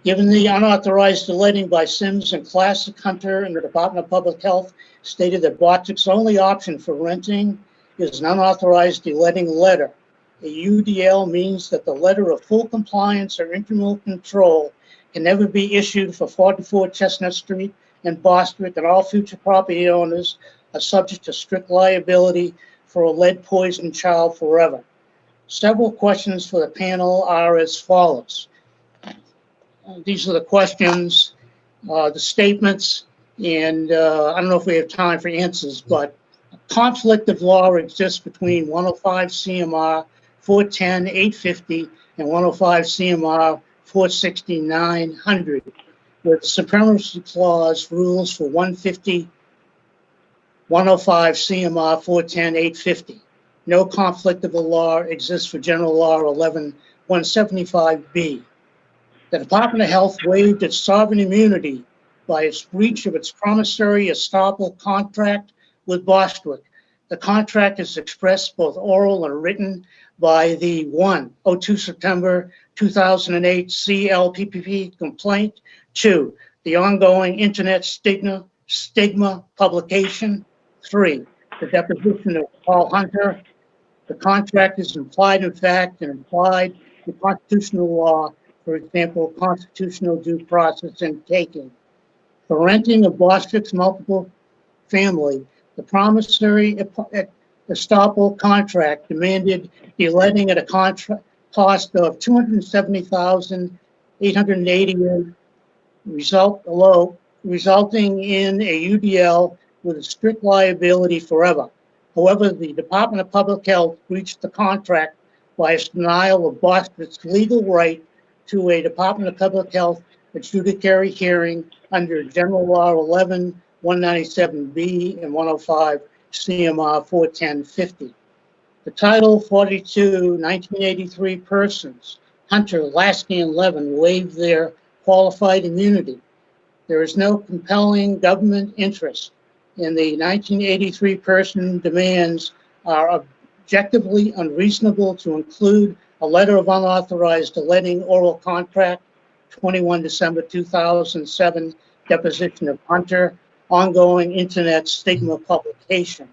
Given the unauthorized letting by Sims and Classic, Hunter and the Department of Public Health stated that Bostrick's only option for renting is an unauthorized letting letter. A UDL means that the letter of full compliance or internal control can never be issued for 44 Chestnut Street in Bostwick, and all future property owners are subject to strict liability for a lead-poisoned child forever. Several questions for the panel are as follows. These are the questions, the statements, and I don't know if we have time for answers, but a conflict of law exists between 105 CMR 410-850 and 105 CMR 46900, where the Supremacy Clause rules for 105 CMR 410-850. No conflict of the law exists for General Law 11175B. The Department of Health waived its sovereign immunity by its breach of its promissory estoppel contract with Bostwick. The contract is expressed both oral and written by the 02 September 2008 CLPPP complaint, 2, the ongoing internet stigma publication, 3, the deposition of Paul Hunter. The contract is implied in fact and implied in constitutional law, for example, constitutional due process and taking. For renting of Bostwick's multiple family, the promissory estoppel contract demanded the letting at a cost of $270,888, resulting in a UDL with a strict liability forever. However, the Department of Public Health breached the contract by its denial of Bostwick's legal right to a Department of Public Health adjudicatory hearing under General Law 11197B and 105 CMR 41050. The Title 42 1983 persons, Hunter, Lasky, and Levin, waived their qualified immunity. There is no compelling government interest in the 1983 person demands are objectively unreasonable to include a letter of unauthorized letting oral contract, 21 December 2007, deposition of Hunter, ongoing internet stigma publication.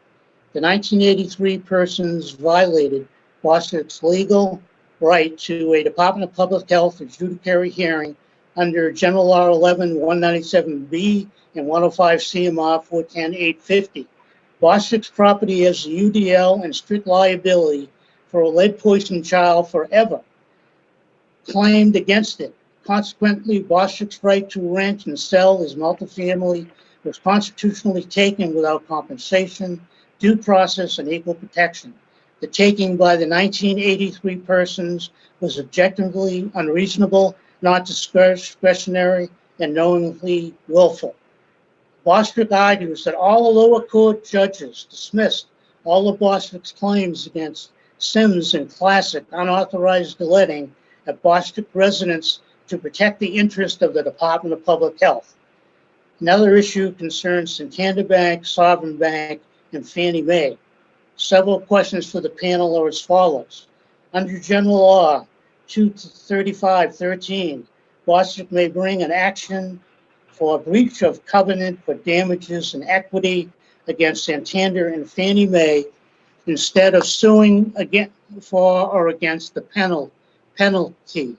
The 1983 persons violated Bostwick's legal right to a Department of Public Health adjudicatory hearing under General Law 11197B and 105 CMR 410-850. Bostwick's property has UDL and strict liability for a lead-poisoned child forever claimed against it. Consequently, Bostwick's right to rent and sell his multifamily was constitutionally taken without compensation, due process, and equal protection. The taking by the 1983 persons was objectively unreasonable, not discretionary, and knowingly willful. Bostwick argues that all the lower court judges dismissed all of Bostwick's claims against Sims and Classic unauthorized letting at Bostwick residence to protect the interest of the Department of Public Health. Another issue concerns Santander Bank, Sovereign Bank, and Fannie Mae. Several questions for the panel are as follows. Under General Law 235-13, Bostwick may bring an action for a breach of covenant for damages and equity against Santander and Fannie Mae instead of suing for or against the penalty.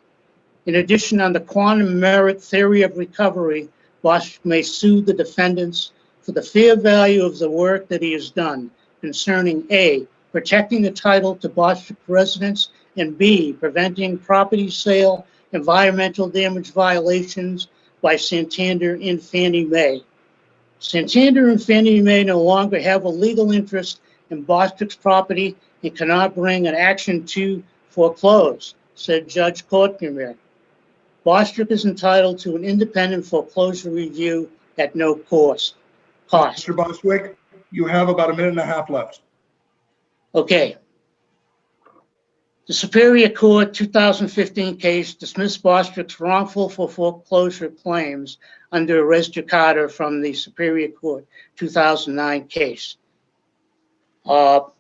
In addition, on the quantum merit theory of recovery, Bostwick may sue the defendants for the fair value of the work that he has done concerning A, protecting the title to Bostwick residents, and B, preventing property sale, environmental damage violations by Santander and Fannie Mae. Santander and Fannie Mae no longer have a legal interest in Bostwick's property and cannot bring an action to foreclose, said Judge Courtroom. Bostwick is entitled to an independent foreclosure review at no cost. Mr. Bostwick, you have about a minute and a half left. Okay. The Superior Court 2015 case dismissed Bostwick's wrongful for foreclosure claims under res judicata from the Superior Court 2009 case. Then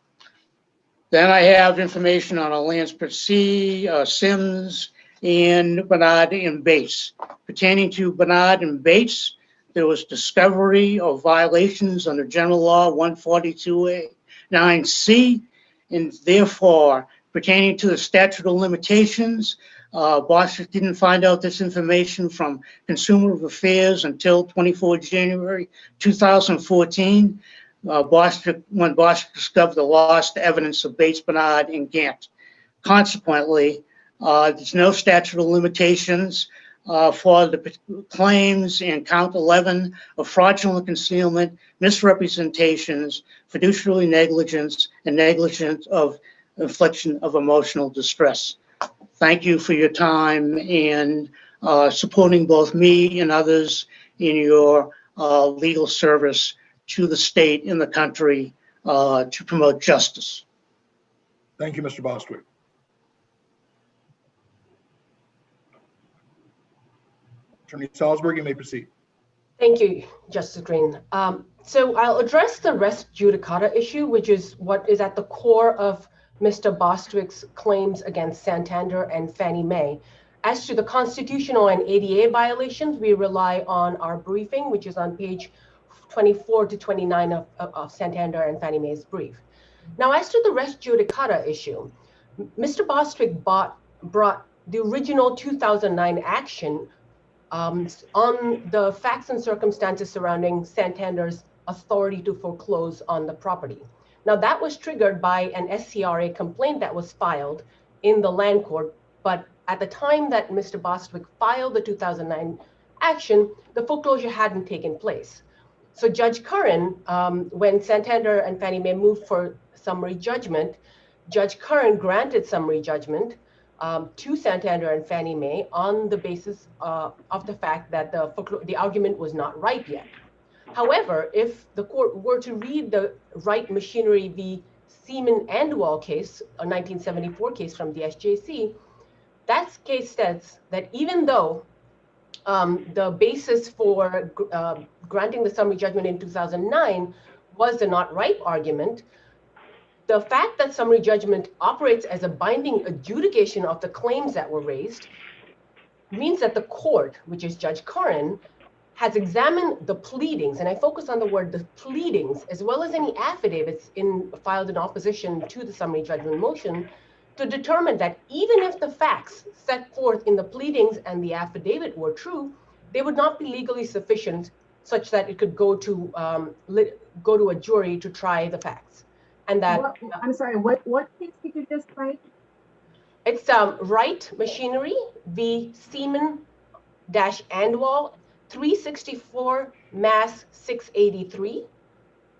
I have information on Lansford C, Sims, and Bernard and Bates. Pertaining to Bernard and Bates, there was discovery of violations under General Law 142A9C, and therefore, pertaining to the statute of limitations, Bostwick didn't find out this information from Consumer Affairs until 24 January 2014, when Bostwick discovered the lost evidence of Bates, Bernard, and Gant. Consequently, there's no statute of limitations for the claims in count 11 of fraudulent concealment, misrepresentations, fiduciary negligence, and negligence of infliction of emotional distress. Thank you for your time and supporting both me and others in your legal service to the state and the country to promote justice. Thank you, Mr. Bostwick. Attorney Salzberg, you may proceed. Thank you, Justice Green. So I'll address the res judicata issue, which is what is at the core of Mr. Bostwick's claims against Santander and Fannie Mae. As to the constitutional and ADA violations, we rely on our briefing, which is on page 24 to 29 of Santander and Fannie Mae's brief. Now, as to the res judicata issue, Mr. Bostwick brought the original 2009 action on the facts and circumstances surrounding Santander's authority to foreclose on the property. Now, that was triggered by an SCRA complaint that was filed in the land court, but at the time that Mr. Bostwick filed the 2009 action, the foreclosure hadn't taken place. So Judge Curran, when Santander and Fannie Mae moved for summary judgment, Judge Curran granted summary judgment to Santander and Fannie Mae on the basis of the fact that the argument was not ripe yet. However, if the court were to read the Wright Machinery v. Seaman and Wall case, a 1974 case from the SJC, that case says that even though the basis for granting the summary judgment in 2009 was a not ripe argument, the fact that summary judgment operates as a binding adjudication of the claims that were raised means that the court, which is Judge Curran, has examined the pleadings, and I focus on the word the pleadings, as well as any affidavits filed in opposition to the summary judgment motion, to determine that even if the facts set forth in the pleadings and the affidavit were true, they would not be legally sufficient such that it could go to a jury to try the facts. And that I'm sorry, what case did you just cite? It's Wright Machinery v. Seaman and Wall, 364 Mass 683.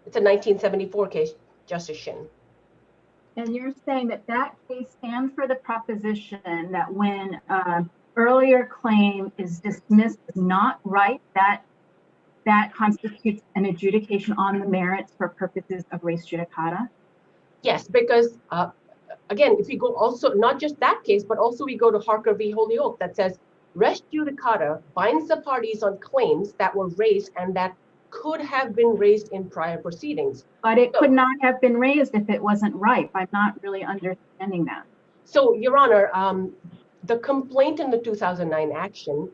It's a 1974 case, Justice Shin. And you're saying that that case stands for the proposition that when earlier claim is dismissed as not right, that constitutes an adjudication on the merits for purposes of res judicata? Yes, because again, if we go also, not just that case, but also we go to Harker v. Holyoke that says res judicata binds the parties on claims that were raised and that could have been raised in prior proceedings. But it could not have been raised if it wasn't ripe. I'm not really understanding that. So, Your Honor, the complaint in the 2009 action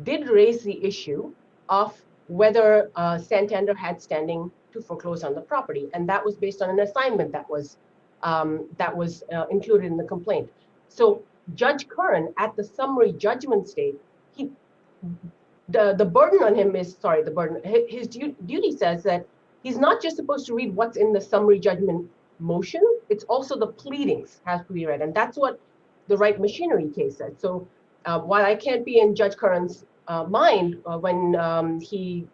did raise the issue of whether Santander had standing to foreclose on the property, and that was based on an assignment that was included in the complaint. So, Judge Curran, at the summary judgment stage, the burden on him is, his duty says that he's not just supposed to read what's in the summary judgment motion, it's also the pleadings has to be read. And that's what the Wright Machinery case said. So while I can't be in Judge Curran's mind when he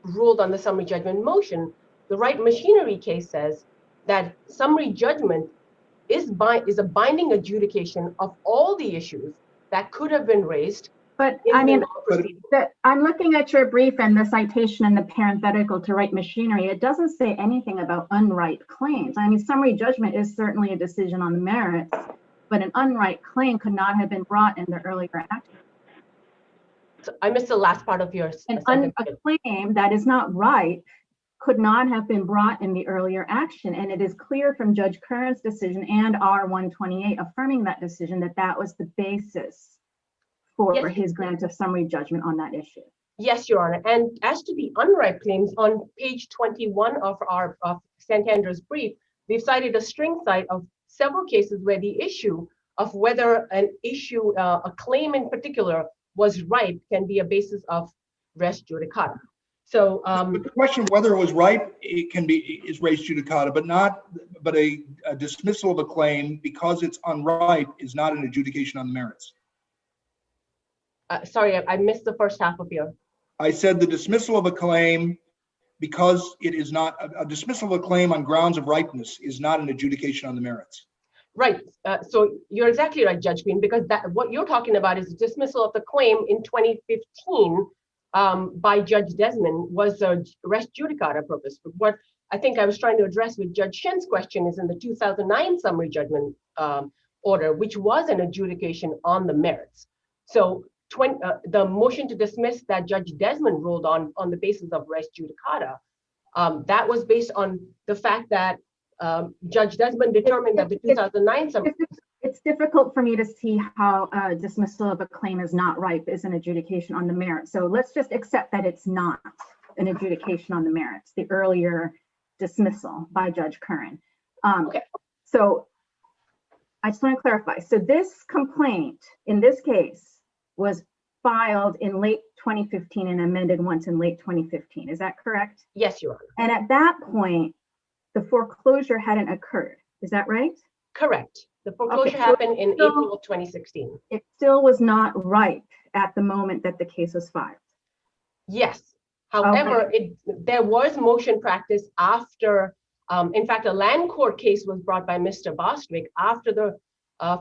ruled on the summary judgment motion, the Wright Machinery case says that summary judgment is a binding adjudication of all the issues that could have been raised. But I mean, I'm looking at your brief and the citation and the parenthetical to Wright Machinery. It doesn't say anything about unright claims. I mean, summary judgment is certainly a decision on the merits, but an unright claim could not have been brought in the earlier action. So I missed the last part of yours. A claim that is not right could not have been brought in the earlier action. And it is clear from Judge Curran's decision and R128 affirming that decision that that was the basis for his grant of summary judgment on that issue. Yes, Your Honor. And as to the unright claims, on page 21 of Santander's brief, we've cited a string cite of several cases where the issue of whether an issue, a claim in particular, was ripe can be a basis of res judicata. So but the question of whether it was ripe, it can be, is res judicata, but a dismissal of a claim because it's unripe is not an adjudication on the merits. Sorry, I missed the first half of your. I said the dismissal of a claim because it is not, a dismissal of a claim on grounds of ripeness is not an adjudication on the merits. Right. So you're exactly right, Judge Green, because that what you're talking about is the dismissal of the claim in 2015 by Judge Desmond was a res judicata purpose. But what I think I was trying to address with Judge Shin's question is in the 2009 summary judgment order, which was an adjudication on the merits. So the motion to dismiss that Judge Desmond ruled on the basis of res judicata, that was based on the fact that Judge Desmond determined that the 2009 summary. It's difficult for me to see how a dismissal of a claim is not ripe is an adjudication on the merits. So let's just accept that it's not an adjudication on the merits, the earlier dismissal by Judge Curran. Okay. So I just want to clarify. So this complaint in this case was filed in late 2015 and amended once in late 2015. Is that correct? Yes, Your Honor. And at that point, the foreclosure hadn't occurred. Is that right? Correct. The foreclosure happened in April of 2016. It still was not ripe at the moment that the case was filed. Yes. However, there was motion practice after, in fact, a land court case was brought by Mr. Bostwick after the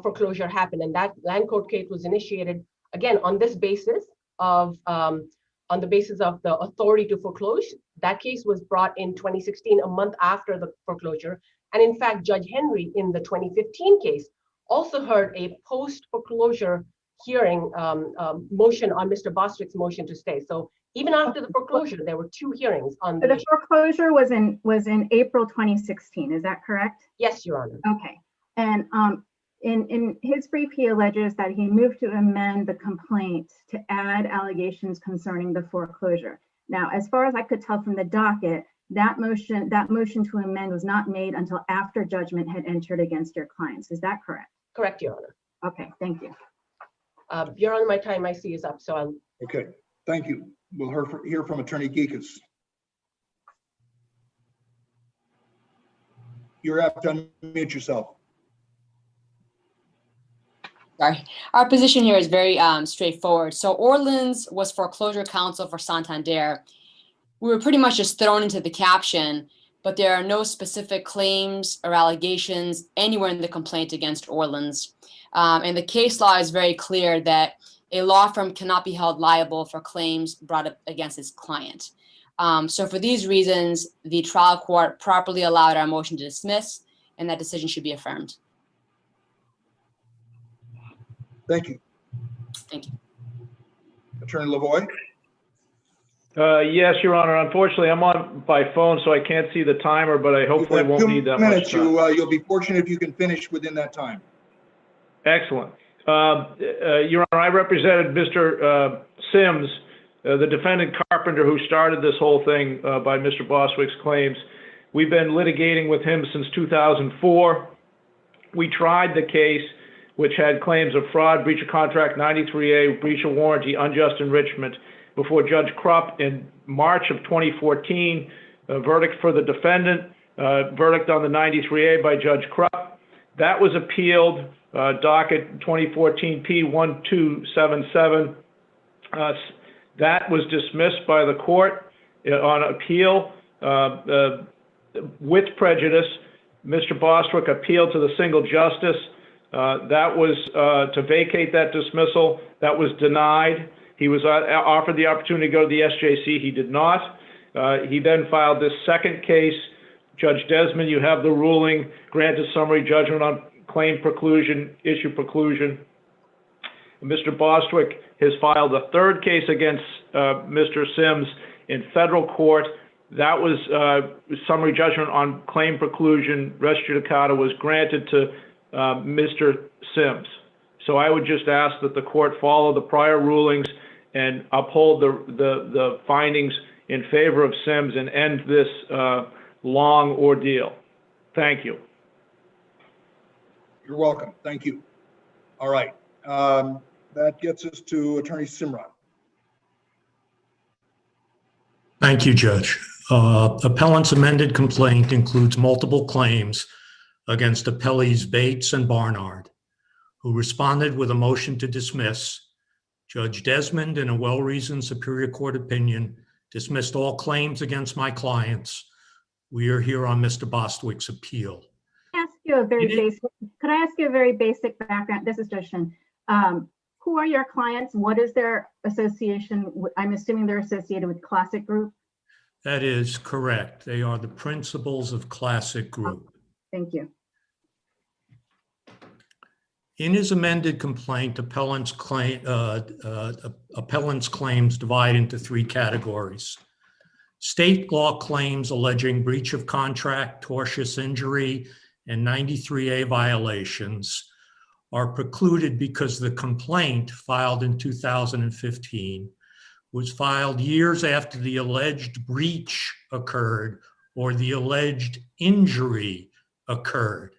foreclosure happened. And that land court case was initiated, again, on this basis of, on the basis of the authority to foreclose. That case was brought in 2016, a month after the foreclosure. And in fact, Judge Henry in the 2015 case also heard a post-foreclosure hearing motion on Mr. Bostwick's motion to stay. So even after the foreclosure, there were two hearings on the foreclosure was in April 2016. Is that correct? Yes, Your Honor. Okay. And in his brief, he alleges that he moved to amend the complaint to add allegations concerning the foreclosure. Now, as far as I could tell from the docket, that motion to amend was not made until after judgment had entered against your clients. Is that correct? Correct, Your Honor. Okay, thank you. Your Honor, my time I see is up, so I'll. Okay, thank you. We'll hear from Attorney Gekas. You have to unmute yourself. Sorry. Our position here is very straightforward. So Orleans was foreclosure counsel for Santander. We were pretty much just thrown into the caption, but there are no specific claims or allegations anywhere in the complaint against Orleans. And the case law is very clear that a law firm cannot be held liable for claims brought up against its client. So for these reasons, the trial court properly allowed our motion to dismiss, and that decision should be affirmed. Thank you. Thank you. Attorney Lavoie. Yes, Your Honor. Unfortunately, I'm on by phone, so I can't see the timer, but I hopefully won't need that much time. You'll be fortunate if you can finish within that time. Excellent. Your Honor, I represented Mr. Sims, the defendant carpenter who started this whole thing by Mr. Bostwick's claims. We've been litigating with him since 2004. We tried the case, which had claims of fraud, breach of contract, 93A, breach of warranty, unjust enrichment, before Judge Krupp in March of 2014, a verdict for the defendant, verdict on the 93A by Judge Krupp. That was appealed, docket 2014 P1277. That was dismissed by the court on appeal with prejudice. Mr. Bostwick appealed to the single justice. That was to vacate that dismissal. That was denied. He was offered the opportunity to go to the SJC. He did not. He then filed this second case. Judge Desmond, you have the ruling, granted summary judgment on claim preclusion, issue preclusion. Mr. Bostwick has filed a third case against Mr. Sims in federal court. That was summary judgment on claim preclusion. Res judicata was granted to Mr. Sims. So I would just ask that the court follow the prior rulings and uphold the findings in favor of Sims and end this long ordeal. Thank you. You're welcome. Thank you. All right. That gets us to Attorney Simran. Thank you, Judge. Appellant's amended complaint includes multiple claims against appellees Bates and Barnard, who responded with a motion to dismiss. Judge Desmond, in a well-reasoned Superior Court opinion, dismissed all claims against my clients. We are here on Mr. Bostwick's appeal. Could I ask you a very basic background? This is Judge Shin. Who are your clients? What is their association? I'm assuming they're associated with Classic Group. That is correct. They are the principals of Classic Group. Thank you. In his amended complaint, appellant's claims divide into three categories. State law claims alleging breach of contract, tortious injury, and 93A violations are precluded because the complaint filed in 2015 was filed years after the alleged breach occurred or the alleged injury occurred,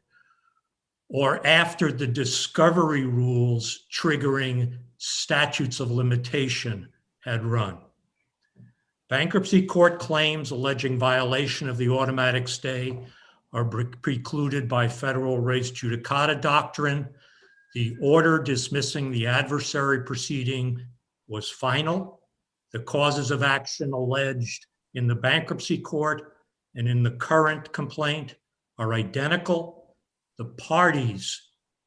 or after the discovery rules triggering statutes of limitation had run. Bankruptcy court claims alleging violation of the automatic stay are precluded by federal res judicata doctrine. The order dismissing the adversary proceeding was final. The causes of action alleged in the bankruptcy court and in the current complaint are identical. The parties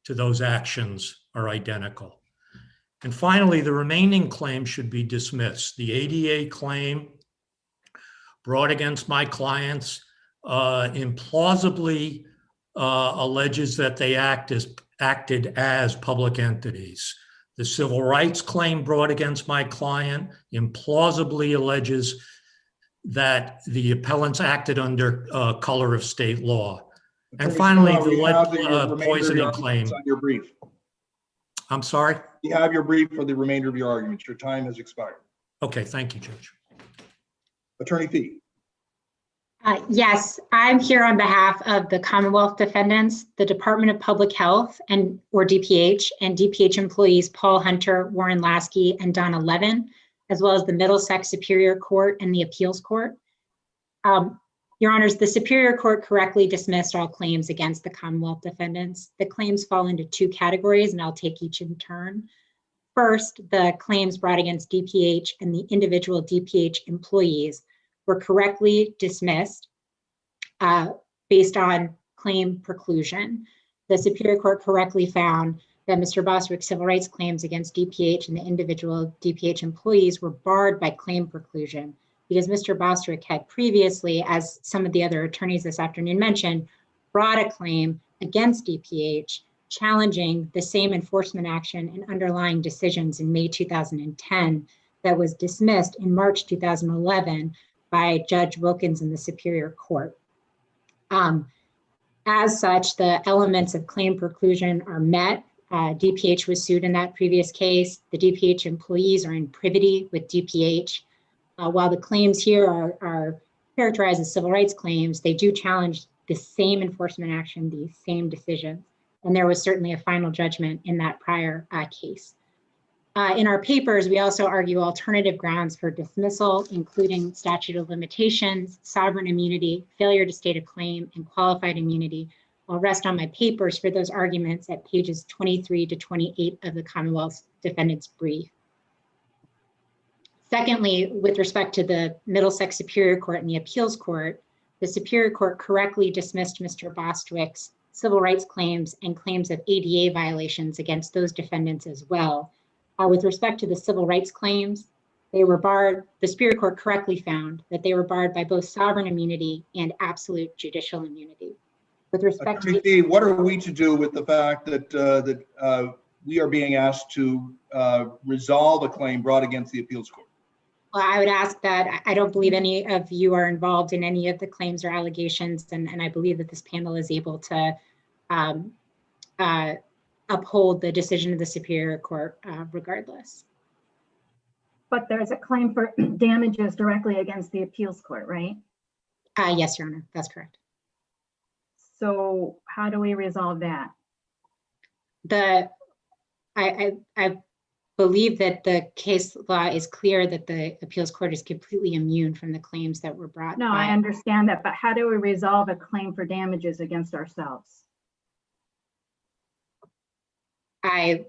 to those actions are identical. And finally, the remaining claims should be dismissed. The ADA claim brought against my clients implausibly alleges that they acted as public entities. The civil rights claim brought against my client implausibly alleges that the appellants acted under color of state law. And finally, the lead poisoning claim. On your brief. I'm sorry? You have your brief for the remainder of your arguments. Your time has expired. Okay, thank you, Judge. Attorney Fee. Yes, I'm here on behalf of the Commonwealth defendants, the Department of Public Health or DPH, and DPH employees Paul Hunter, Warren Lasky, and Donna Levin, as well as the Middlesex Superior Court and the Appeals Court. Your Honors, the Superior Court correctly dismissed all claims against the Commonwealth defendants. The claims fall into two categories, and I'll take each in turn. First, the claims brought against DPH and the individual DPH employees were correctly dismissed based on claim preclusion. The Superior Court correctly found that Mr. Bostwick's civil rights claims against DPH and the individual DPH employees were barred by claim preclusion because Mr. Bostwick had previously, as some of the other attorneys this afternoon mentioned, brought a claim against DPH challenging the same enforcement action and underlying decisions in May 2010 that was dismissed in March 2011 by Judge Wilkins in the Superior Court. As such, the elements of claim preclusion are met. DPH was sued in that previous case. The DPH employees are in privity with DPH. While the claims here are characterized as civil rights claims, they do challenge the same enforcement action, the same decisions. And there was certainly a final judgment in that prior case. In our papers, we also argue alternative grounds for dismissal, including statute of limitations, sovereign immunity, failure to state a claim, and qualified immunity. I'll rest on my papers for those arguments at pages 23 to 28 of the Commonwealth's defendant's brief. Secondly, with respect to the Middlesex Superior Court and the Appeals Court, the Superior Court correctly dismissed Mr. Bostwick's civil rights claims and claims of ADA violations against those defendants as well. With respect to the civil rights claims, they were barred. The Superior Court correctly found that they were barred by both sovereign immunity and absolute judicial immunity. With respect to what are we to do with the fact that we are being asked to resolve a claim brought against the Appeals Court? Well, I would ask that I don't believe any of you are involved in any of the claims or allegations, and I believe that this panel is able to uphold the decision of the Superior Court regardless. But there's a claim for damages directly against the Appeals Court, right? Yes, Your Honor, that's correct. So how do we resolve that? I believe that the case law is clear that the appeals court is completely immune from the claims that were brought. No, I understand that, but how do we resolve a claim for damages against ourselves? I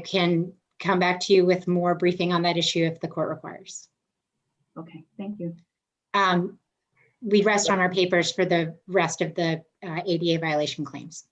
can come back to you with more briefing on that issue if the court requires. Okay, thank you. We rest on our papers for the rest of the ADA violation claims.